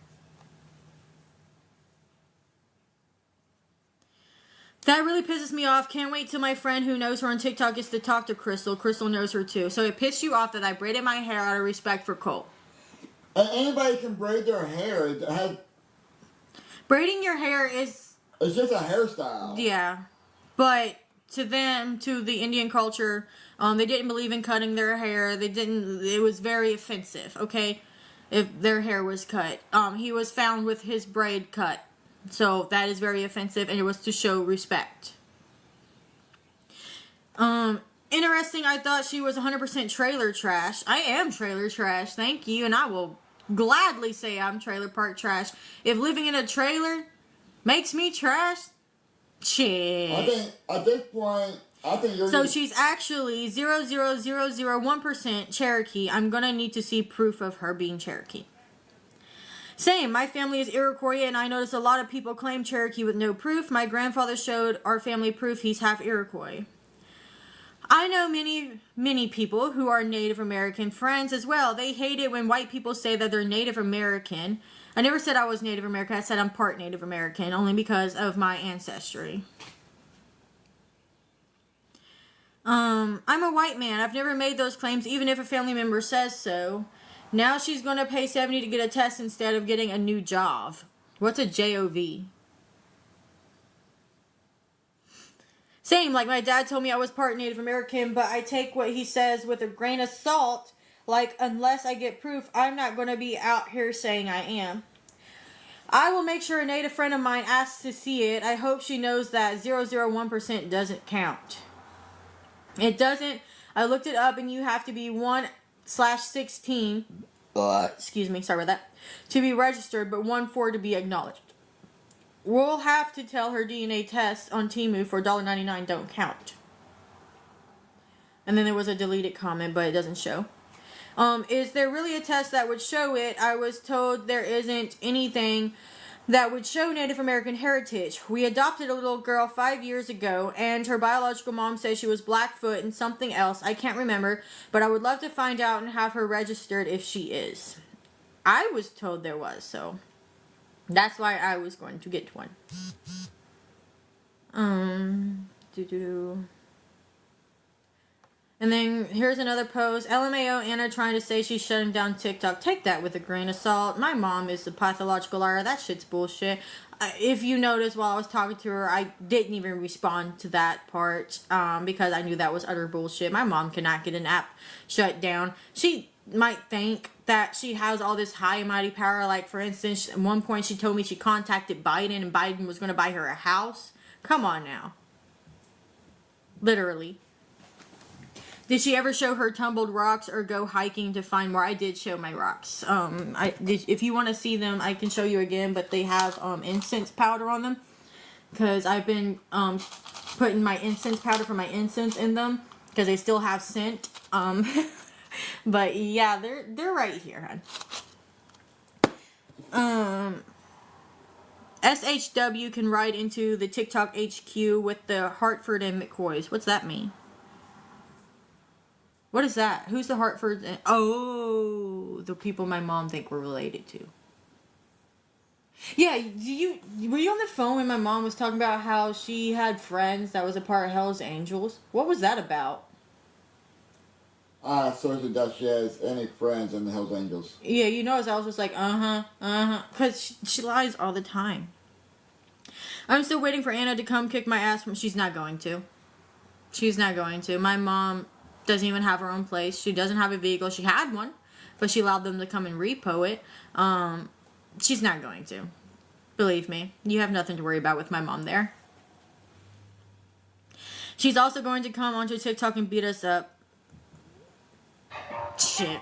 Speaker 3: that really pisses me off. Can't wait till my friend who knows her on TikTok gets to talk to Crystal. Crystal knows her too. So it pissed you off that I braided my hair out of respect for Cole.
Speaker 7: And anybody can braid their hair.
Speaker 3: Braiding your hair is...
Speaker 7: It's just a hairstyle.
Speaker 3: Yeah. But to them, to the Indian culture, they didn't believe in cutting their hair. They didn't... It was very offensive, okay? If their hair was cut. He was found with his braid cut. So that is very offensive, and it was to show respect. Interesting, I thought she was 100% trailer trash. I am trailer trash, thank you, and I will gladly say I'm trailer park trash. If living in a trailer makes me trash, shit.
Speaker 7: I think, at this point, you're...
Speaker 3: So she's actually 0.00001% Cherokee. I'm gonna need to see proof of her being Cherokee. Same, my family is Iroquois, and I notice a lot of people claim Cherokee with no proof. My grandfather showed our family proof he's half Iroquois. I know many people who are Native American friends as well. They hate it when white people say that they're Native American. I never said I was Native American. I said I'm part Native American, only because of my ancestry. I'm a white man. I've never made those claims, even if a family member says so. Now she's going to pay $70 to get a test instead of getting a new job. What's a JOV? Same, like my dad told me I was part Native American, but I take what he says with a grain of salt. Like, unless I get proof, I'm not going to be out here saying I am. I will make sure a Native friend of mine asks to see it. I hope she knows that 0.001% doesn't count. It doesn't. I looked it up, and you have to be 1/16. Excuse me, sorry about that. To be registered, but 1/4 to be acknowledged. We'll have to tell her DNA tests on Temu for $1.99 don't count. And then there was a deleted comment, but it doesn't show. Is there really a test that would show it? I was told there isn't anything that would show Native American heritage. We adopted a little girl 5 years ago, and her biological mom says she was Blackfoot and something else. I can't remember, but I would love to find out and have her registered if she is. I was told there was, so that's why I was going to get one. And then here's another post. LMAO Anna trying to say she's shutting down TikTok. Take that with a grain of salt. My mom is a pathological liar. That shit's bullshit. If you notice, while I was talking to her, I didn't even respond to that part because I knew that was utter bullshit. My mom cannot get an app shut down. She might think that she has all this high and mighty power. Like, for instance, at one point she told me she contacted Biden and Biden was going to buy her a house. Come on now. Literally. Did she ever show her tumbled rocks or go hiking to find more? I did show my rocks. If you want to see them, I can show you again, but they have incense powder on them. Because I've been putting my incense powder for my incense in them. Because they still have scent. But yeah, they're right here, hon. SHW can ride into the TikTok HQ with the Hartford and McCoys. What's that mean? What is that? Who's the Hartford? Oh, the people my mom think we're related to. Yeah, were you on the phone when my mom was talking about how she had friends that was a part of Hell's Angels? What was that about?
Speaker 7: Sources that she has any friends in the Hells Angels.
Speaker 3: Yeah, you notice I was just like, because she lies all the time. I'm still waiting for Anna to come kick my ass. She's not going to. She's not going to. My mom doesn't even have her own place. She doesn't have a vehicle. She had one, but she allowed them to come and repo it. She's not going to. Believe me. You have nothing to worry about with my mom there. She's also going to come onto TikTok and beat us up. Shit.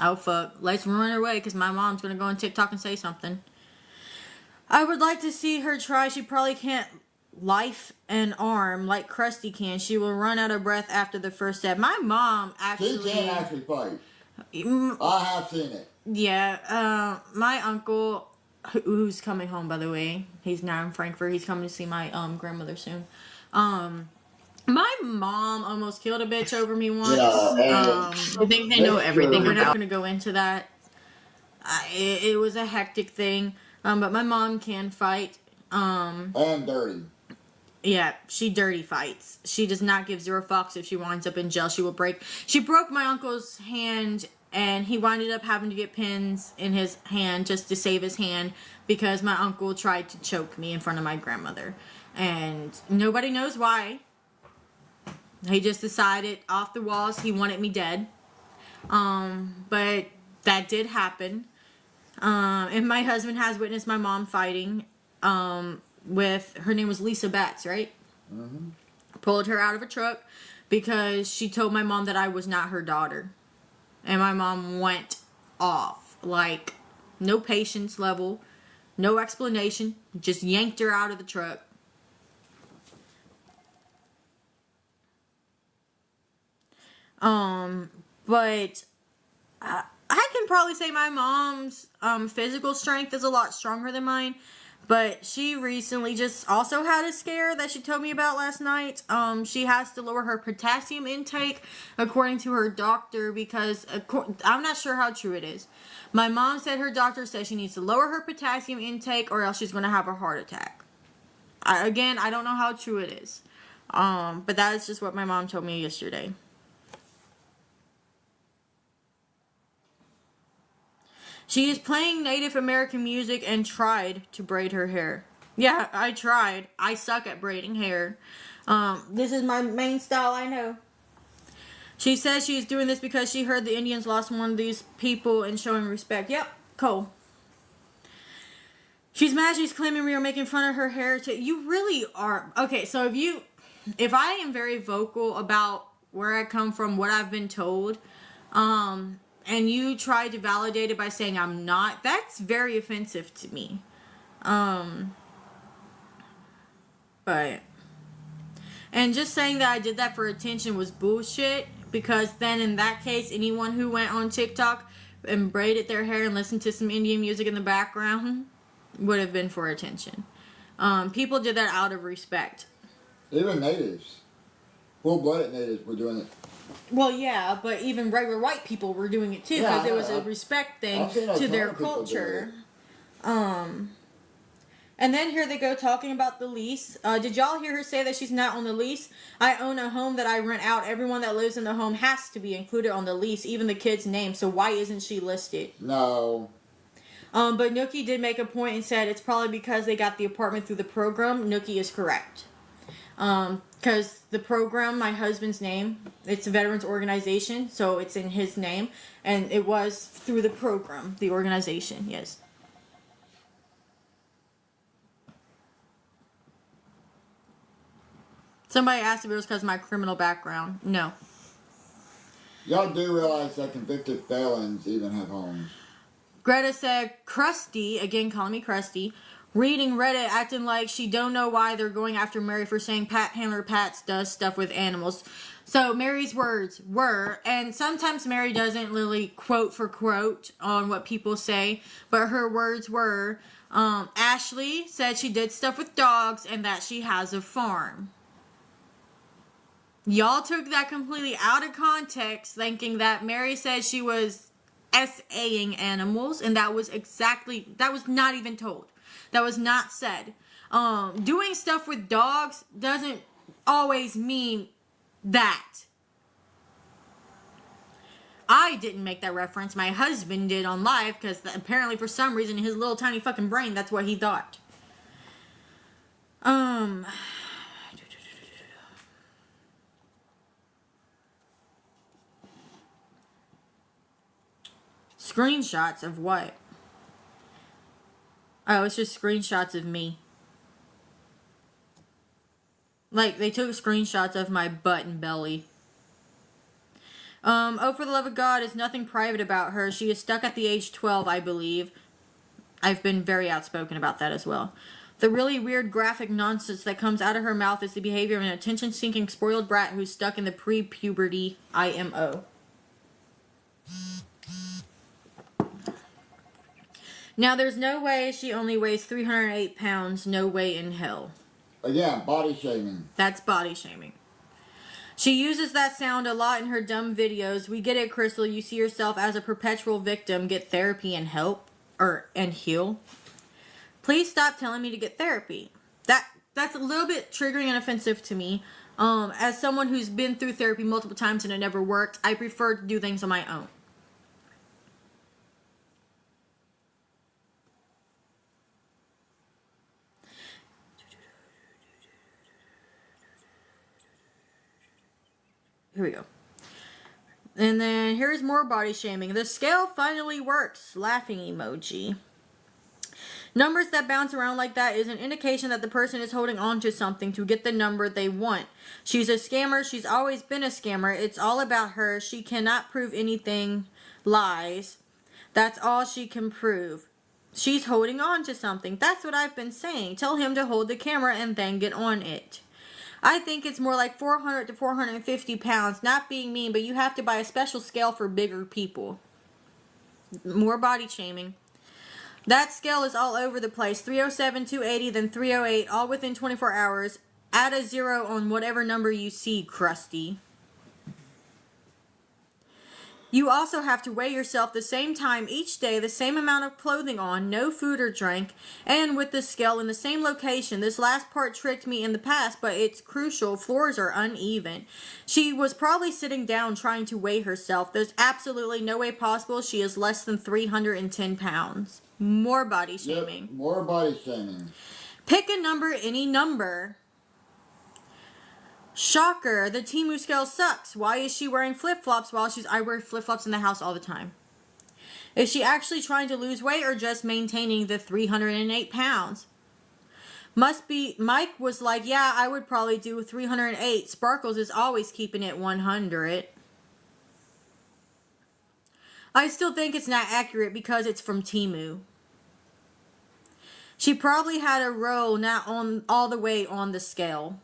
Speaker 3: Oh, fuck. Let's run away because my mom's going to go on TikTok and say something. I would like to see her try. She probably can't life an arm like Krusty can. She will run out of breath after the first step. My mom actually...
Speaker 7: She can actually fight.
Speaker 3: Mm,
Speaker 7: I have seen it.
Speaker 3: yeah, my uncle, who's coming home, by the way, he's now in Frankfurt. He's coming to see my grandmother soon. My mom almost killed a bitch over me once.
Speaker 7: Yeah,
Speaker 9: I think they know everything
Speaker 3: We're not
Speaker 9: about.
Speaker 3: going to go into that. It was a hectic thing. But my mom can fight.
Speaker 7: and dirty.
Speaker 3: Yeah, she dirty fights. She does not give zero fucks if she winds up in jail. She will break. She broke my uncle's hand, and he winded up having to get pins in his hand just to save his hand because my uncle tried to choke me in front of my grandmother. And nobody knows why. He just decided off the walls he wanted me dead. But that did happen. And my husband has witnessed my mom fighting with, her name was Lisa Betts, right? Mm-hmm. Pulled her out of a truck because she told my mom that I was not her daughter. And my mom went off. Like, no patience level, no explanation, just yanked her out of the truck. But I can probably say my mom's physical strength is a lot stronger than mine. But she recently just also had a scare that she told me about last night. She has to lower her potassium intake according to her doctor because I'm not sure how true it is. My mom said her doctor said she needs to lower her potassium intake or else she's going to have a heart attack. I don't know how true it is. But that is just what my mom told me yesterday. She is playing Native American music and tried to braid her hair. Yeah, I tried. I suck at braiding hair. This is my main style, I know. She says she's doing this because she heard the Indians lost one of these people and showing respect. Yep, Cole. She's mad she's claiming we are making fun of her heritage. You really are. Okay, so if I am very vocal about where I come from, what I've been told, and you try to validate it by saying I'm not, that's very offensive to me. But, and just saying that I did that for attention was bullshit, because then in that case, anyone who went on TikTok and braided their hair and listened to some Indian music in the background would have been for attention. People did that out of respect.
Speaker 7: Even natives. Full-blooded natives were doing it.
Speaker 3: Well, yeah, but even regular white people were doing it too because it was a respect thing to their culture. And then here they go talking about the lease. Did y'all hear her say that she's not on the lease? I own a home that I rent out. Everyone that lives in the home has to be included on the lease, even the kid's name. So why isn't she listed?
Speaker 7: No.
Speaker 3: But Nookie did make a point and said it's probably because they got the apartment through the program. Nookie is correct. Because the program, my husband's name, it's a veterans organization, so it's in his name, and it was through the program, the organization, yes. Somebody asked if it was because of my criminal background. No.
Speaker 7: Y'all do realize that convicted felons even have homes.
Speaker 3: Greta said, Krusty, again calling me Krusty, reading Reddit acting like she don't know why they're going after Mary for saying Pat Handler Pats does stuff with animals. So Mary's words were, and sometimes Mary doesn't really quote for quote on what people say, but her words were, Ashley said she did stuff with dogs and that she has a farm. Y'all took that completely out of context, thinking that Mary said she was SAing animals, and that was not even told. That was not said. Doing stuff with dogs doesn't always mean that. I didn't make that reference. My husband did on live, because apparently for some reason in his little tiny fucking brain, that's what he thought. Screenshots of what? Oh, it's just screenshots of me. Like, they took screenshots of my butt and belly. Oh, for the love of God, is nothing private about her. She is stuck at the age 12, I believe. I've been very outspoken about that as well. The really weird graphic nonsense that comes out of her mouth is the behavior of an attention-seeking spoiled brat who's stuck in the pre-puberty IMO. Now, there's no way she only weighs 308 pounds. No way in hell.
Speaker 7: Again, body shaming.
Speaker 3: That's body shaming. She uses that sound a lot in her dumb videos. We get it, Crystal. You see yourself as a perpetual victim. Get therapy and help. And heal. Please stop telling me to get therapy. That's a little bit triggering and offensive to me. As someone who's been through therapy multiple times and it never worked, I prefer to do things on my own. Here we go. And then here's more body shaming. The scale finally works. Laughing emoji. Numbers that bounce around like that is an indication that the person is holding on to something to get the number they want. She's a scammer. She's always been a scammer. It's all about her. She cannot prove anything. Lies. That's all she can prove. She's holding on to something. That's what I've been saying. Tell him to hold the camera and then get on it. I think it's more like 400 to 450 pounds. Not being mean, but you have to buy a special scale for bigger people. More body shaming. That scale is all over the place. 307, 280, then 308, all within 24 hours. Add a 0 on whatever number you see, Krusty. You also have to weigh yourself the same time each day, the same amount of clothing on, no food or drink, and with the scale in the same location. This last part tricked me in the past, but it's crucial. Floors are uneven. She was probably sitting down trying to weigh herself. There's absolutely no way possible she is less than 310 pounds. More body shaming.
Speaker 7: Yep, more body shaming.
Speaker 3: Pick a number, any number. Shocker, the Temu scale sucks. Why is she wearing flip-flops while I wear flip-flops in the house all the time? Is she actually trying to lose weight or just maintaining the 308 pounds? Must be, Mike was like, yeah, I would probably do 308. Sparkles is always keeping it 100. I still think it's not accurate because it's from Temu. She probably had a row not on all the way on the scale.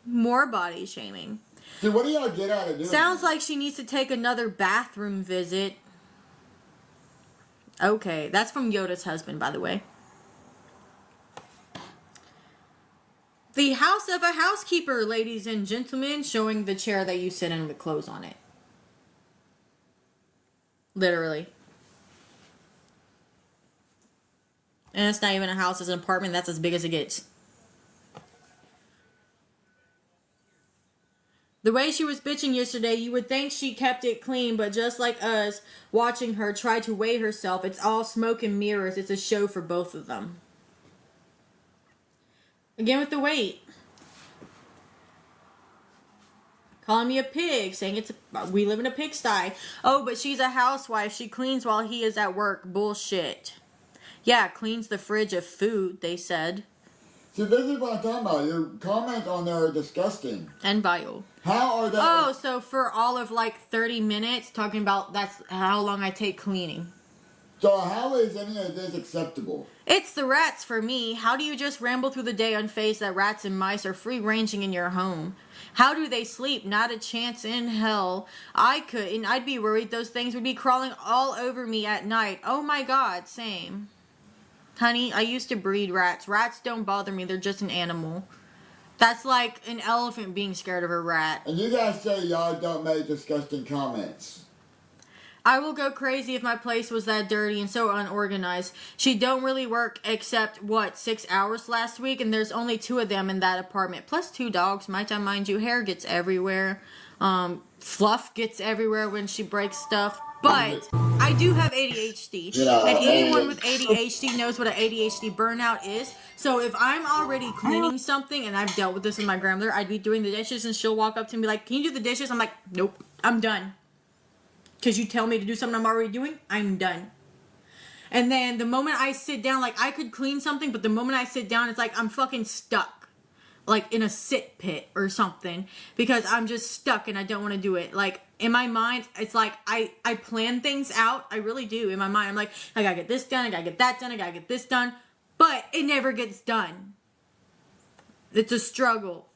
Speaker 3: More body shaming.
Speaker 7: See, what do y'all get out of doing?
Speaker 3: Sounds like she needs to take another bathroom visit. Okay, that's from Yoda's husband, by the way. The house of a housekeeper, ladies and gentlemen, showing the chair that you sit in with clothes on it. Literally. And it's not even a house, it's an apartment. That's as big as it gets. The way she was bitching yesterday, you would think she kept it clean, but just like us, watching her try to weigh herself, it's all smoke and mirrors. It's a show for both of them. Again with the weight. Calling me a pig, saying we live in a pigsty. Oh, but she's a housewife. She cleans while he is at work. Bullshit. Yeah, cleans the fridge of food, they said.
Speaker 7: See, this is what I'm talking about. Your comments on there are disgusting.
Speaker 3: And vile.
Speaker 7: How are they?
Speaker 3: Oh, so for all of like 30 minutes, talking about that's how long I take cleaning.
Speaker 7: So how is any of this acceptable?
Speaker 3: It's the rats for me. How do you just ramble through the day unfazed that rats and mice are free-ranging in your home? How do they sleep? Not a chance in hell. I couldn't. I'd be worried those things would be crawling all over me at night. Oh my God, same. Honey, I used to breed rats. Rats don't bother me. They're just an animal. That's like an elephant being scared of a rat.
Speaker 7: And you guys say y'all don't make disgusting comments.
Speaker 3: I will go crazy if my place was that dirty and so unorganized. She don't really work except, 6 hours last week, and there's only 2 of them in that apartment. Plus 2 dogs, might I mind you. Hair gets everywhere. Fluff gets everywhere when she breaks stuff. But I do have ADHD. And anyone with ADHD knows what an ADHD burnout is. So if I'm already cleaning something, and I've dealt with this with my grandmother, I'd be doing the dishes and she'll walk up to me and be like, can you do the dishes? I'm like, nope, I'm done. Because you tell me to do something I'm already doing, I'm done. And then the moment I sit down, like I could clean something, but the moment I sit down, it's like I'm fucking stuck. Like in a sit pit or something. Because I'm just stuck and I don't want to do it. Like in my mind, it's like I plan things out. I really do. In my mind, I'm like, I gotta get this done, I gotta get that done, I gotta get this done. But it never gets done. It's a struggle.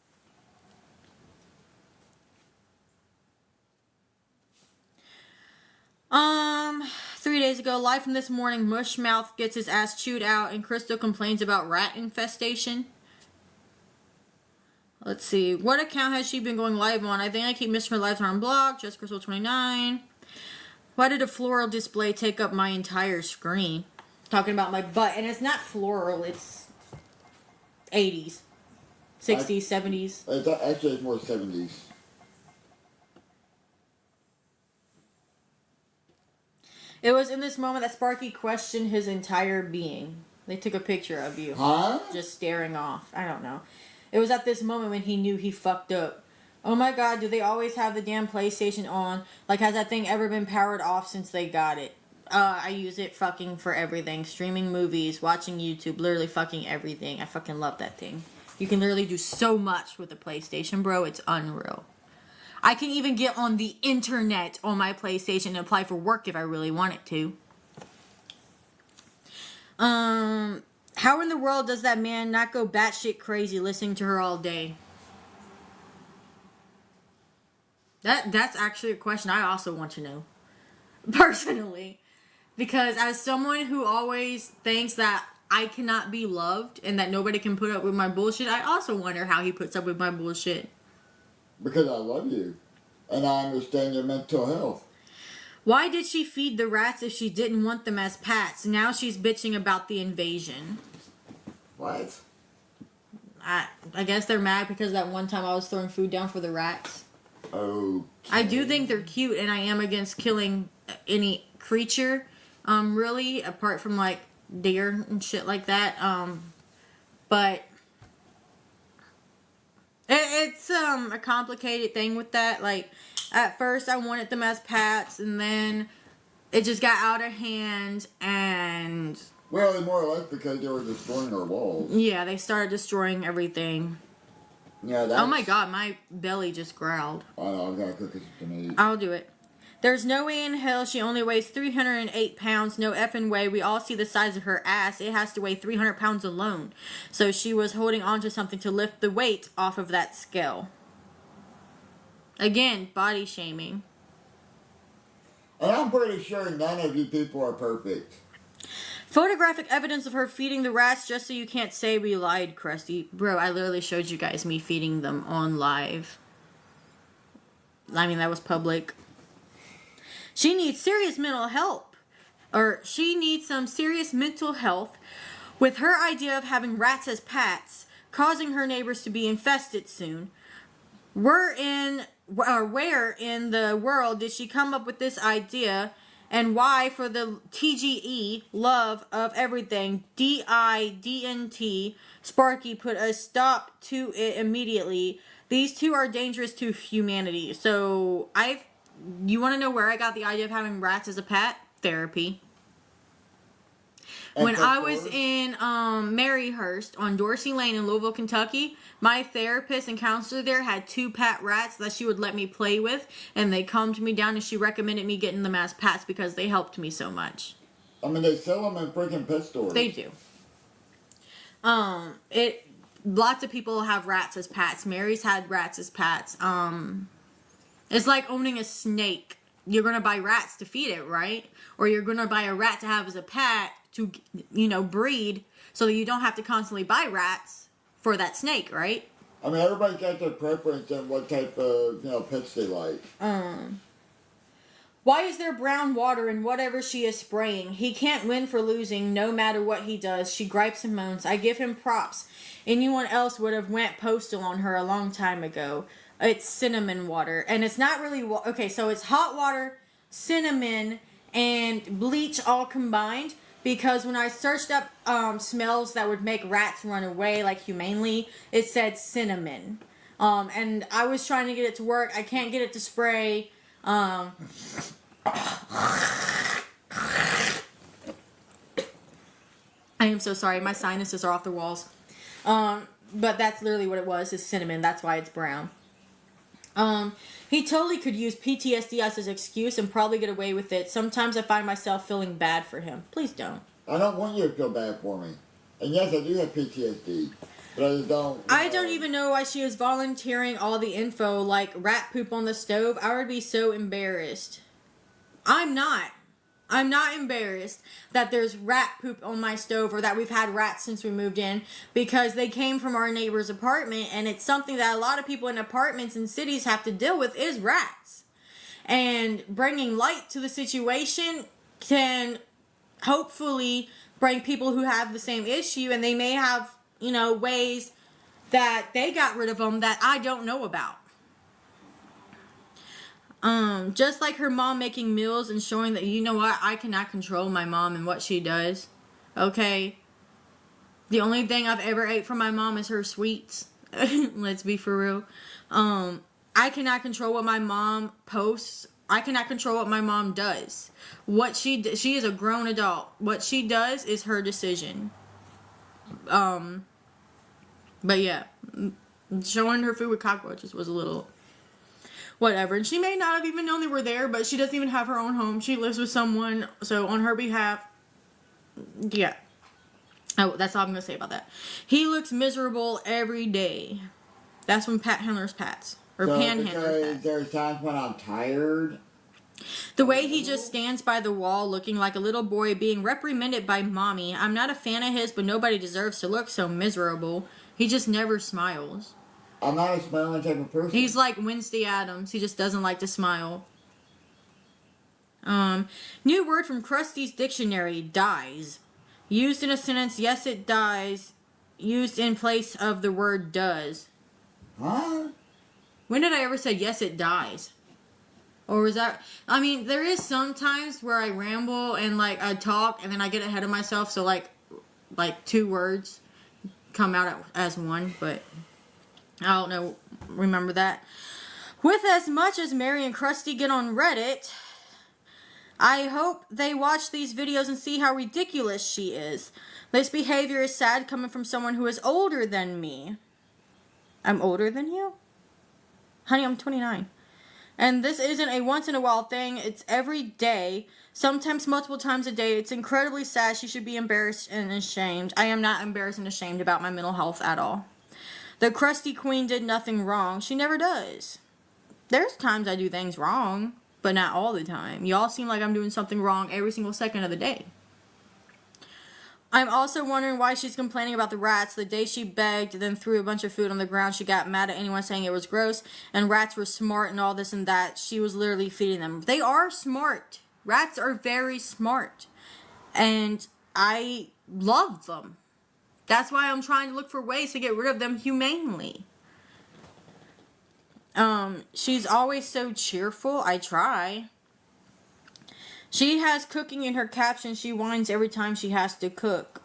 Speaker 3: Um, 3 days ago, live from this morning, Mushmouth gets his ass chewed out and Crystal complains about rat infestation. Let's see. What account has she been going live on? I think I keep missing her lives on blog. Just Crystal 29. Why did a floral display take up my entire screen? Talking about my butt. And it's not floral. It's 80s. 60s, 70s.
Speaker 7: It's actually it's more 70s.
Speaker 3: It was in this moment that Sparky questioned his entire being. They took a picture of you.
Speaker 7: Huh?
Speaker 3: Just staring off. I don't know. It was at this moment when he knew he fucked up. Oh my god, do they always have the damn PlayStation on? Like, has that thing ever been powered off since they got it? I use it fucking for everything. Streaming movies, watching YouTube, literally fucking everything. I fucking love that thing. You can literally do so much with the PlayStation, bro. It's unreal. I can even get on the internet on my PlayStation and apply for work if I really wanted to. How in the world does that man not go batshit crazy listening to her all day? That's actually a question I also want to know. Personally. Because as someone who always thinks that I cannot be loved and that nobody can put up with my bullshit, I also wonder how he puts up with my bullshit.
Speaker 7: Because I love you. And I understand your mental health.
Speaker 3: Why did she feed the rats if she didn't want them as pets? Now she's bitching about the invasion.
Speaker 7: What?
Speaker 3: I guess they're mad because that one time I was throwing food down for the rats.
Speaker 7: Okay.
Speaker 3: I do think they're cute, and I am against killing any creature, really, apart from, like, deer and shit like that. But it's a complicated thing with that. Like, at first I wanted them as pets, and then it just got out of hand, and
Speaker 7: Well, more or less because they were destroying our walls.
Speaker 3: yeah, they started destroying everything.
Speaker 7: Yeah, that's...
Speaker 3: Oh my god, my belly just growled.
Speaker 7: I know, I've got to cook us some meat.
Speaker 3: I'll do it. There's no way in hell she only weighs 308 pounds. No effing way. We all see the size of her ass. It has to weigh 300 pounds alone. So she was holding on to something to lift the weight off of that scale. Again, body shaming.
Speaker 7: And I'm pretty sure none of you people are perfect.
Speaker 3: Photographic evidence of her feeding the rats just so you can't say we lied, Krusty. Bro, I literally showed you guys me feeding them on live. I mean, that was public. She needs serious mental help. Or she needs some serious mental health with her idea of having rats as pets, causing her neighbors to be infested soon. Where in the world did she come up with this idea? And why, for the TGE, love of everything, DIDNT, Sparky put a stop to it immediately. These two are dangerous to humanity. So, you want to know where I got the idea of having rats as a pet? Therapy. When I was in Maryhurst on Dorsey Lane in Louisville, Kentucky, my therapist and counselor there had 2 pet rats that she would let me play with, and they calmed me down, and she recommended me getting them as pets because they helped me so much.
Speaker 7: I mean, they sell them in freaking pet stores.
Speaker 3: They do. Lots of people have rats as pets. Mary's had rats as pets. It's like owning a snake. You're gonna buy rats to feed it, right? Or you're gonna buy a rat to have as a pet to, breed, so that you don't have to constantly buy rats for that snake, right?
Speaker 7: I mean, everybody's got their preference and what type of, pets they like.
Speaker 3: Why is there brown water in whatever she is spraying? He can't win for losing no matter what he does. She gripes and moans. I give him props. Anyone else would have went postal on her a long time ago. It's cinnamon water. And it's not really... Okay, so it's hot water, cinnamon, and bleach all combined. Because when I searched up smells that would make rats run away, like humanely, it said cinnamon. And I was trying to get it to work. I can't get it to spray. I am so sorry. My sinuses are off the walls. But that's literally what it was, is cinnamon. That's why it's brown. He totally could use PTSD as his excuse and probably get away with it. Sometimes I find myself feeling bad for him. Please don't.
Speaker 7: I don't want you to feel bad for me. And yes, I do have PTSD. But I just don't.
Speaker 3: I don't even know why she was volunteering all the info, like rat poop on the stove. I would be so embarrassed. I'm not embarrassed that there's rat poop on my stove or that we've had rats since we moved in, because they came from our neighbor's apartment, and it's something that a lot of people in apartments and cities have to deal with is rats. And bringing light to the situation can hopefully bring people who have the same issue, and they may have, ways that they got rid of them that I don't know about. Just like her mom making meals and showing that, you know what, I cannot control my mom and what she does. Okay? The only thing I've ever ate from my mom is her sweets. Let's be for real. I cannot control what my mom posts. I cannot control what my mom does. She is a grown adult. What she does is her decision. But yeah, showing her food with cockroaches was a little whatever. And she may not have even known they were there, but she doesn't even have her own home. She lives with someone, so on her behalf, yeah. Oh, that's all I'm gonna say about that. He looks miserable every day. That's when panhandlers pats. Or
Speaker 7: so
Speaker 3: panhandlers pats.
Speaker 7: There's times when I'm tired.
Speaker 3: The way he just stands by the wall looking like a little boy being reprimanded by mommy. I'm not a fan of his, but nobody deserves to look so miserable. He just never smiles.
Speaker 7: I'm not a smiling type of person.
Speaker 3: He's like Wednesday Addams. He just doesn't like to smile. New word from Krusty's dictionary, dies. Used in a sentence, yes it dies. Used in place of the word does.
Speaker 7: Huh?
Speaker 3: When did I ever say yes it dies? Or was that... I mean, there is sometimes where I ramble and like I talk and then I get ahead of myself, so like 2 words come out as one, but I don't know, remember that. With as much as Mary and Krusty get on Reddit, I hope they watch these videos and see how ridiculous she is. This behavior is sad coming from someone who is older than me. I'm older than you? Honey, I'm 29. And this isn't a once-in-a-while thing. It's every day. Sometimes multiple times a day. It's incredibly sad. She should be embarrassed and ashamed. I am not embarrassed and ashamed about my mental health at all. The Krusty Queen did nothing wrong. She never does. There's times I do things wrong, but not all the time. Y'all seem like I'm doing something wrong every single second of the day. I'm also wondering why she's complaining about the rats. The day she begged, then threw a bunch of food on the ground, she got mad at anyone saying it was gross, and rats were smart and all this and that. She was literally feeding them. They are smart. Rats are very smart. And I love them. That's why I'm trying to look for ways to get rid of them humanely. She's always so cheerful. I try. She has cooking in her caption. She whines every time she has to cook.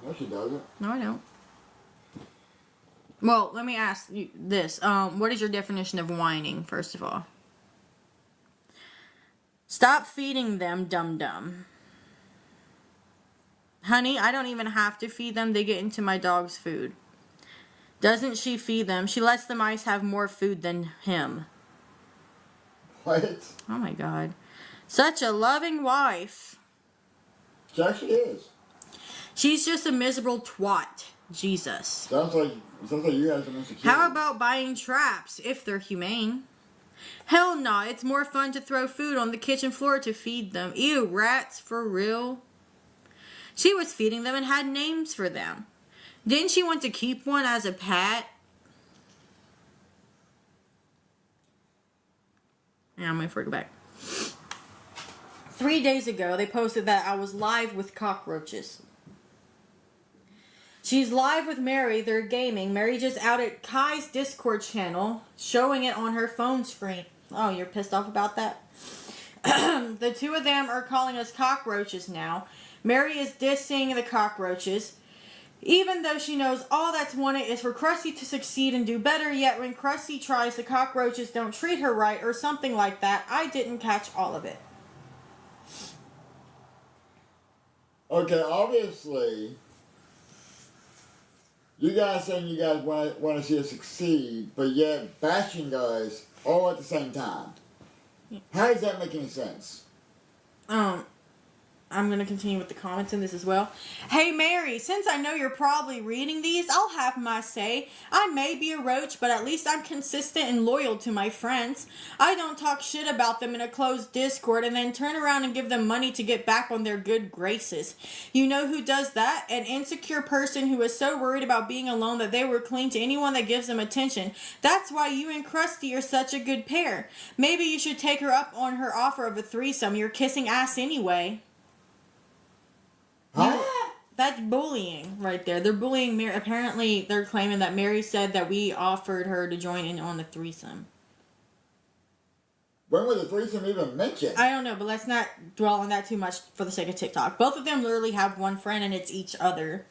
Speaker 7: No, she doesn't.
Speaker 3: No, I don't. Well, let me ask you this. What is your definition of whining, first of all? Stop feeding them, dum-dum. Honey, I don't even have to feed them. They get into my dog's food. Doesn't she feed them? She lets the mice have more food than him.
Speaker 7: What?
Speaker 3: Oh my God. Such a loving wife.
Speaker 7: So she is.
Speaker 3: She's just a miserable twat. Jesus.
Speaker 7: Sounds like you have some insecurity.
Speaker 3: How about buying traps, if they're humane? Hell no, it's more fun to throw food on the kitchen floor to feed them. Ew, rats, for real? She was feeding them and had names for them. Didn't she want to keep one as a pet? Yeah, I'm going to go back. 3 days ago, they posted that I was live with cockroaches. She's live with Mary. They're gaming. Mary just outed Kai's Discord channel, showing it on her phone screen. Oh, you're pissed off about that? The two of them are calling us cockroaches now. Mary is dissing the cockroaches, even though she knows all that's wanted is for Krusty to succeed and do better, yet when Krusty tries, the cockroaches don't treat her right or something like that. I didn't catch all of it.
Speaker 7: Okay, obviously, You guys saying you guys want to see us succeed, but yet bashing us all at the same time. How does that make any sense?
Speaker 3: I'm going to continue with the comments in this as well. Hey, Mary, since I know you're probably reading these, I'll have my say. I may be a roach, but at least I'm consistent and loyal to my friends. I don't talk shit about them in a closed Discord and then turn around and give them money to get back on their good graces. You know who does that? An insecure person who is so worried about being alone that they will cling to anyone that gives them attention. That's why you and Krusty are such a good pair. Maybe you should take her up on her offer of a threesome. You're kissing ass anyway.
Speaker 7: Huh?
Speaker 3: That's bullying right there. They're bullying Mary. Apparently, they're claiming that Mary said that we offered her to join in on the threesome.
Speaker 7: When was the threesome even mentioned?
Speaker 3: I don't know, but let's not dwell on that too much for the sake of TikTok. Both of them literally have one friend, and it's each other.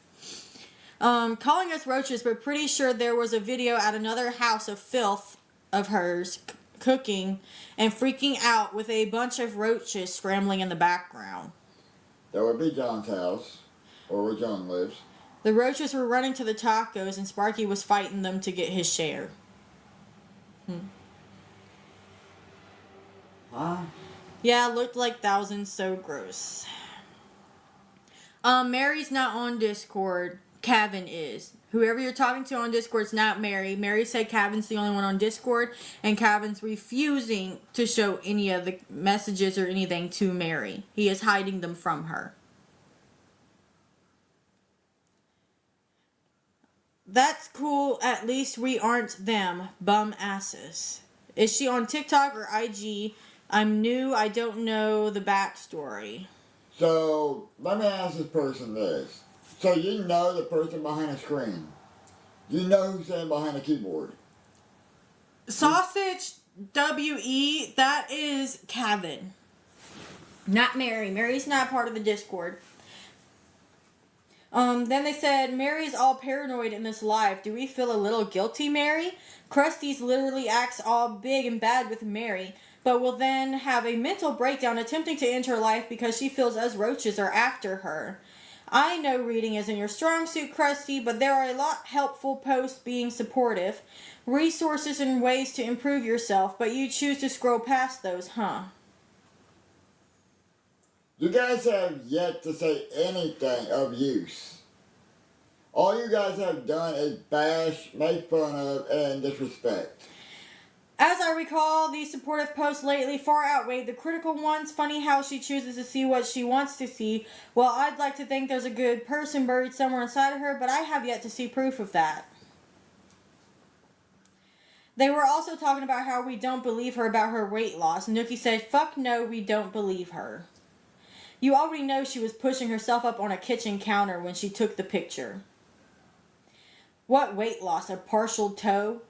Speaker 3: Calling us roaches, but pretty sure there was a video at another house of filth of hers cooking and freaking out with a bunch of roaches scrambling in the background.
Speaker 7: That would be John's house, or where John lives.
Speaker 3: The roaches were running to the tacos, and Sparky was fighting them to get his share.
Speaker 7: Huh?
Speaker 3: Yeah, it looked like thousands, so gross. Mary's not on Discord. Kevin is. Whoever you're talking to on Discord's not Mary. Mary said Kevin's the only one on Discord, and Kevin's refusing to show any of the messages or anything to Mary. He is hiding them from her. That's cool. At least we aren't them. Bum asses. Is she on TikTok or IG? I'm new. I don't know the backstory.
Speaker 7: So, let me ask this person this. So you know the person behind the screen. You know who's sitting behind the keyboard.
Speaker 3: Sausage WE, that is Kevin. Not Mary. Mary's not part of the Discord. Then they said, Mary's all paranoid in this live. Do we feel a little guilty, Mary? Krusty's literally acts all big and bad with Mary, but will then have a mental breakdown attempting to end her life because she feels us roaches are after her. I know reading isn't your strong suit, Krusty, but there are a lot helpful posts being supportive, resources and ways to improve yourself, but you choose to scroll past those, huh?
Speaker 7: You guys have yet to say anything of use. All you guys have done is bash, make fun of, and disrespect.
Speaker 3: As I recall, these supportive posts lately far outweighed the critical ones. Funny how she chooses to see what she wants to see. Well, I'd like to think there's a good person buried somewhere inside of her, but I have yet to see proof of that. They were also talking about how we don't believe her about her weight loss. Nookie said, fuck no, we don't believe her. You already know she was pushing herself up on a kitchen counter when she took the picture. What weight loss? A partial toe?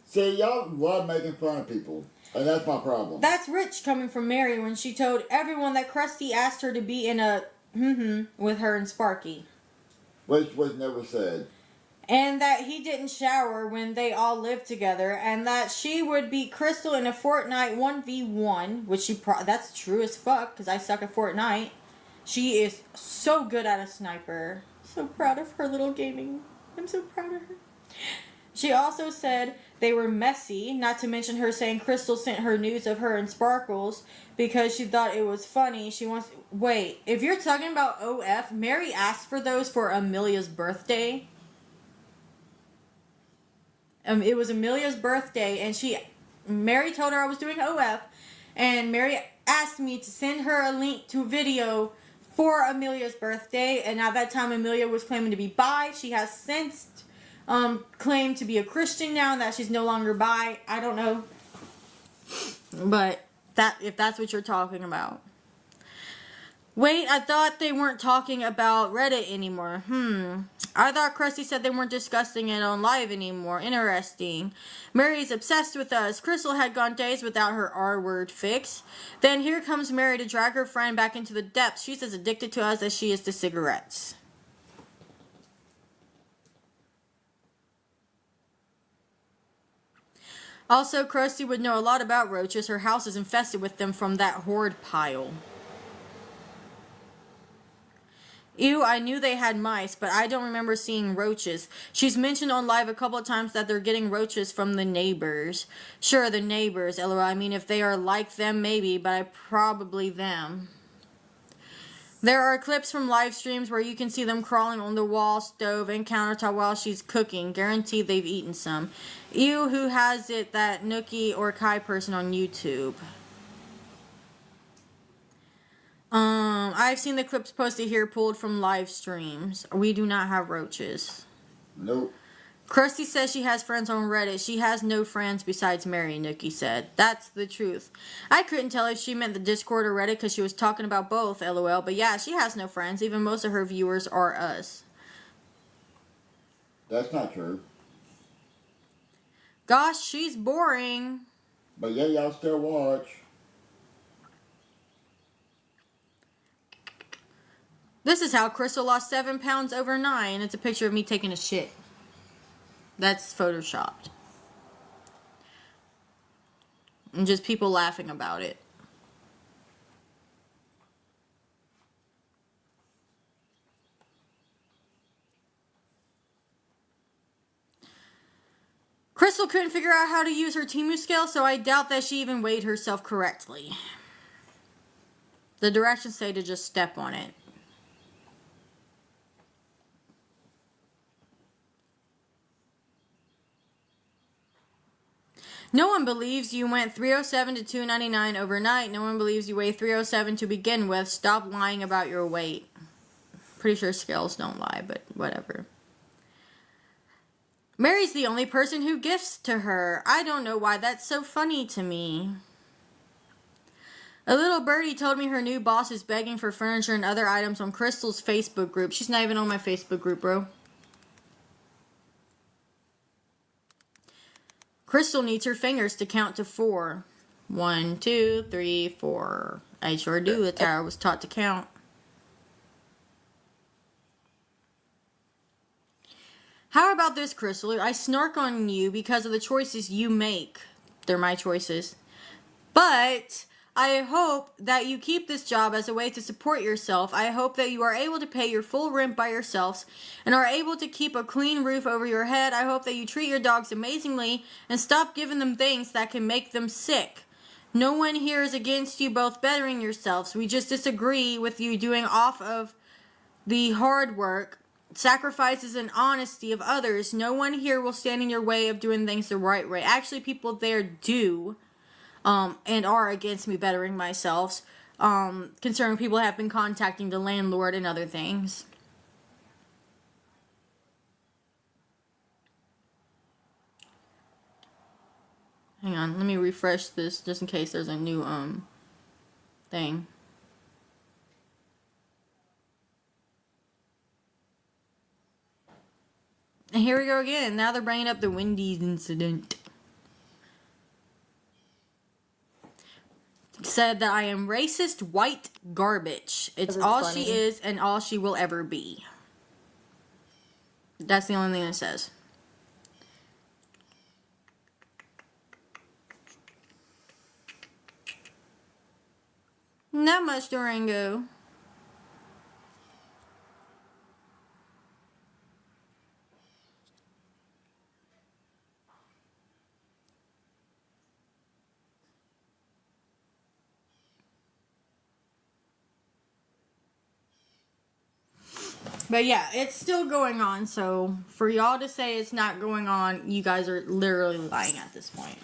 Speaker 7: See, y'all love making fun of people, and that's my problem.
Speaker 3: That's rich coming from Mary when she told everyone that Krusty asked her to be in a with her and Sparky.
Speaker 7: Which was never said.
Speaker 3: And that he didn't shower when they all lived together, and that she would beat Crystal in a Fortnite 1v1, which that's true as fuck, because I suck at Fortnite. She is so good at a sniper. So proud of her little gaming. I'm so proud of her. She also said they were messy, not to mention her saying Crystal sent her news of her and Sparkles because she thought it was funny. She wants... Wait, if you're talking about OF, Mary asked for those for Amelia's birthday. It was Amelia's birthday, and Mary told her I was doing OF, and Mary asked me to send her a link to a video for Amelia's birthday, and at that time Amelia was claiming to be bi. She has since claimed to be a Christian now, and that she's no longer bi. I don't know, but if that's what you're talking about. Wait, I thought they weren't talking about Reddit anymore. I thought Krusty said they weren't discussing it on live anymore. Interesting. Mary's obsessed with us. Crystal had gone days without her R-word fix. Then here comes Mary to drag her friend back into the depths. She's as addicted to us as she is to cigarettes. Also, Krusty would know a lot about roaches. Her house is infested with them from that horde pile. Ew, I knew they had mice, but I don't remember seeing roaches. She's mentioned on live a couple of times that they're getting roaches from the neighbors. Sure, the neighbors, LOL. I mean, if they are like them, maybe, but I probably them. There are clips from live streams where you can see them crawling on the wall, stove, and countertop while she's cooking. Guaranteed they've eaten some. Ew, who has it? That Nookie or Kai person on YouTube. I've seen the clips posted here pulled from live streams. We do not have roaches.
Speaker 7: Nope.
Speaker 3: Krusty says she has friends on Reddit. She has no friends besides Mary, Nookie said. That's the truth. I couldn't tell if she meant the Discord or Reddit because she was talking about both, LOL. But yeah, she has no friends. Even most of her viewers are us.
Speaker 7: That's not true.
Speaker 3: Gosh, she's boring.
Speaker 7: But yeah, y'all still watch.
Speaker 3: This is how Crystal lost 7 pounds overnight. And it's a picture of me taking a shit. That's photoshopped. And just people laughing about it. Crystal couldn't figure out how to use her Temu scale, so I doubt that she even weighed herself correctly. The directions say to just step on it. No one believes you went 307 to 299 overnight. No one believes you weigh 307 to begin with. Stop lying about your weight. Pretty sure scales don't lie, but whatever. Mary's the only person who gifts to her. I don't know why that's so funny to me. A little birdie told me her new boss is begging for furniture and other items on Crystal's Facebook group. She's not even on my Facebook group, bro. Crystal needs her fingers to count to 4. 1, 2, 3, 4. I sure do. That's how I was taught to count. How about this, Crystal? I snark on you because of the choices you make. They're my choices. But I hope that you keep this job as a way to support yourself. I hope that you are able to pay your full rent by yourselves and are able to keep a clean roof over your head. I hope that you treat your dogs amazingly and stop giving them things that can make them sick. No one here is against you both bettering yourselves. We just disagree with you doing off of the hard work, sacrifices, and honesty of others. No one here will stand in your way of doing things the right way. Actually, people there do. And are against me bettering myself, concerning people have been contacting the landlord and other things. Hang on, let me refresh this just in case there's a new thing. And here we go again. Now they're bringing up the Wendy's incident. Said that I am racist white garbage. It's all funny. She is and all she will ever be. That's the only thing it says. Not much, Durango. But yeah, it's still going on, so for y'all to say it's not going on, you guys are literally lying at this point.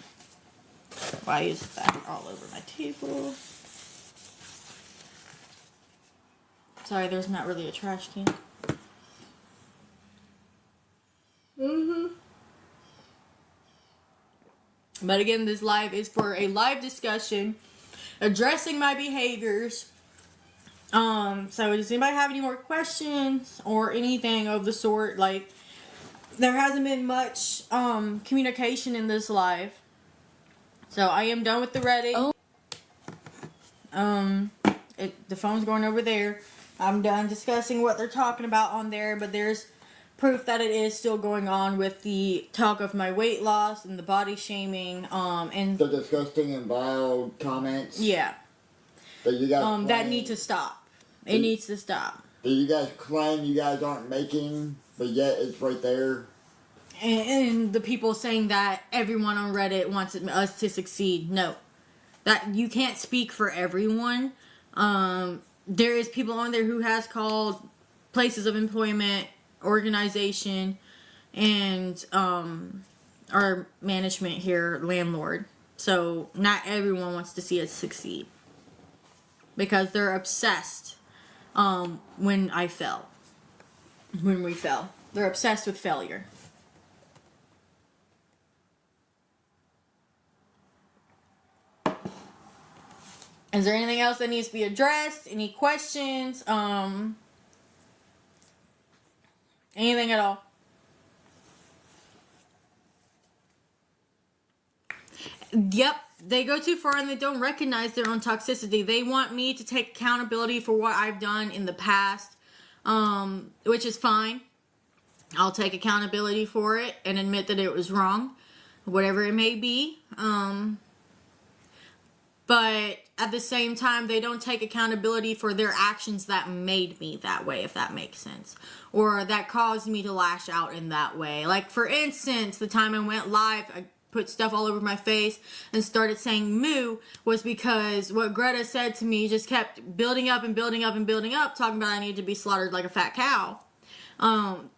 Speaker 3: Why is that all over my table? Sorry, there's not really a trash can. But again, this live is for a live discussion addressing my behaviors. So does anybody have any more questions or anything of the sort? Like, there hasn't been much communication in this live. So I am done with the Reddit. The phone's going over there. I'm done discussing what they're talking about on there, but there's proof that it is still going on with the talk of my weight loss and the body shaming, and
Speaker 7: the disgusting and vile comments.
Speaker 3: Yeah.
Speaker 7: That you got
Speaker 3: that need to stop. It needs to stop.
Speaker 7: Do you guys claim you guys aren't making, but yet it's right there?
Speaker 3: And the people saying that everyone on Reddit wants us to succeed. No, that you can't speak for everyone. There is people on there who has called places of employment, organization, and our management here, landlord. So not everyone wants to see us succeed because they're obsessed. When we fell, they're obsessed with failure. Is there anything else that needs to be addressed? Any questions? Anything at all? Yep, they go too far and they don't recognize their own toxicity. They want me to take accountability for what I've done in the past, which is fine. I'll take accountability for it and admit that it was wrong, whatever it may be. But at the same time, they don't take accountability for their actions that made me that way, if that makes sense. Or that caused me to lash out in that way. Like, for instance, the time I went live, I put stuff all over my face and started saying moo was because what Greta said to me just kept building up and building up and building up, talking about I needed to be slaughtered like a fat cow.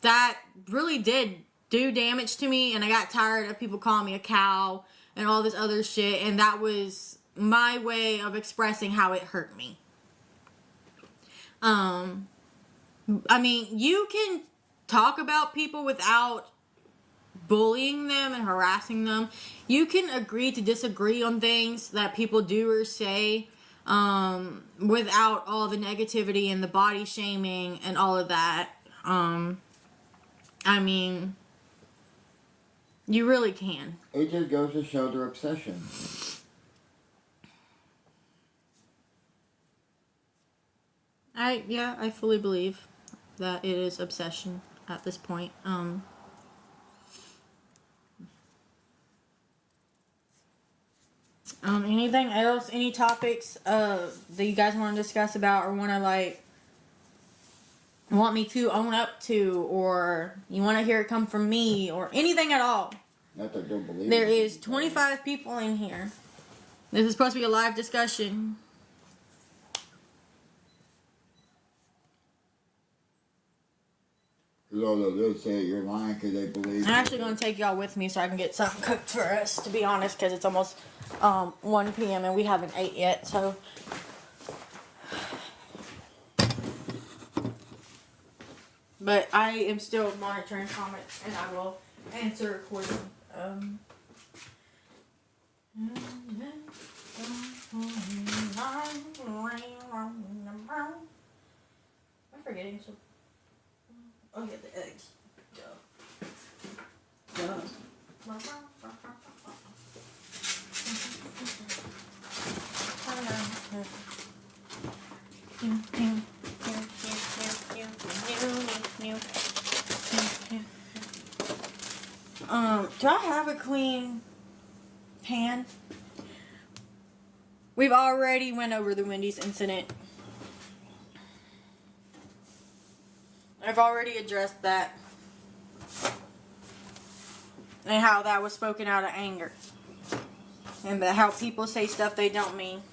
Speaker 3: That really did do damage to me, and I got tired of people calling me a cow and all this other shit, and that was my way of expressing how it hurt me. I mean, you can talk about people without bullying them and harassing them. You can agree to disagree on things that people do or say, without all the negativity and the body shaming and all of that. I mean, you really can.
Speaker 7: It just goes to show their obsession.
Speaker 3: I fully believe that it is obsession at this point. Anything else? Any topics that you guys want to discuss about or want to want me to own up to, or you want to hear it come from me, or anything at all?
Speaker 7: Not that I don't believe
Speaker 3: There
Speaker 7: it.
Speaker 3: is 25 people in here. This is supposed to be a live discussion.
Speaker 7: Because although they'll say you're lying because they believe.
Speaker 3: I'm actually going to take y'all with me so I can get something cooked for us, to be honest, because it's almost 1 p.m. and we haven't ate yet, so. But I am still monitoring comments, and I will answer accordingly. I'm forgetting some. Oh yeah, the eggs. Duh. Do I have a clean pan? We've already went over the Wendy's incident. I've already addressed that. And how that was spoken out of anger. And how people say stuff they don't mean.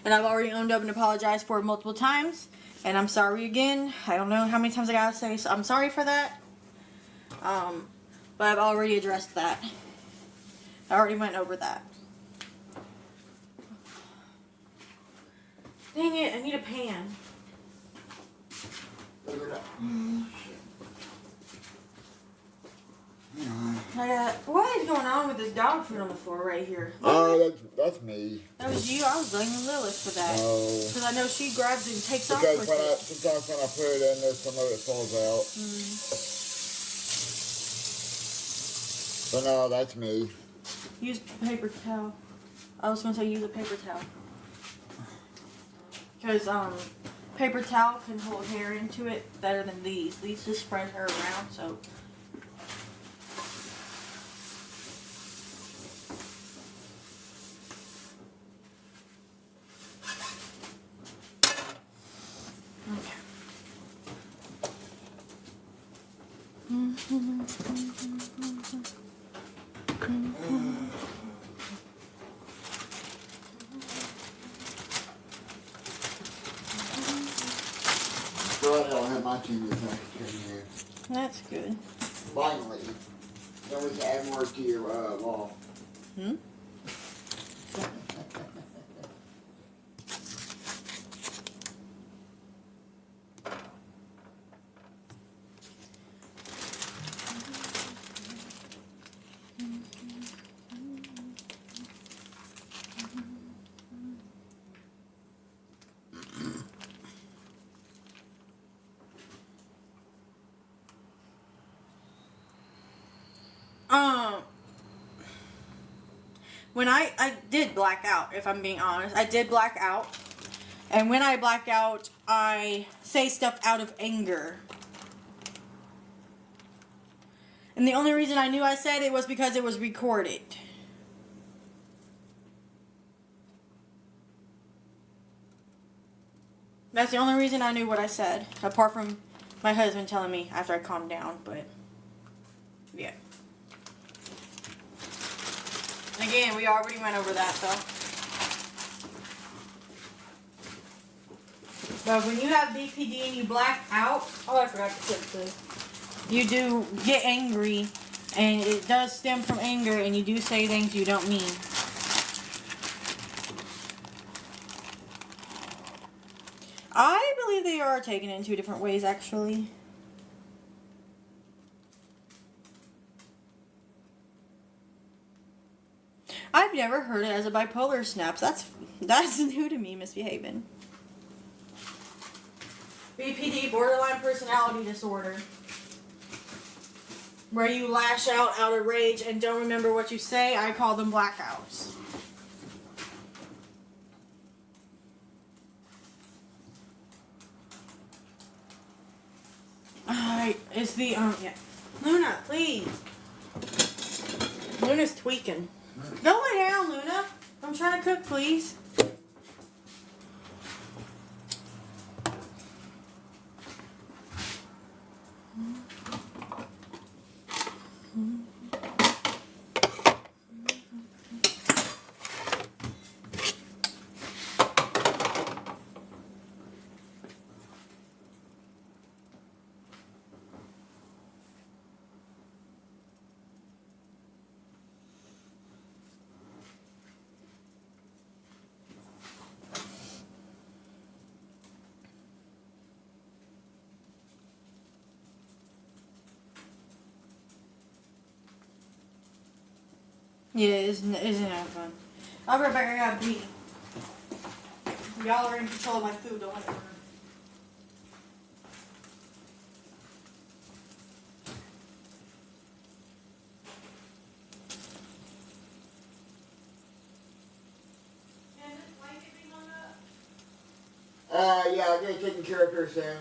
Speaker 3: And I've already owned up and apologized for it multiple times. And I'm sorry again. I don't know how many times I gotta say so I'm sorry for that. But I've already addressed that. I already went over that. Dang it, I need a pan. What is going on with this dog food on the floor right here?
Speaker 7: Oh, that's me.
Speaker 3: That was you? I was blaming Lilith for that.
Speaker 7: No.
Speaker 3: Because I know she grabs it and takes off
Speaker 7: Because
Speaker 3: with
Speaker 7: when
Speaker 3: it.
Speaker 7: sometimes when I put it in there, some of it falls out. But no, that's me.
Speaker 3: Use paper towel. I was going to say use a paper towel. Because paper towel can hold hair into it better than these. These just spread hair around, so. Okay.
Speaker 7: Friday I'll have my TV package come in.
Speaker 3: That's good.
Speaker 7: Finally. Then we can add more to your law.
Speaker 3: Hmm? When I did black out, if I'm being honest. I did black out. And when I black out, I say stuff out of anger. And the only reason I knew I said it was because it was recorded. That's the only reason I knew what I said. Apart from my husband telling me after I calmed down, but yeah. Again, we already went over that though. But when you have BPD and you black out, oh, I forgot to put this. You do get angry, and it does stem from anger, and you do say things you don't mean. I believe they are taken in two different ways, actually. I've never heard it as a bipolar snaps. That's new to me, misbehaving. BPD, borderline personality disorder. Where you lash out of rage and don't remember what you say, I call them blackouts. Alright, it's the, yeah. Luna, please. Luna's tweaking. Go lay down, Luna. I'm trying to cook, please. Yeah, isn't that fun? I'll be right back. I gotta pee. Y'all are in control of my food. Don't let it burn.
Speaker 7: Yeah, I'll get it taken care of here soon.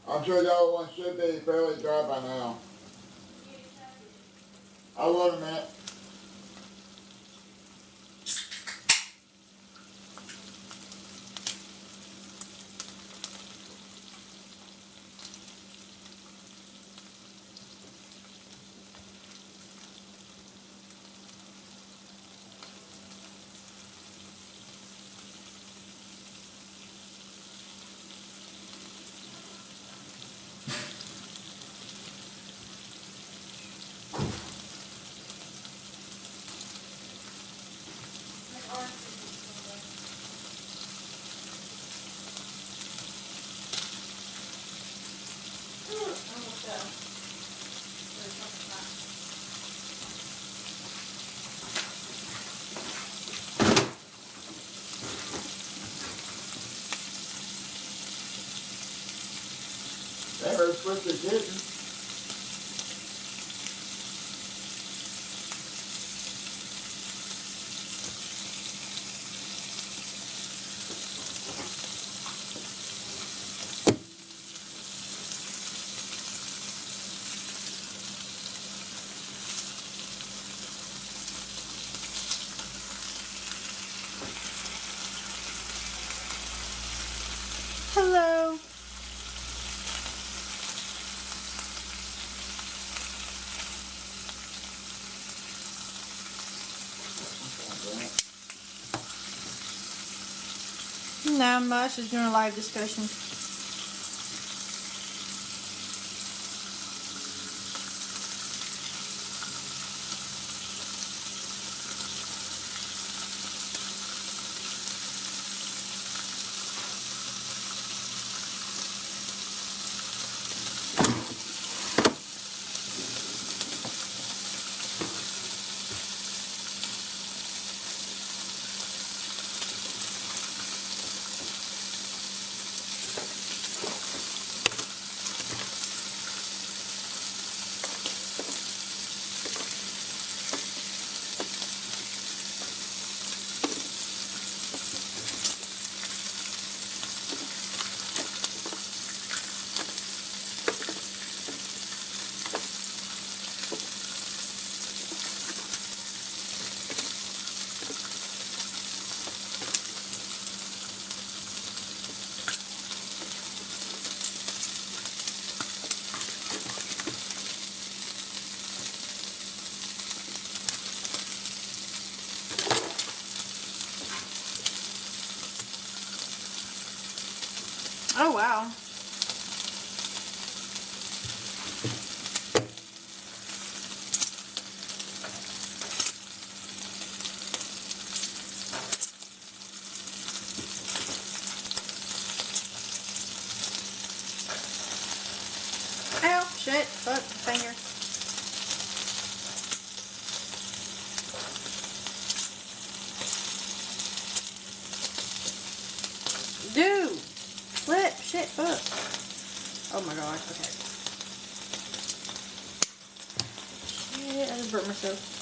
Speaker 7: I'm sure the other one should be fairly dry by now. I will in a minute. There, it's supposed to be hidden.
Speaker 3: Hello. Not much. Just doing a live discussion. Oh, wow. Ow, shit, fuck, finger. Dude! Flip, shit, fuck. Oh my god, okay. Shit, I just burnt myself.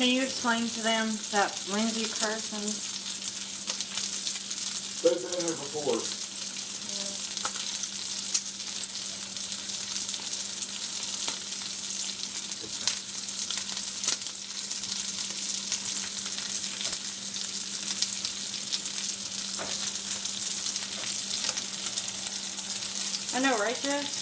Speaker 3: Can you explain to them that Lindsay person?
Speaker 7: They've been in here before.
Speaker 3: I know, right, Jess?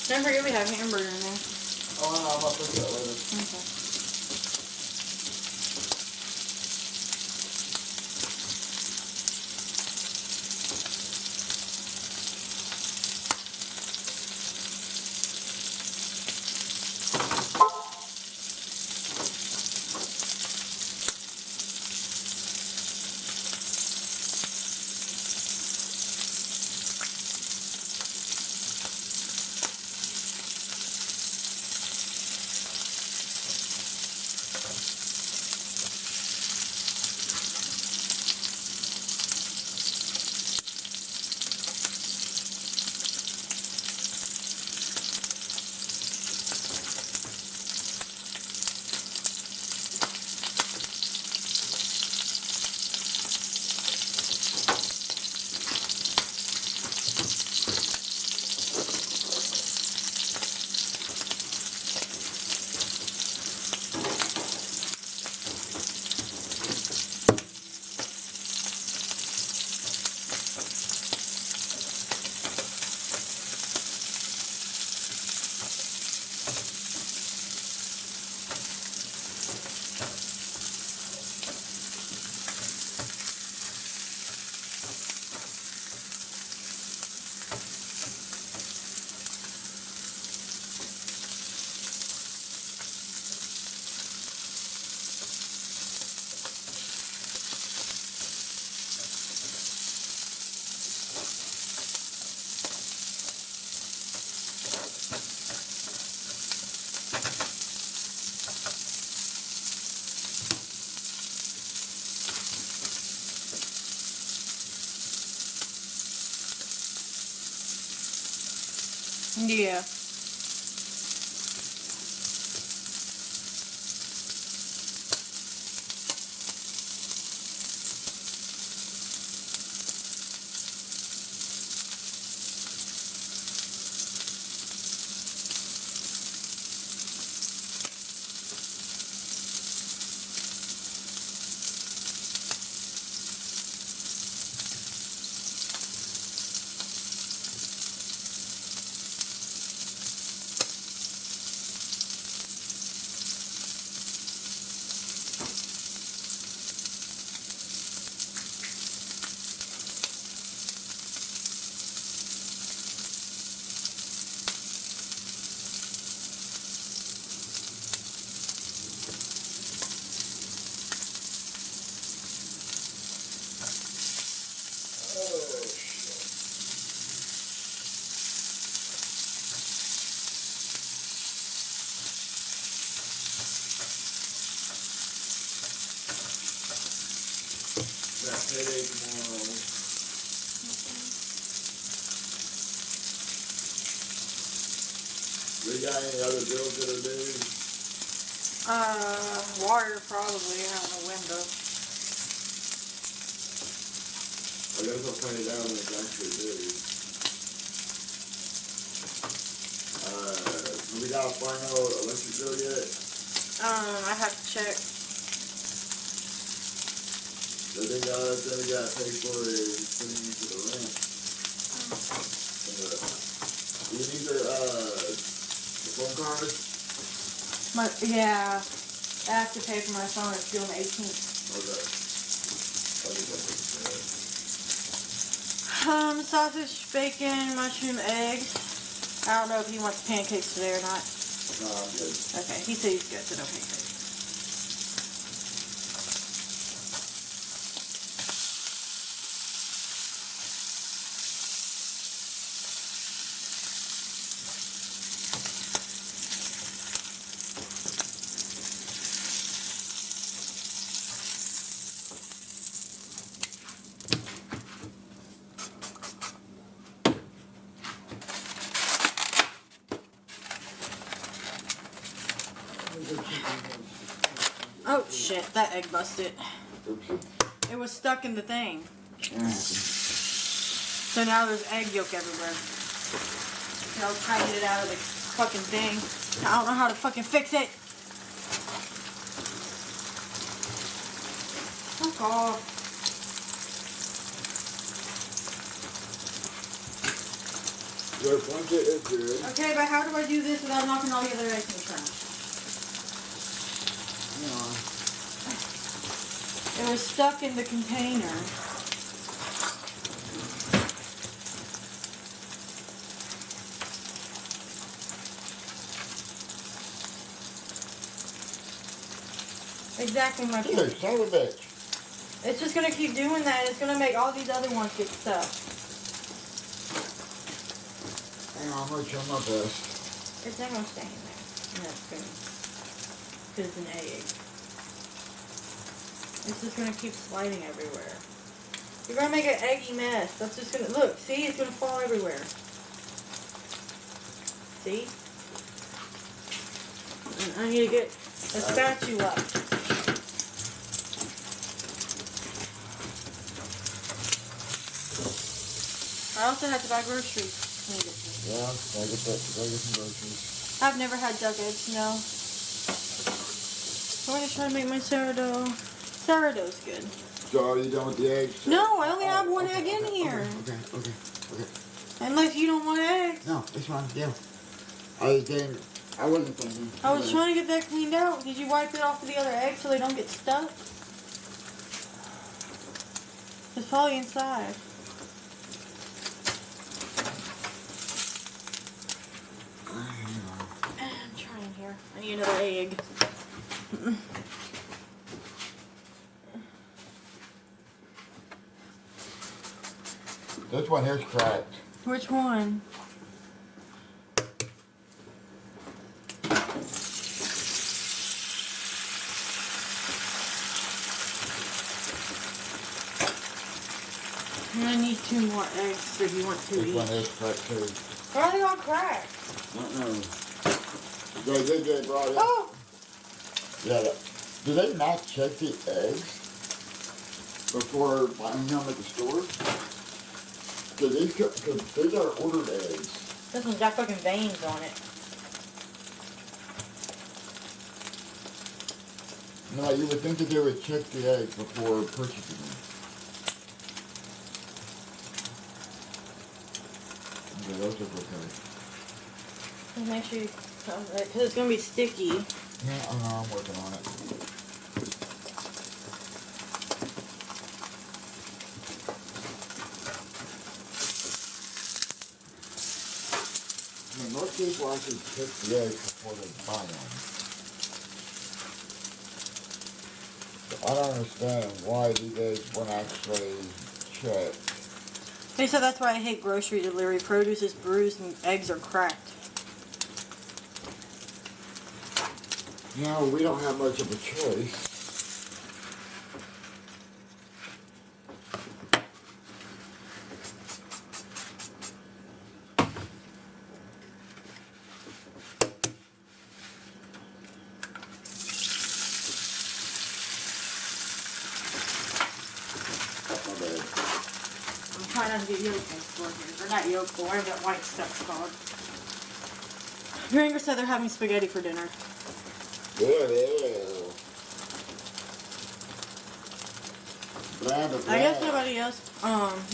Speaker 3: Don't forget we have hamburger in there.
Speaker 7: Oh, I know, I'm gonna fix that later.
Speaker 3: Okay. Yeah.
Speaker 7: That headache tomorrow. We got any other bills that are due?
Speaker 3: Water probably. I don't know when though.
Speaker 7: I guess I'll find it out when it's actually due. We got a final electric bill yet?
Speaker 3: I have to check.
Speaker 7: The thing that we gotta pay for is putting into the rent. Do you need the phone card?
Speaker 3: Yeah. I have to pay for my phone. It's due on the 18th.
Speaker 7: Okay. I'll get that taken care of.
Speaker 3: Sausage, bacon, mushroom, egg. I don't know if he wants pancakes today or not.
Speaker 7: No, I'm good.
Speaker 3: Okay, he said he's good, so no pancakes. Oh shit, that egg busted. It was stuck in the thing. So now there's egg yolk everywhere. And I was trying to get it out of the fucking thing. I don't know how to fucking fix it. Fuck off.
Speaker 7: Your blanket is good.
Speaker 3: Okay, but how do I do this without knocking all the other eggs in the trash? It was stuck in the container. Exactly, my
Speaker 7: Here,
Speaker 3: point.
Speaker 7: son of a bitch.
Speaker 3: It's just gonna keep doing that. It's gonna make all these other ones get stuck.
Speaker 7: Hang on, I'm gonna try my best.
Speaker 3: It's not gonna stay in there. And that's good. Because it's an egg. It's just gonna keep sliding everywhere. You're gonna make an eggy mess. That's just gonna, look, see? It's gonna fall everywhere. See? And I need to get a spatula. I also have to buy groceries.
Speaker 7: Yeah, gotta get some groceries.
Speaker 3: I've never had dug eggs, no. I'm gonna try to make my sourdough. Sourdough's good.
Speaker 7: So are you done with the eggs?
Speaker 3: No, I only have one egg in here.
Speaker 7: Okay.
Speaker 3: Unless you don't want eggs.
Speaker 7: No, it's fine, yeah. I wasn't thinking.
Speaker 3: I was trying to get that cleaned out. Did you wipe it off of the other eggs so they don't get stuck? It's probably inside. I'm trying here. I need another egg.
Speaker 7: This one here's cracked.
Speaker 3: Which one? I'm gonna need 2 more eggs if you want to
Speaker 7: This
Speaker 3: eat.
Speaker 7: one is cracked too.
Speaker 3: Why are they all cracked?
Speaker 7: I don't know. They did get brought in.
Speaker 3: Oh!
Speaker 7: Yeah, do they not check the eggs before buying them at the store? Because these are ordered eggs.
Speaker 3: This one's got fucking veins on it.
Speaker 7: No, you would think that they would check the eggs before purchasing them. Okay, those look okay.
Speaker 3: Just make sure you cover it, because it's going to be sticky.
Speaker 7: Yeah, I know, I'm working on it. I mean, most people actually check the eggs before they buy them. So I don't understand why these eggs weren't actually checked.
Speaker 3: They said that's why I hate grocery delivery. Produce is bruised and eggs are cracked.
Speaker 7: You know, we don't have much of a choice. My bad.
Speaker 3: I'm trying not to get yolk for here. Or not yolk, but whatever that white stuff's called. Granger said they're having spaghetti for dinner.
Speaker 7: Yeah.
Speaker 3: I guess nobody else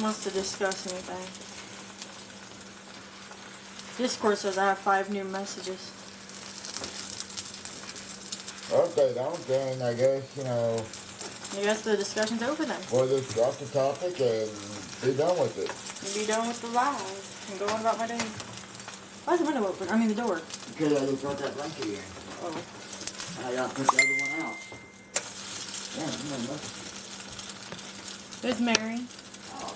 Speaker 3: wants to discuss anything. Discord says I have 5 new messages.
Speaker 7: Okay, don't then I guess, you know,
Speaker 3: I guess the discussion's over then.
Speaker 7: we'll just drop the topic and be done with it.
Speaker 3: And be done with the live and go on about my day. Why is the window open? I mean the door.
Speaker 7: Because I just got that blanket in.
Speaker 3: Oh.
Speaker 7: I gotta put the other one out. Yeah, no.
Speaker 3: There's Mary.
Speaker 7: Oh.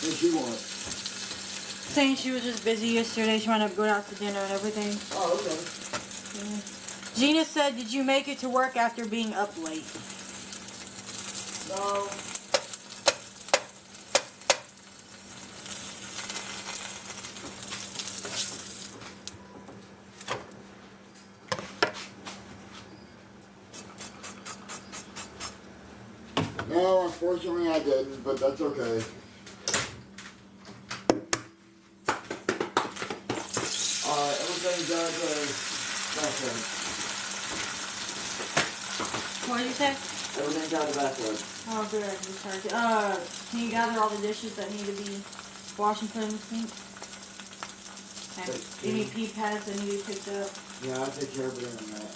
Speaker 7: What you want?
Speaker 3: Saying she was just busy yesterday. She wanted to go out to dinner and everything.
Speaker 7: Oh, okay.
Speaker 3: Yeah. Gina said, did you make it to work after being up late?
Speaker 7: No. No, unfortunately I didn't, but that's okay. Everything's out there. Backward.
Speaker 3: What did you say?
Speaker 7: Everything's out the backward.
Speaker 3: Oh, good. I just heard it. Can you gather all the dishes that need to be washed and put in the sink? Okay. Any pee pads that need to be picked up?
Speaker 7: Yeah, I'll take care of it in a minute.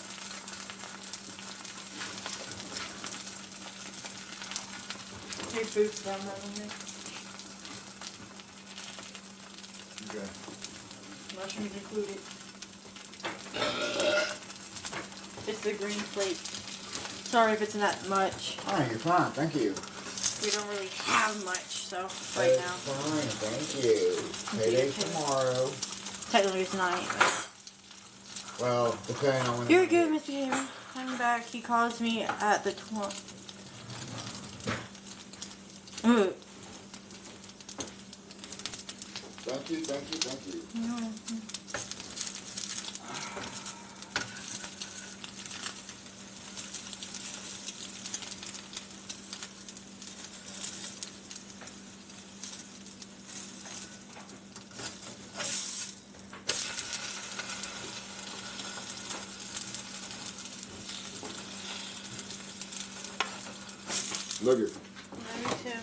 Speaker 3: Take boots down that one here.
Speaker 7: Okay.
Speaker 3: Mushrooms included. It's the green plate. Sorry if it's not much.
Speaker 7: Oh, you're fine. Thank you.
Speaker 3: We don't really have much, so right now.
Speaker 7: Fine. Thank you. Payday tomorrow.
Speaker 3: Technically tonight.
Speaker 7: Well, depending on when.
Speaker 3: You're good, Mr. Hamer. I'm back. He calls me at the 12. Ooh.
Speaker 7: Thank you.
Speaker 3: No.
Speaker 7: Love you.
Speaker 3: Love you too.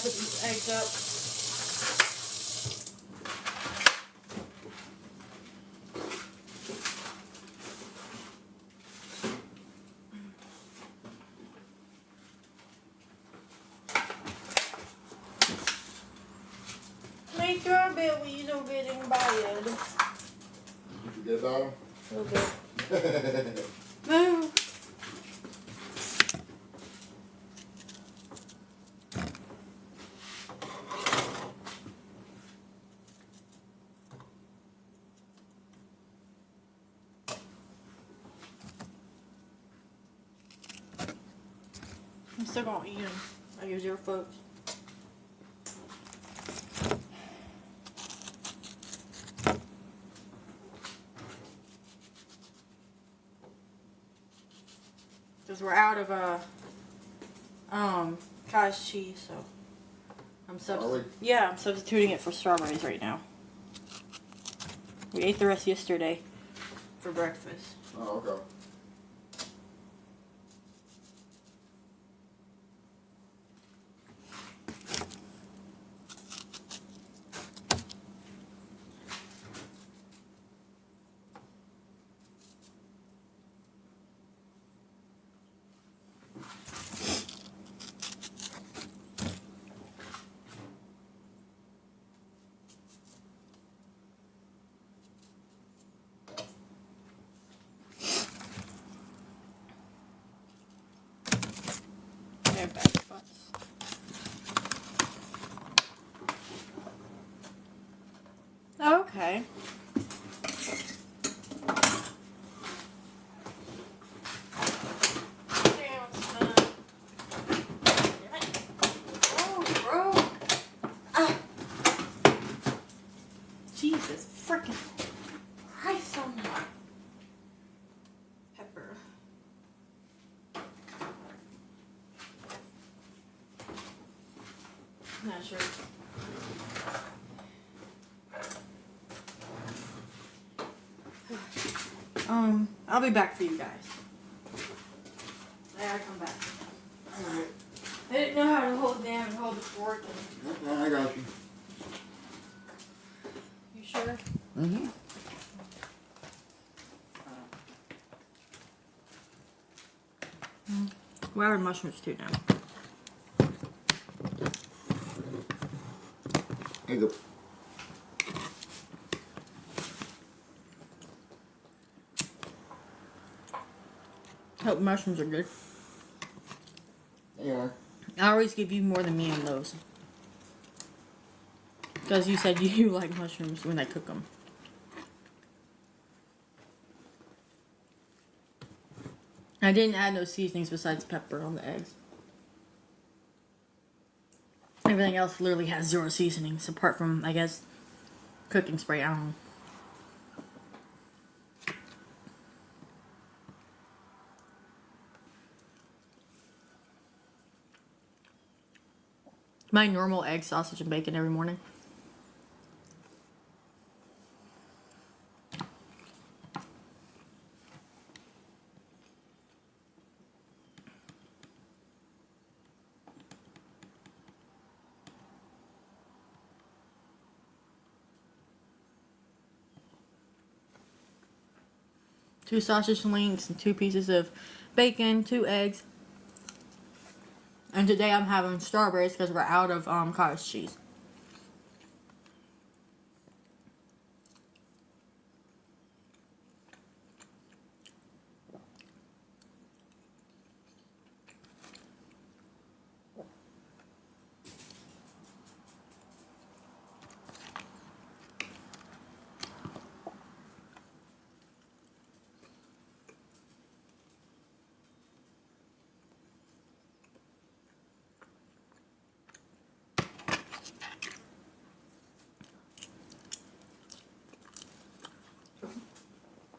Speaker 3: put these eggs up. My strawberries are getting bad.
Speaker 7: You forget about them?
Speaker 3: A little bit. Move. I'm still gonna eat them. I use your folks. Because we're out of cottage cheese, so I'm I'm substituting it for strawberries right now. We ate the rest yesterday for breakfast.
Speaker 7: Oh, okay.
Speaker 3: They're bad spots. Okay. Jesus freaking Christ on my pepper. Not sure. I'll be back for you guys. I gotta come back.
Speaker 7: Alright.
Speaker 3: I didn't know how to hold down and hold the fork.
Speaker 7: I got you.
Speaker 3: You sure?
Speaker 7: Mm-hmm.
Speaker 3: We're having mushrooms too now.
Speaker 7: Here you go.
Speaker 3: Hope mushrooms are good.
Speaker 7: There you are.
Speaker 3: I always give you more than me on those. Because you said you like mushrooms when I cook them. I didn't add no seasonings besides pepper on the eggs. Everything else literally has 0 seasonings, apart from, I guess, cooking spray. I don't know. My normal egg, sausage, and bacon every morning. Two sausage links and 2 pieces of bacon, 2 eggs. And today I'm having strawberries because we're out of cottage cheese.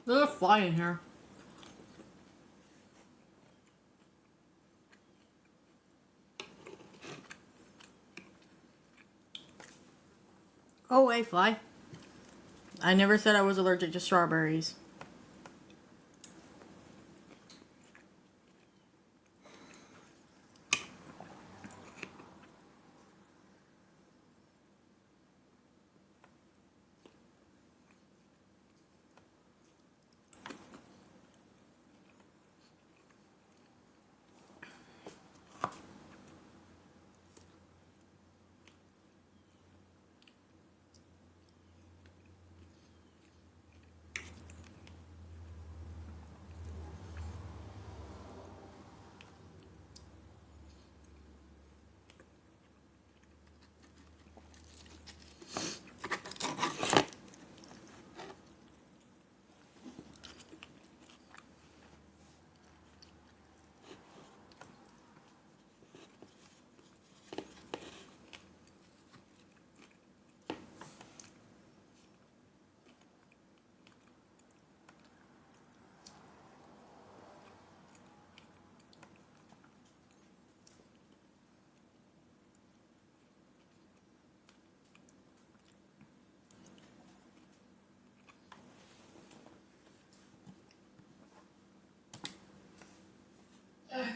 Speaker 3: There's a fly in here. Oh, a fly. I never said I was allergic to strawberries.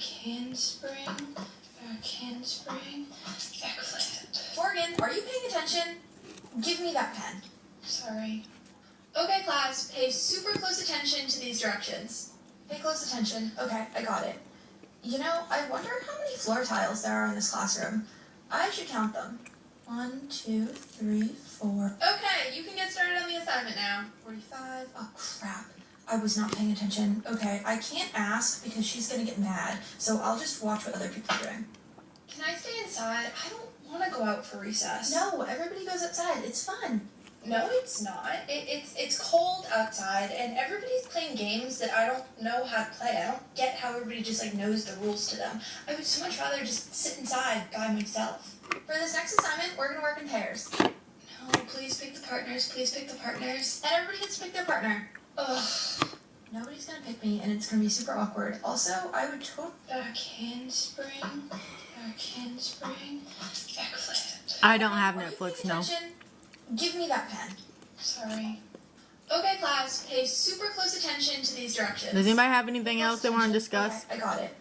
Speaker 2: handspring, back handspring, eggplant.
Speaker 9: Morgan, are you paying attention? Give me that pen.
Speaker 2: Sorry.
Speaker 9: Okay, class, pay super close attention to these directions. Pay close attention. Okay, I got it. You know, I wonder how many floor tiles there are in this classroom. I should count them. 1, 2, 3, 4. Okay, you can get started on the assignment now. 45. Oh, crap. I was not paying attention. Okay, I can't ask because she's gonna get mad, so I'll just watch what other people are doing.
Speaker 2: Can I stay inside? I don't want to go out for recess.
Speaker 9: No, everybody goes outside. It's fun.
Speaker 2: No, it's not. It's cold outside, and everybody's playing games that I don't know how to play. I don't get how everybody just like knows the rules to them. I would so much rather just sit inside by myself.
Speaker 9: For this next assignment, we're gonna work in pairs.
Speaker 2: No, please pick the partners. Please pick the partners.
Speaker 9: And everybody gets to pick their partner.
Speaker 2: Ugh.
Speaker 9: Nobody's gonna pick me, and it's gonna be super awkward. Also, I would
Speaker 2: Back handspring, eggplant.
Speaker 3: I don't have
Speaker 9: Are you
Speaker 3: Netflix,
Speaker 9: paying
Speaker 3: no.
Speaker 9: attention? Give me that pen.
Speaker 2: Sorry.
Speaker 9: Okay, class, pay super close attention to these directions.
Speaker 3: Does anybody have anything else they want to discuss?
Speaker 9: Okay, I got it.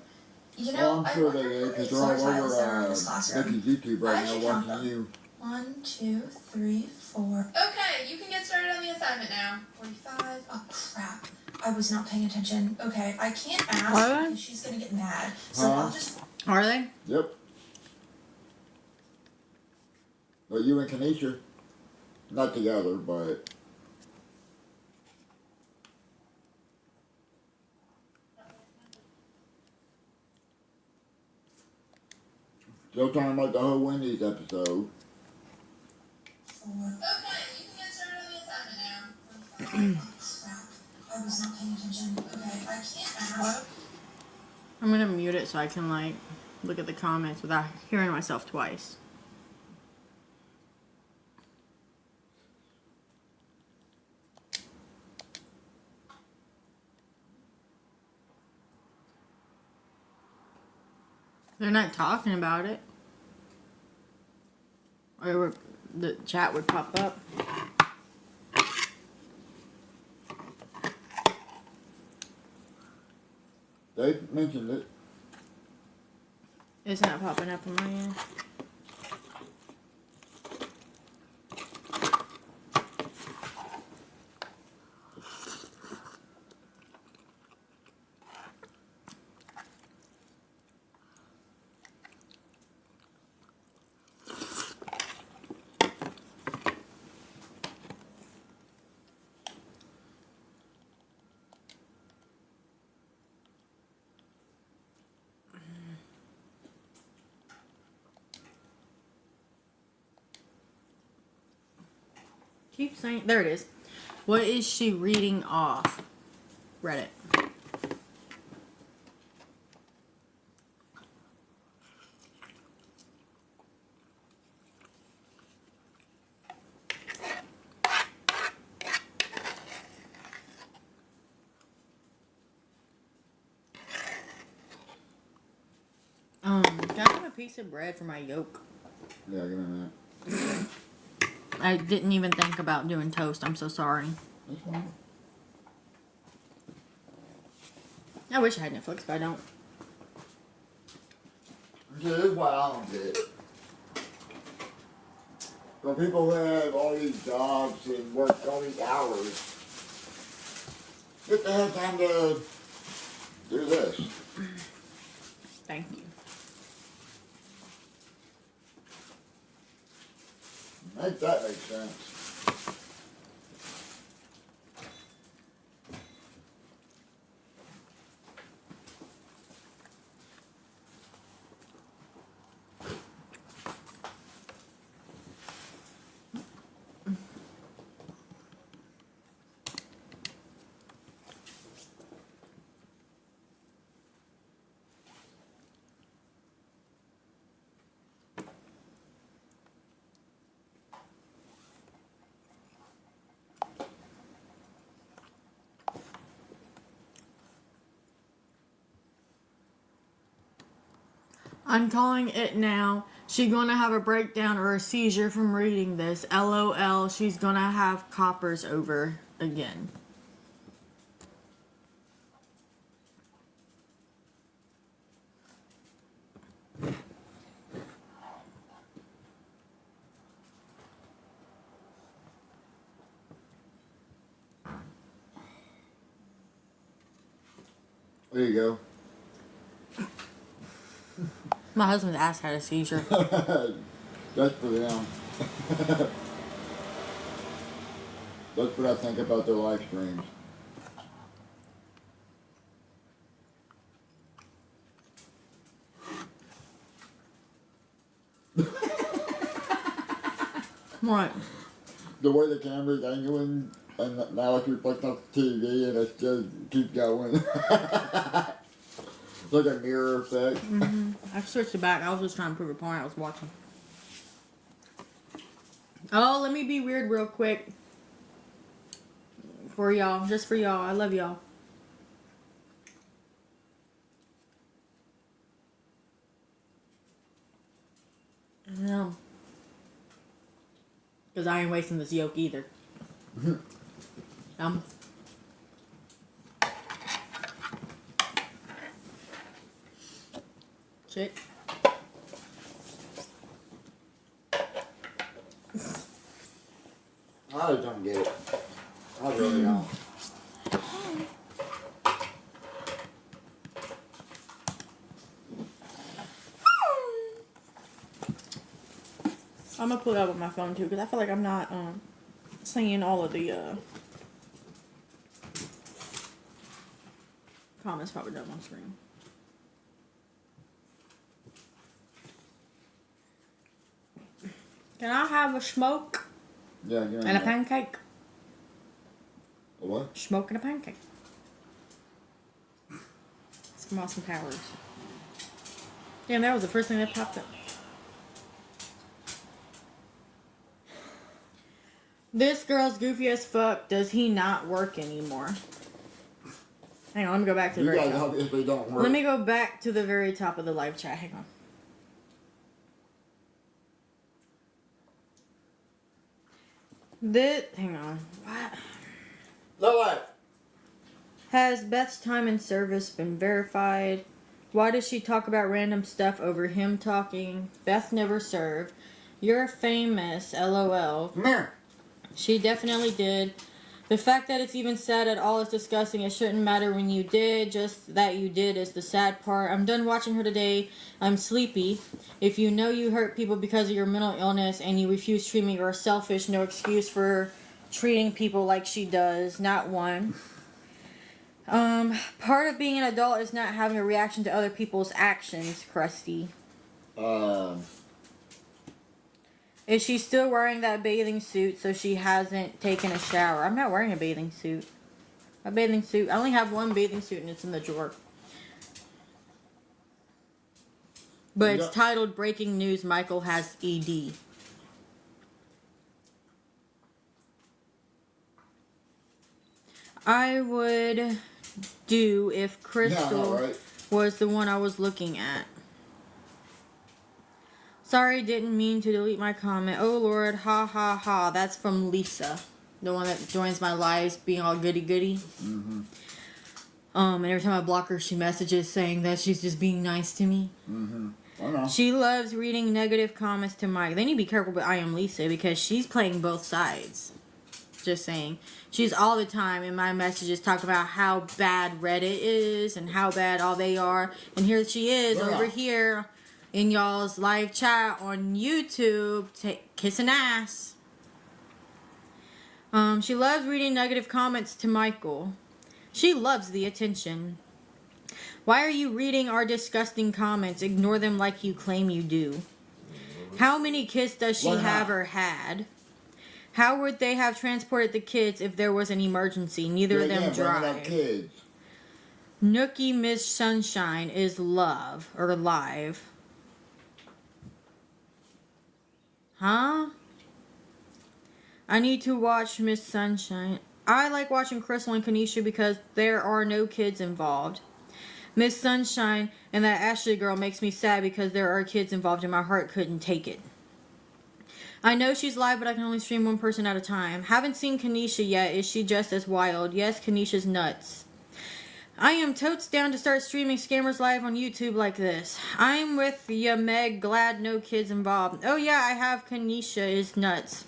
Speaker 9: You know,
Speaker 7: Well, I'm sure they
Speaker 9: wonder
Speaker 7: do,
Speaker 9: how
Speaker 7: because
Speaker 9: many
Speaker 7: they're
Speaker 9: floor
Speaker 7: all
Speaker 9: tiles there are in
Speaker 7: over
Speaker 9: this classroom.
Speaker 7: Becky's YouTube right
Speaker 9: I
Speaker 7: now
Speaker 9: should count
Speaker 7: watching
Speaker 9: them.
Speaker 7: you.
Speaker 9: 1, 2, 3, 4. Okay, you can get started on the assignment now. 45. Oh, crap. I was not paying attention. Okay, I can't ask
Speaker 3: What?
Speaker 9: because she's gonna get mad. So
Speaker 7: Huh?
Speaker 9: I'll just...
Speaker 3: Are they?
Speaker 7: Yep. But you and Kanisha, not together, but still talking about the whole Wendy's episode.
Speaker 9: 4. Okay, you can get started on the assignment now. 45. Oh, crap. I was not paying attention. Okay, I can't ask...
Speaker 3: I'm gonna mute it so I can like look at the comments without hearing myself twice. They're not talking about it. Or the chat would pop up.
Speaker 7: They mentioned it.
Speaker 3: It's not popping up on my end. Keep saying, there it is. What is she reading off? Reddit. Can I have a piece of bread for my yolk?
Speaker 7: Yeah, give me a minute.
Speaker 3: I didn't even think about doing toast. I'm so sorry.
Speaker 7: That's fine.
Speaker 3: I wish I had Netflix, but I don't.
Speaker 7: See, this is what I don't get. For people who have all these jobs and work all these hours, get the hell time to do this.
Speaker 3: Thank you.
Speaker 7: Make that make sense.
Speaker 3: I'm calling it now. She's gonna have a breakdown or a seizure from reading this. LOL, she's gonna have coppers over again.
Speaker 7: There you go.
Speaker 3: My husband's ass had a seizure.
Speaker 7: That's for them. That's what I think about their live streams.
Speaker 3: What?
Speaker 7: The way the camera's angling, and now it's reflecting off the TV, and it just keeps going. It's like a mirror effect.
Speaker 3: I switched it back. I was just trying to prove a point I was watching. Oh, let me be weird real quick. For y'all. Just for y'all. I love y'all. No. Because I ain't wasting this yolk either. Shit.
Speaker 7: I just don't get it. I really don't.
Speaker 3: I'm gonna pull it up on my phone too because I feel like I'm not seeing all of the comments popping up on screen. Can I have a smoke
Speaker 7: Yeah, give me
Speaker 3: and a
Speaker 7: that.
Speaker 3: pancake?
Speaker 7: A what?
Speaker 3: Smoke and a pancake. It's from Austin Powers. Damn, that was the first thing that popped up. This girl's goofy as fuck. Does he not work anymore? Hang on, let me go back to the
Speaker 7: You
Speaker 3: very
Speaker 7: guys
Speaker 3: top.
Speaker 7: obviously don't work.
Speaker 3: Let me go back to the very top of the live chat. Hang on. Hang on. What?
Speaker 7: No, what?
Speaker 3: Has Beth's time in service been verified? Why does she talk about random stuff over him talking? Beth never served. You're famous, lol.
Speaker 7: Come here.
Speaker 3: She definitely did. The fact that it's even sad at all is disgusting. It shouldn't matter when you did. Just that you did is the sad part. I'm done watching her today. I'm sleepy. If you know you hurt people because of your mental illness and you refuse treatment, you're selfish. No excuse for treating people like she does. Not one. Part of being an adult is not having a reaction to other people's actions, Krusty. Is she still wearing that bathing suit so she hasn't taken a shower? I'm not wearing a bathing suit. A bathing suit. I only have one bathing suit and it's in the drawer. But it's titled Breaking News, Michael has ED. I would do if Crystal
Speaker 7: right?
Speaker 3: was the one I was looking at. Sorry, didn't mean to delete my comment. Oh Lord, ha ha ha. That's from Lisa, the one that joins my lives being all goody goody.
Speaker 7: Mm-hmm.
Speaker 3: And every time I block her, she messages saying that she's just being nice to me.
Speaker 7: Mm-hmm. I know.
Speaker 3: She loves reading negative comments to Mike. They need to be careful with I Am Lisa because she's playing both sides. Just saying. She's all the time in my messages talking about how bad Reddit is and how bad all they are. And here she is over here in y'all's live chat on YouTube kissing ass. She loves reading negative comments to Michael. She loves the attention. Why are you reading our disgusting comments? Ignore them like you claim you do. How many kids does she have or had? How would they have transported the kids if there was an emergency? Neither of them drive.
Speaker 7: Kids.
Speaker 3: Nookie Miss Sunshine is live. Huh? I need to watch Miss Sunshine. I like watching Crystal and Kanisha because there are no kids involved. Miss Sunshine and that Ashley girl makes me sad because there are kids involved and my heart couldn't take it. I know she's live, but I can only stream one person at a time. Haven't seen Kanisha yet. Is she just as wild? Yes, Kanisha's nuts. I am totes down to start streaming Scammers Live on YouTube like this. I'm with ya, Meg. Glad no kids involved. Oh yeah, I have Kanisha is nuts.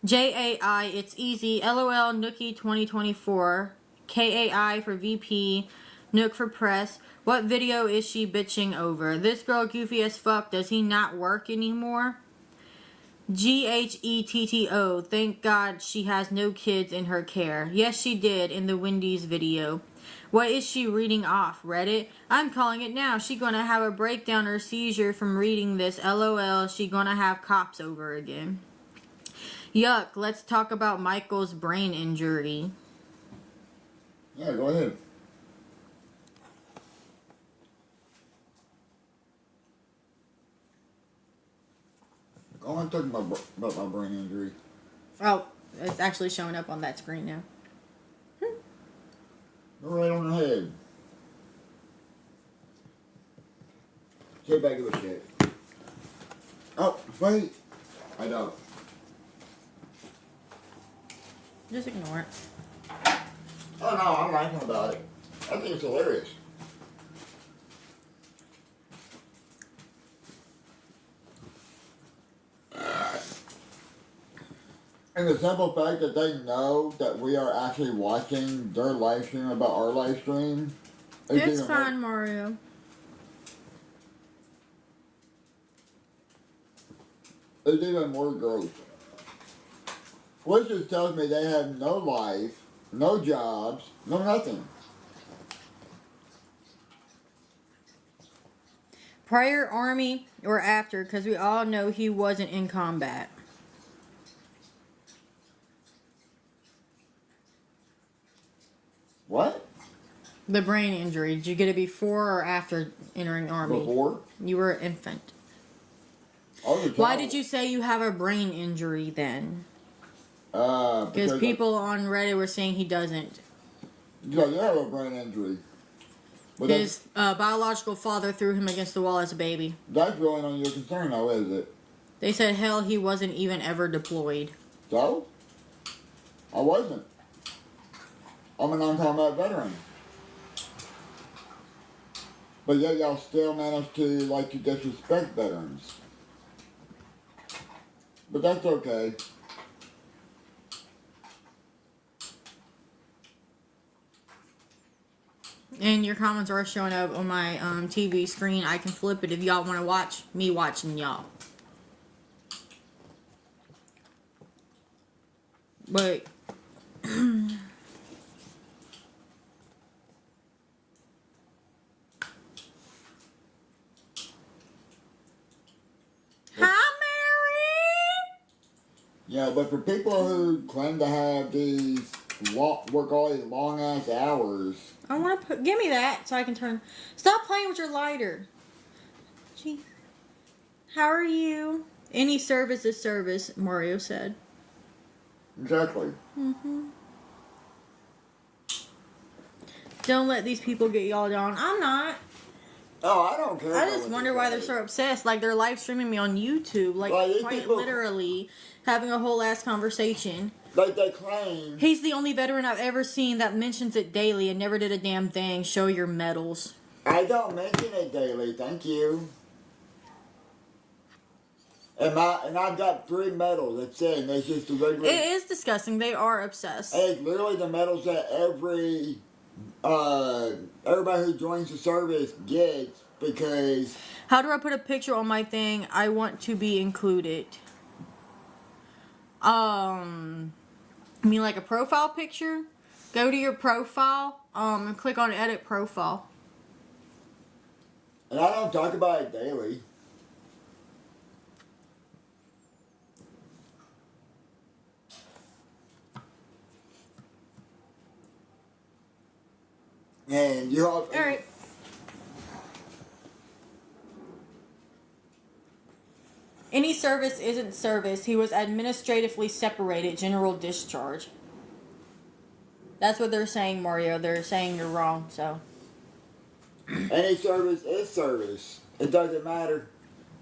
Speaker 3: JAI, it's easy. LOL Nookie 2024. KAI for VP. Nook for press. What video is she bitching over? This girl goofy as fuck. Does he not work anymore? GHETTO. Thank God she has no kids in her care. Yes, she did in the Wendy's video. What is she reading off? Reddit? I'm calling it now. She gonna have a breakdown or seizure from reading this. LOL. She gonna have cops over again. Yuck. Let's talk about Michael's brain injury.
Speaker 7: Yeah, go ahead. Go on, talk about my brain injury.
Speaker 3: Oh, it's actually showing up on that screen now.
Speaker 7: Go right on ahead. Sit back of the shit. Oh, wait. I don't.
Speaker 3: Just ignore it.
Speaker 7: Oh no, I'm laughing about it. I think it's hilarious. And the simple fact that they know that we are actually watching their live stream about our live stream.
Speaker 3: It's
Speaker 7: even
Speaker 3: fine, Mario.
Speaker 7: It's even more gross. Which just tells me they have no life, no jobs, no nothing.
Speaker 3: Prior Army or after, because we all know he wasn't in combat.
Speaker 7: What?
Speaker 3: The brain injury. Did you get it before or after entering Army?
Speaker 7: Before?
Speaker 3: You were an infant.
Speaker 7: Oh,
Speaker 3: Why did you say you have a brain injury then?
Speaker 7: Because
Speaker 3: people on Reddit were saying he doesn't.
Speaker 7: Yeah, you have a brain injury. But
Speaker 3: His biological father threw him against the wall as a baby.
Speaker 7: That's really not your concern, though, is it?
Speaker 3: They said, hell, he wasn't even ever deployed.
Speaker 7: So? I wasn't. I'm a non-combat veteran. But yet y'all still manage to disrespect veterans. But that's okay.
Speaker 3: And your comments are showing up on my TV screen. I can flip it if y'all want to watch me watching y'all. But hi, Mary.
Speaker 7: Yeah, but for people who claim to have these work all these long ass hours.
Speaker 3: I want to give me that so I can turn. Stop playing with your lighter. Gee, how are you? Any service is service, Mario said.
Speaker 7: Exactly.
Speaker 3: Don't let these people get y'all down. I'm not.
Speaker 7: Oh, I don't care.
Speaker 3: I just wonder why they're so obsessed. Like, they're live streaming me on YouTube. Like,
Speaker 7: these
Speaker 3: quite
Speaker 7: people-
Speaker 3: literally having a whole ass conversation.
Speaker 7: Like they claim.
Speaker 3: He's the only veteran I've ever seen that mentions it daily and never did a damn thing. Show your medals.
Speaker 7: I don't mention it daily, thank you. And I've got 3 medals. That's it. And it's just the regular.
Speaker 3: It is disgusting. They are obsessed.
Speaker 7: And it's literally the medals that everybody who joins the service gets because.
Speaker 3: How do I put a picture on my thing? I want to be included. You mean like a profile picture? Go to your profile, and click on edit profile.
Speaker 7: And I don't talk about it daily. And you all.
Speaker 3: Alright. Any service isn't service. He was administratively separated. General discharge. That's what they're saying, Mario. They're saying you're wrong, so.
Speaker 7: Any service is service. It doesn't matter.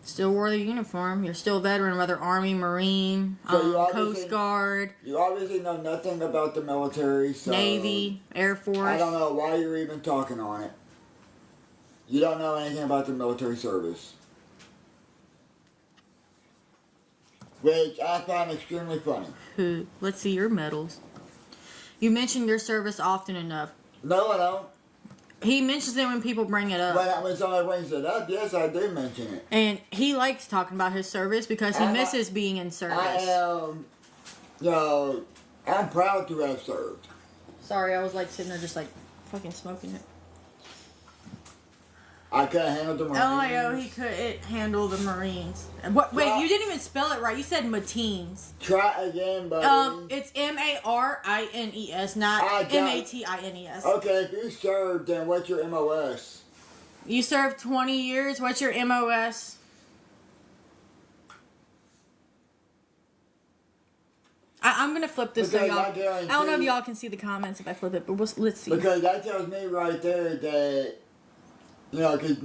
Speaker 3: Still wore the uniform. You're still a veteran, whether Army, Marine,
Speaker 7: So you
Speaker 3: Coast Guard,
Speaker 7: You obviously know nothing about the military, so.
Speaker 3: Navy, Air Force.
Speaker 7: I don't know why you're even talking on it. You don't know anything about the military service. Which I find extremely funny.
Speaker 3: Let's see your medals. You mention your service often enough.
Speaker 7: No, I don't.
Speaker 3: He mentions it when people bring it up.
Speaker 7: When somebody brings it up, yes, I do mention it.
Speaker 3: And he likes talking about his service because he misses being in service.
Speaker 7: I am, I'm proud to have served.
Speaker 3: Sorry, I was like sitting there just like fucking smoking it.
Speaker 7: I couldn't handle the Marines.
Speaker 3: Oh, he couldn't handle the Marines. What? Wait, you didn't even spell it right. You said Matines.
Speaker 7: Try again, buddy.
Speaker 3: It's Marines, not Matines.
Speaker 7: Okay, if you served, then what's your MOS?
Speaker 3: You served 20 years. What's your MOS? I'm gonna flip this so y'all. I don't know if y'all can see the comments if I flip it, but let's see.
Speaker 7: Because that tells me right there that, because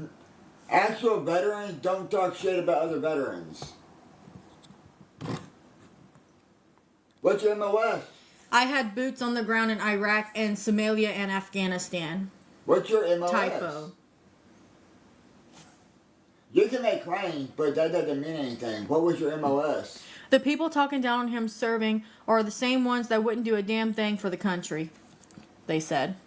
Speaker 7: actual veterans don't talk shit about other veterans. What's your MOS?
Speaker 3: I had boots on the ground in Iraq and Somalia and Afghanistan.
Speaker 7: What's your MOS?
Speaker 3: Typo.
Speaker 7: You can make claims, but that doesn't mean anything. What was your MOS?
Speaker 3: The people talking down on him serving are the same ones that wouldn't do a damn thing for the country, they said.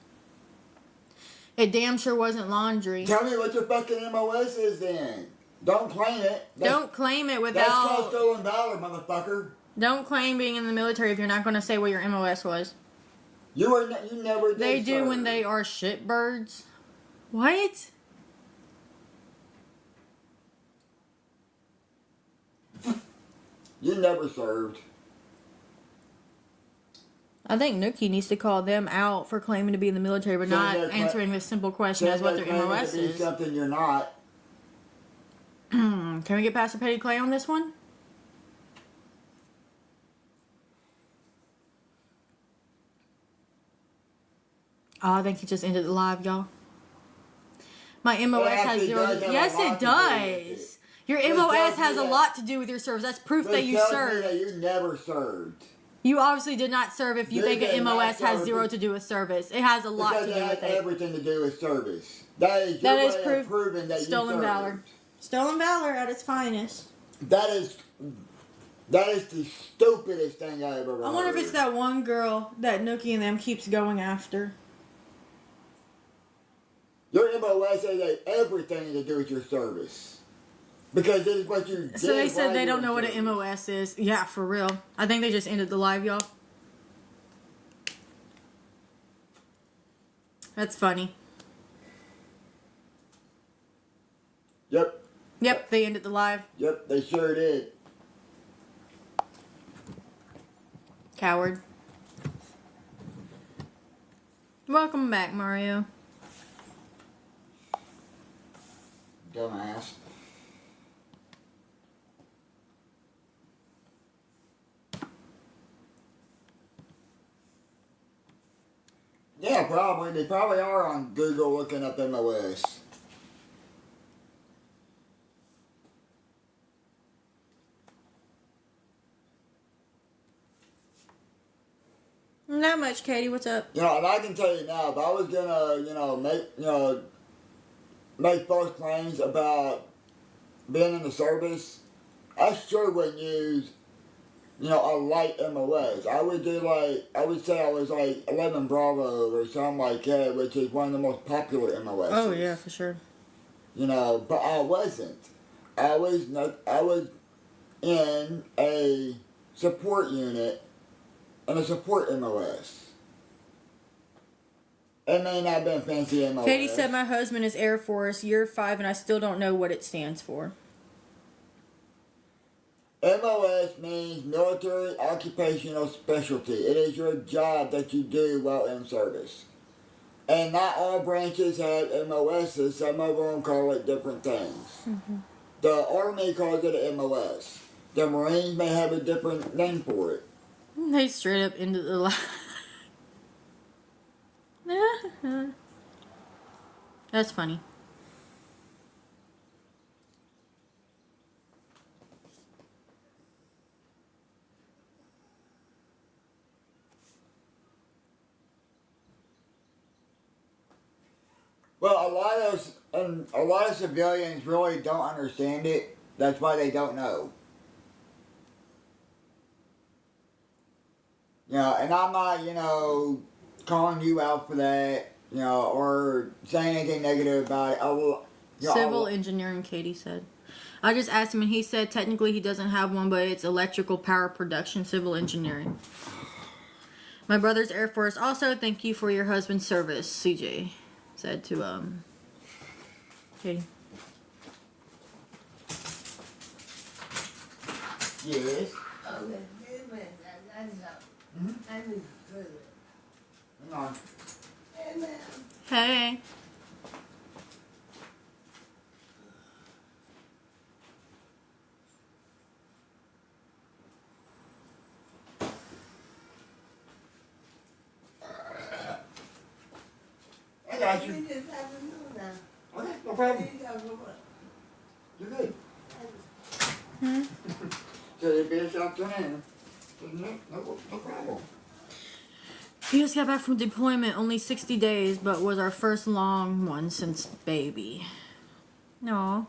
Speaker 3: It damn sure wasn't laundry.
Speaker 7: Tell me what your fucking MOS is then. Don't claim it.
Speaker 3: Don't claim it without...
Speaker 7: That's called stolen valor, motherfucker.
Speaker 3: Don't claim being in the military if you're not going to say what your MOS was.
Speaker 7: You never did.
Speaker 3: They do when they are shitbirds. What?
Speaker 7: You never served.
Speaker 3: I think Nookie needs to call them out for claiming to be in the military but not answering this simple question as what their MOS is.
Speaker 7: Something you're not.
Speaker 3: Can we get Pastor Petty Clay on this one? Oh, I think he just ended the live, y'all. My MOS has 0. Yes, it does. Your MOS has a lot to do with your service. That's proof that you served.
Speaker 7: That you never served.
Speaker 3: You obviously did not serve if you think an MOS has 0 to do with service. It has a lot to do with it.
Speaker 7: Everything to do with service. That is
Speaker 3: proof.
Speaker 7: Proving that
Speaker 3: stolen
Speaker 7: you
Speaker 3: valor. Stolen valor at its finest.
Speaker 7: That is the stupidest thing I ever heard.
Speaker 3: I wonder if it's that one girl that Nookie and them keeps going after.
Speaker 7: Your MOS has everything to do with your service. Because this is what you did.
Speaker 3: So they said they don't know what an MOS is. Yeah, for real. I think they just ended the live, y'all. That's funny. Yep, they ended the live.
Speaker 7: Yep, they sure did.
Speaker 3: Coward. Welcome back, Mario.
Speaker 7: Dumbass. Yeah, probably. They probably are on Google looking up MOS.
Speaker 3: Not much, Katie. What's up?
Speaker 7: And I can tell you now, if I was gonna, make false claims about being in the service, I sure wouldn't use, a light MOS. I would say I was like 11 Bravo or something like that, which is one of the most popular MOS.
Speaker 3: Oh yeah, for sure.
Speaker 7: But I wasn't. I was in a support unit and a support MOS. It may not have been fancy MOS.
Speaker 3: Katie said my husband is Air Force, year 5, and I still don't know what it stands for.
Speaker 7: MOS means Military Occupational Specialty. It is your job that you do while in service. And not all branches have MOSs. Some of them call it different things. Mm-hmm. The Army calls it an MOS. The Marines may have a different name for it.
Speaker 3: They straight up into the line. That's funny.
Speaker 7: Well, a lot of civilians really don't understand it. That's why they don't know. And I'm not, calling you out for that. you know, or saying anything negative about it. I will. You know,
Speaker 3: Civil engineering, Katie said. I just asked him, and he said technically he doesn't have one, but it's electrical power production, civil engineering. My brother's Air Force. Also, thank you for your husband's service, CJ said to Katie.
Speaker 7: Yes.
Speaker 10: Okay, wait a minute. That's up. I need to further.
Speaker 7: Hang on.
Speaker 10: Hey, ma'am.
Speaker 3: Hey.
Speaker 7: I got
Speaker 10: We
Speaker 7: you.
Speaker 10: just have to know now.
Speaker 7: Okay, no problem.
Speaker 10: You got what?
Speaker 7: You're good.
Speaker 3: Hmm?
Speaker 7: So it'll be this afternoon. No problem.
Speaker 3: He just got back from deployment, only 60 days, but was our first long one since baby. No.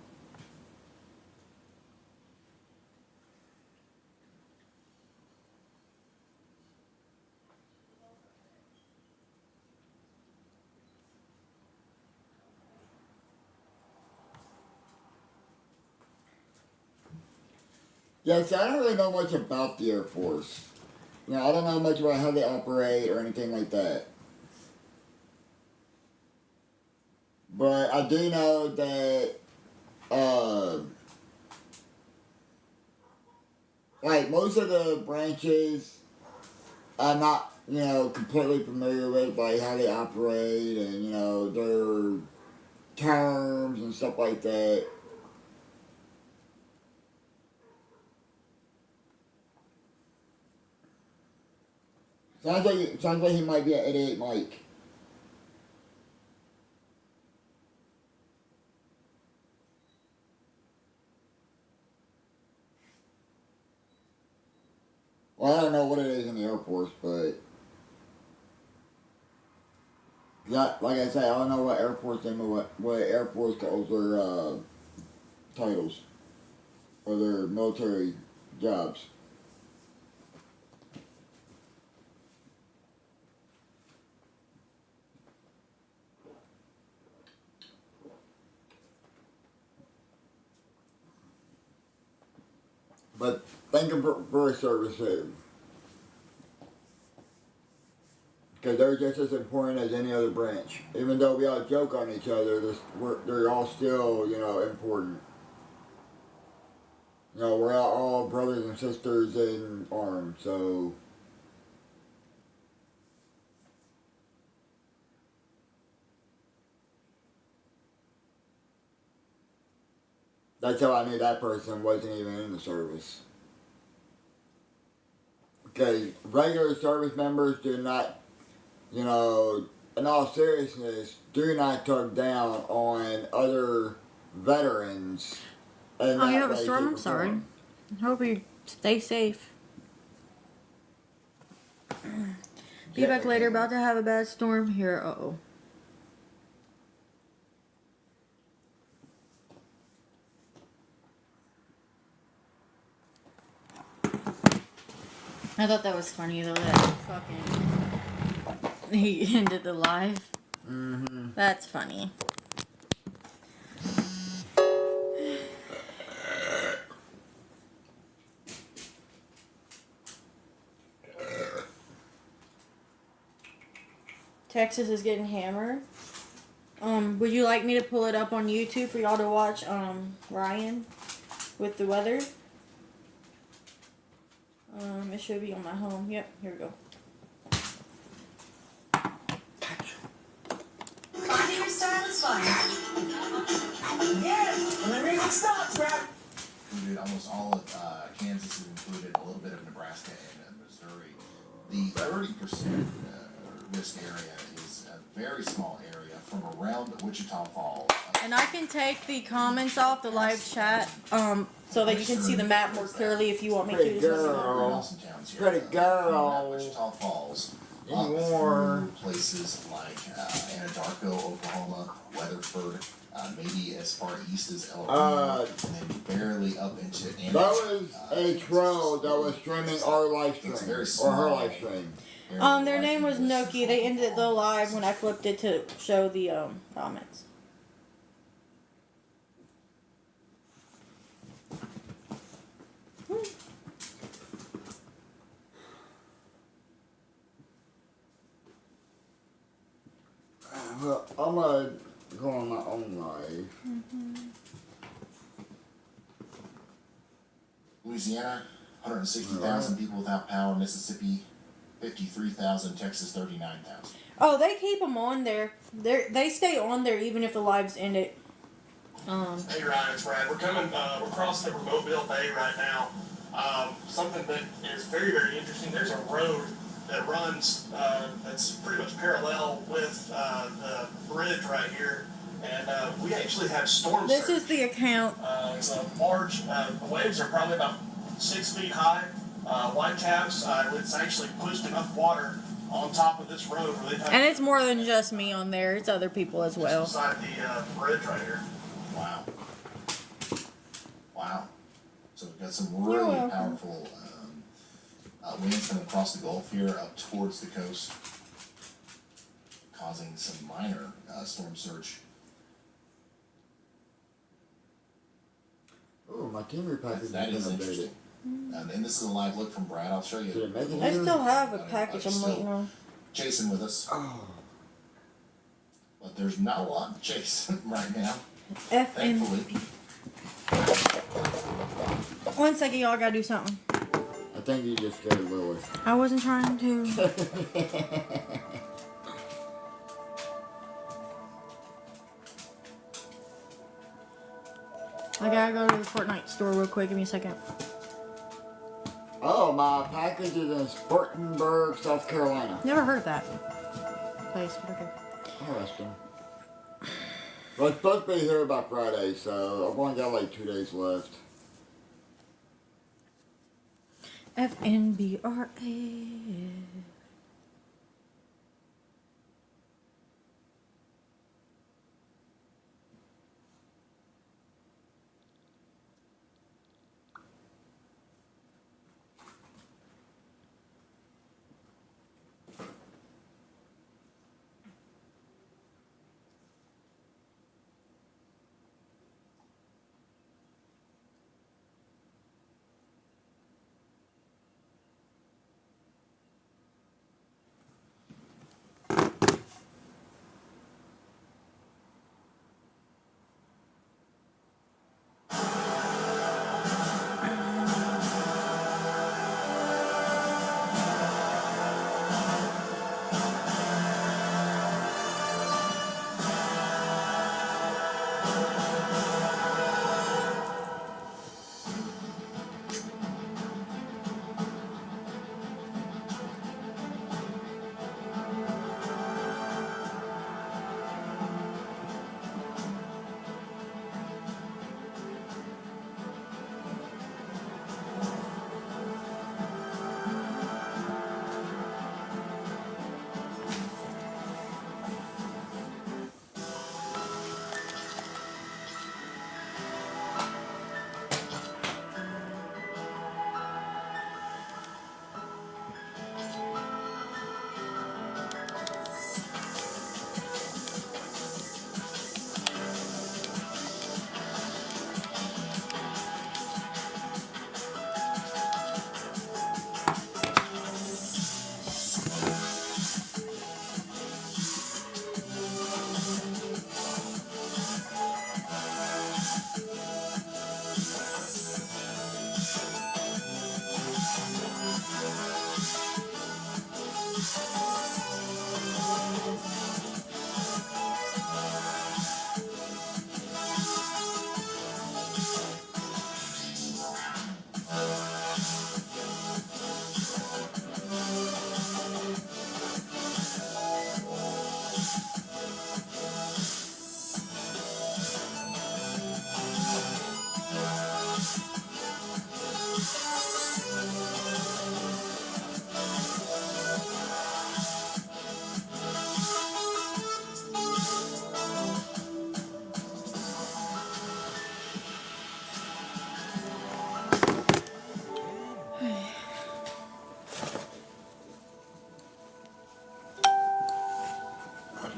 Speaker 7: Yes, I don't really know much about the Air Force. You know, I don't know much about how they operate or anything like that. But I do know that, like most of the branches, I'm not, you know, completely familiar with, like how they operate and, you know, their terms and stuff like that. Sounds like he might be at 88 Mike. Well, I don't know what it is in the Air Force, but like I say, I don't know what Air Force and what Air Force calls their titles or their military jobs. But thank them for his service too. Because they're just as important as any other branch. Even though we all joke on each other, they're all still, you know, important. You know, we're all brothers and sisters in arms, so... That's how I knew that person wasn't even in the service. Because regular service members do not, you know, in all seriousness, do not talk down on other veterans. And
Speaker 3: Oh, you
Speaker 7: that
Speaker 3: have a
Speaker 7: way,
Speaker 3: storm?
Speaker 7: shape,
Speaker 3: I'm
Speaker 7: or
Speaker 3: sorry.
Speaker 7: form.
Speaker 3: Hope you stay safe. Be back later. About to have a bad storm here. Uh-oh. I thought that was funny though. That fucking he ended the live.
Speaker 7: Mm-hmm.
Speaker 3: That's funny. Texas is getting hammered. Would you like me to pull it up on YouTube for y'all to watch? Ryan with the weather. It should be on my home. Yep, here we go.
Speaker 11: Finding your style is fun.
Speaker 12: Yes! And the music stops, man! Included almost all of Kansas is included, a little bit of Nebraska and Missouri. The 30% risk area is a very small area from around Wichita Falls.
Speaker 3: And I can take the comments off the live chat, so that you can see the map more clearly if you want me to.
Speaker 7: Pretty girl. Pretty girl.
Speaker 12: Wichita Falls.
Speaker 7: More
Speaker 12: Places like Anadarko, Oklahoma, Weatherford, maybe as far east as El Reno, and then barely up into
Speaker 7: that was a troll that was streaming our live stream, or her live stream.
Speaker 3: Their name was Noki. They ended the live when I flipped it to show the comments.
Speaker 7: Well, I'm gonna go on my own live.
Speaker 12: Louisiana, 160,000 people without power. Mississippi, 53,000. Texas, 39,000.
Speaker 3: Oh, they keep them on there. They stay on there even if the lives end it.
Speaker 13: Hey Ryan, it's Brad. We're crossing the Remote Bay right now. Something that is very, very interesting. There's a road that runs that's pretty much parallel with the bridge right here, and we actually have storm surge.
Speaker 3: This is the account.
Speaker 13: It's a large. The waves are probably about 6 feet high. White caps. It's actually pushed enough water on top of this road where they've had.
Speaker 3: And it's more than just me on there. It's other people as well.
Speaker 13: Beside the bridge right here.
Speaker 12: Wow. Wow. So we've got some really powerful winds coming across the Gulf here up towards the coast, causing some minor storm surge.
Speaker 7: Oh, my camera package
Speaker 12: That is
Speaker 7: been
Speaker 12: interesting. And this is a live look from Brad. I'll show you.
Speaker 7: Did it make it
Speaker 3: I
Speaker 7: here?
Speaker 3: still have a package I'm waiting on.
Speaker 12: Chasing with us.
Speaker 7: Oh.
Speaker 12: But there's not a lot to chase right now.
Speaker 3: Thankfully. 1 second, y'all. Gotta do something.
Speaker 7: I think you just scared Lewis.
Speaker 3: I wasn't trying to. I gotta go to the Fortnite store real quick. Give me a second.
Speaker 7: Oh, my package is in Spartanburg, South Carolina.
Speaker 3: Never heard of that place, but okay.
Speaker 7: Interesting. Well, it's supposed to be here by Friday, so I've only got like 2 days left.
Speaker 3: FNBRA.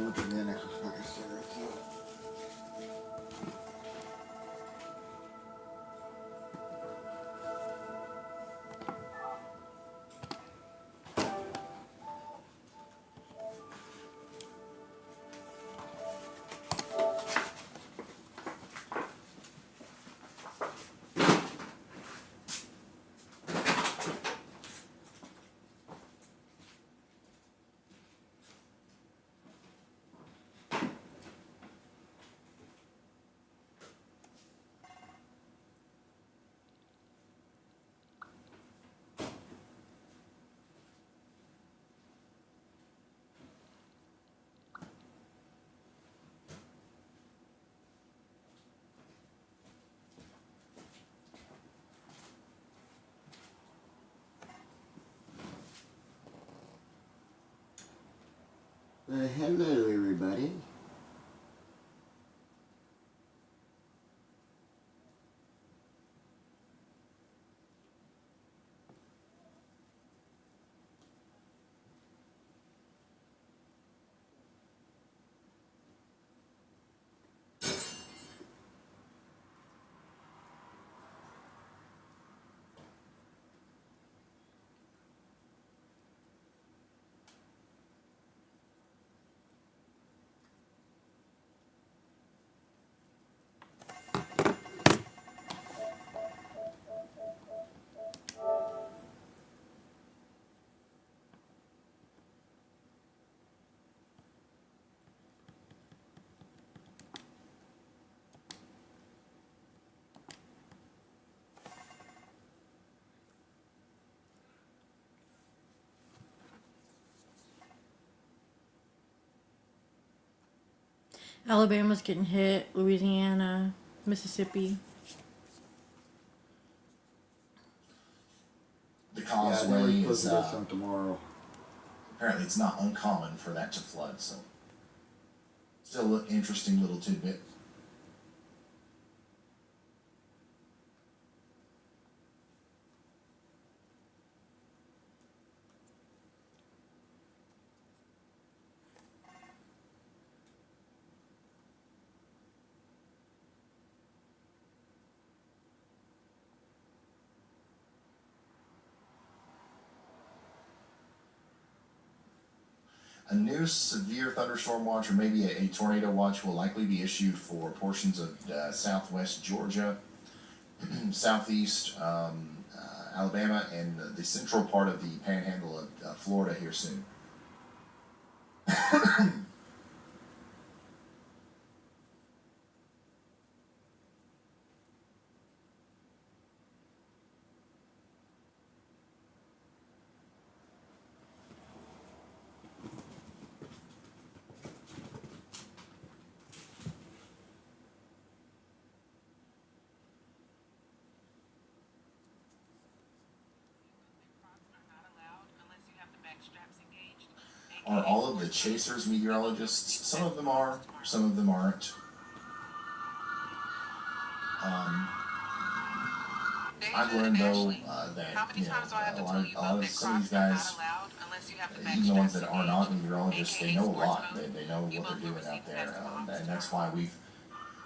Speaker 7: Don't give me an extra fucking cigarette too. Hello, everybody.
Speaker 3: Alabama's getting hit. Louisiana, Mississippi.
Speaker 12: The
Speaker 7: Yeah,
Speaker 12: causeway
Speaker 7: we're
Speaker 12: is
Speaker 7: supposed to get some tomorrow.
Speaker 12: apparently it's not uncommon for that to flood. So still an interesting little tidbit. A new severe thunderstorm watch, or maybe a tornado watch, will likely be issued for portions of southwest Georgia, southeast Alabama, and the central part of the panhandle of Florida here soon. Are all of the chasers meteorologists? Some of them are, some of them aren't. I've learned though that a lot of some of these guys, even the ones that are not meteorologists, they know a lot. They know what they're doing out there, and that's why we've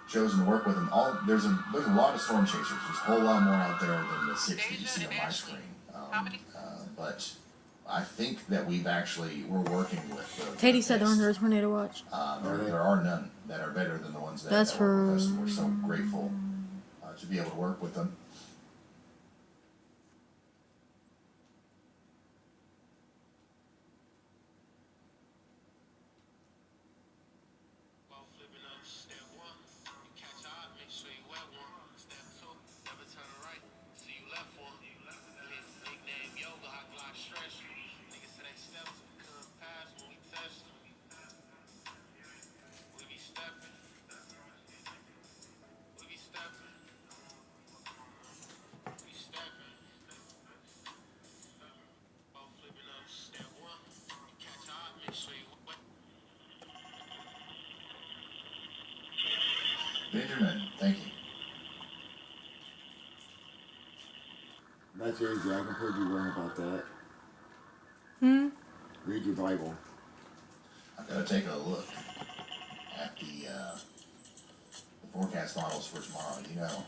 Speaker 12: chosen to work with them. There's a lot of storm chasers. There's a whole lot more out there than the 6 that you see on my screen. But I think that we're working with.
Speaker 3: Katie said they're under a tornado watch.
Speaker 12: There are none that are better than the ones that
Speaker 3: That's
Speaker 12: work with us, and we're so grateful to be able to work with them. Benjamin, thank you.
Speaker 7: That's easy. I can prove you wrong about that.
Speaker 3: Hmm?
Speaker 7: Read your Bible.
Speaker 12: I'm gonna take a look at the forecast models for tomorrow. You know,